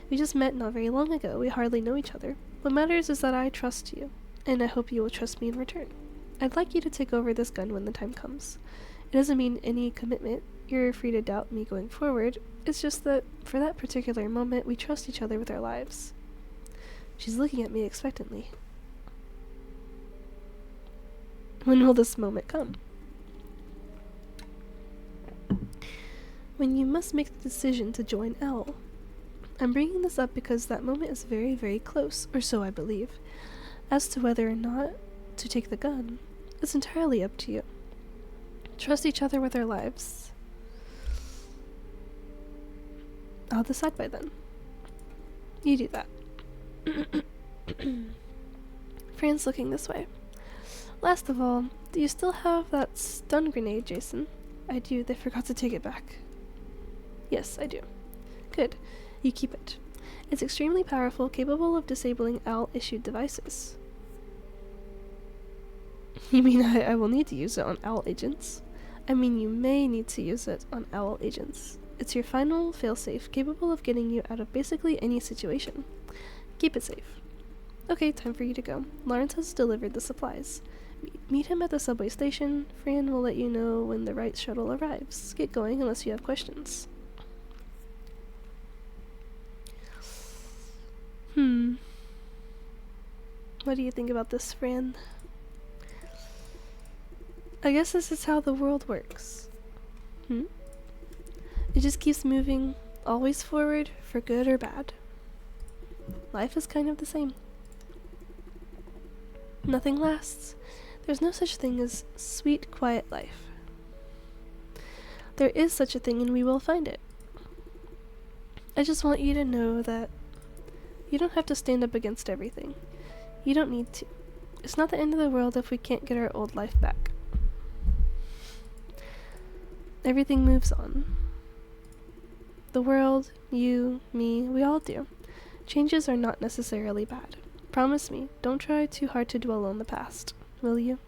We just met not very long ago. We hardly know each other. What matters is that I trust you, and I hope you will trust me in return. I'd like you to take over this gun when the time comes. It doesn't mean any commitment. You're free to doubt me going forward. It's just that, for that particular moment, we trust each other with our lives. She's looking at me expectantly. When will this moment come? When you must make the decision to join L. I'm bringing this up because that moment is very, very close, or so I believe. As to whether or not to take the gun, it's entirely up to you. Trust each other with our lives. I'll decide by then. You do that. Fran's looking this way. Last of all, do you still have that stun grenade, Jason? I do. They forgot to take it back. Yes, I do. Good. You keep it. It's extremely powerful, capable of disabling OWL-issued devices. You mean I will need to use it on owl agents? I mean, you may need to use it on owl agents. It's your final failsafe, capable of getting you out of basically any situation. Keep it safe. Okay, time for you to go. Lawrence has delivered the supplies. Meet him at the subway station. Fran will let you know when the right shuttle arrives. Get going unless you have questions. What do you think about this, Fran? I guess this is how the world works. It just keeps moving, always forward, for good or bad. Life is kind of the same. Nothing lasts. There's no such thing as sweet, quiet life. There is such a thing and we will find it. I just want you to know that you don't have to stand up against everything. You don't need to. It's not the end of the world if we can't get our old life back. Everything moves on. The world, you, me, we all do. Changes are not necessarily bad. Promise me, don't try too hard to dwell on the past, will you?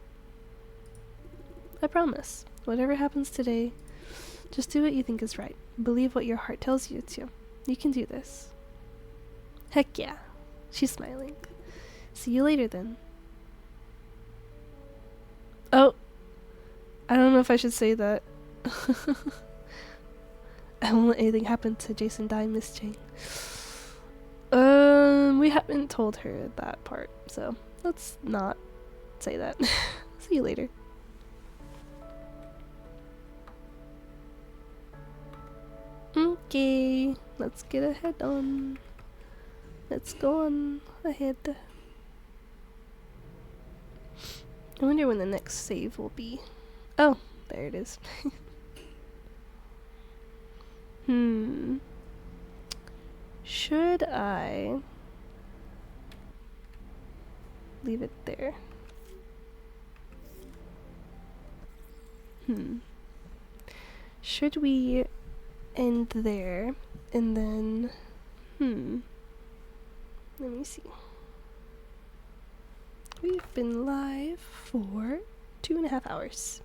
I promise. Whatever happens today, just do what you think is right. Believe what your heart tells you to. You can do this. Heck yeah. She's smiling. See you later then. Oh! I don't know if I should say that. I won't let anything happen to Jason die, Miss Chang. We haven't told her that part, so let's not say that. See you later. Okay, let's get ahead on. Let's go on ahead. I wonder when the next save will be. Oh, there it is. Should I leave it there? Should we end there and then let me see. We've been live for 2.5 hours.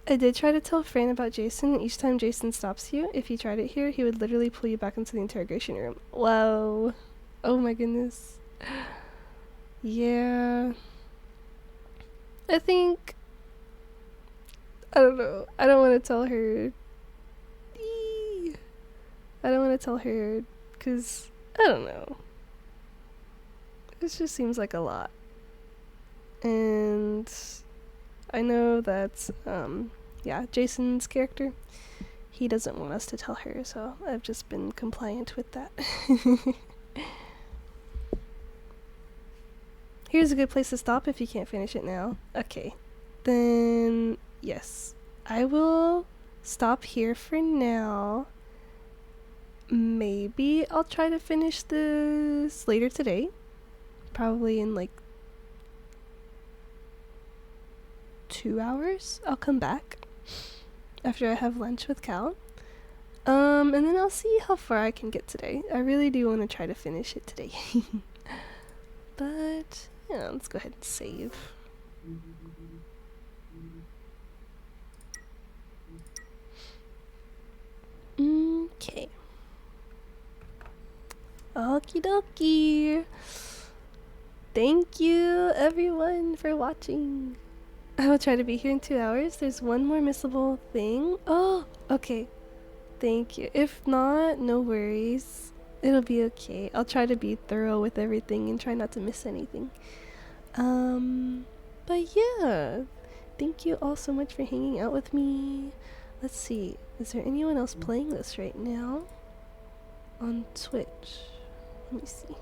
I did try to tell Fran about Jason. Each time Jason stops you, if he tried it here, he would literally pull you back into the interrogation room. Whoa. Oh my goodness. Yeah. I think... I don't know. I don't want to tell her. I don't want to tell her because, I don't know. This just seems like a lot. And I know that, yeah, Jason's character, he doesn't want us to tell her, so I've just been compliant with that. Here's a good place to stop if you can't finish it now. Okay, then yes, I will stop here for now. Maybe I'll try to finish this later today. Probably in like 2 hours. I'll come back after I have lunch with Cal. And then I'll see how far I can get today. I really do want to try to finish it today. But yeah, let's go ahead and save. Okay. Okie dokie. Thank you everyone for watching. I will try to be here in 2 hours. There's one more missable thing. Oh, okay. Thank you. If not, no worries. It'll be okay. I'll try to be thorough with everything and try not to miss anything. But yeah. Thank you all so much for hanging out with me. Let's see. Is there anyone else playing this right now? On Twitch. Let me see.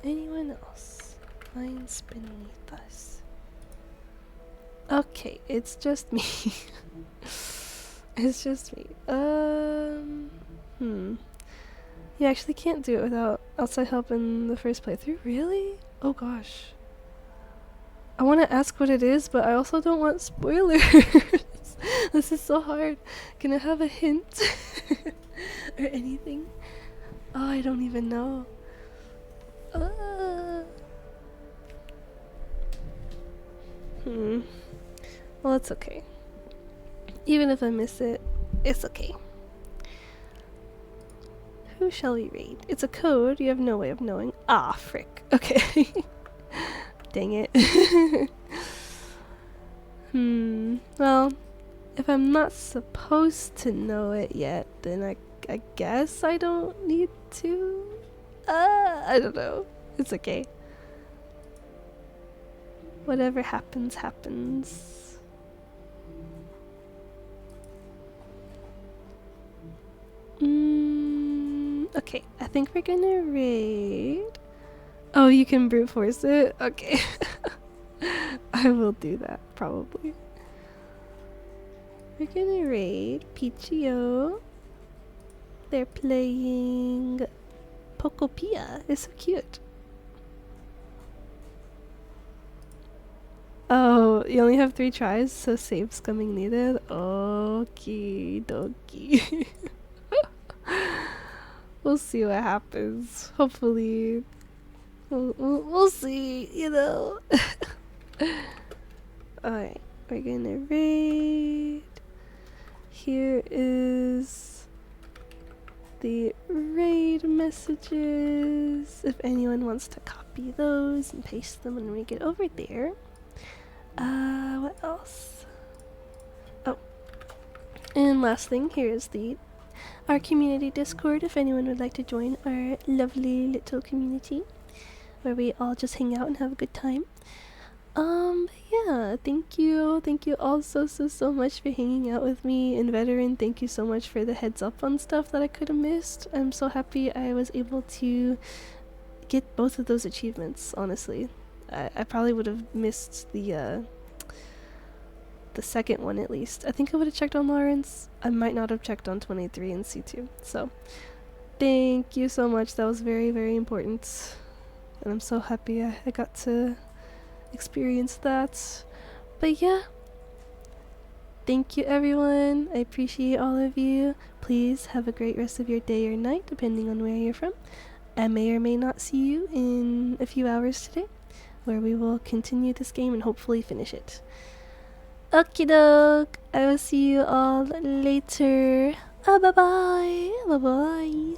Anyone else? Lines beneath us. Okay, it's just me. It's just me. You actually can't do it without outside help in the first playthrough? Really? Oh gosh. I want to ask what it is, but I also don't want spoilers. This is so hard. Can I have a hint? Or anything? Oh, I don't even know. Well, it's okay. Even if I miss it, it's okay. Who shall we raid? It's a code, you have no way of knowing. Ah, frick. Okay. Dang it. Well, if I'm not supposed to know it yet, then I guess I don't need to. I don't know. It's okay. Whatever happens, happens. Okay, I think we're gonna raid. Oh, you can brute force it? Okay. I will do that, probably. We're gonna raid Pichio. They're playing Pokopia. It's so cute. Oh, you only have 3 tries, so saves coming needed. Okie dokie. We'll see what happens. Hopefully, we'll see, you know. Alright, we're gonna raid. Here is the raid messages. If anyone wants to copy those and paste them when we get over there. What else? Oh, and last thing, here is our community Discord. If anyone would like to join our lovely little community, where we all just hang out and have a good time. Yeah, thank you all so much for hanging out with me. And Veteran, thank you so much for the heads up on stuff that I could have missed. I'm so happy I was able to get both of those achievements, honestly. I probably would have missed the second one at least. I think I would have checked on Lawrence. I might not have checked on 23 and C2. So, thank you so much. That was very important. And I'm so happy I got to experience that. But yeah, thank you everyone. I appreciate all of you. Please have a great rest of your day or night, depending on where you're from. I may or may not see you in a few hours today, where we will continue this game and hopefully finish it. Okie doke. I will see you all later. Bye bye. Bye bye.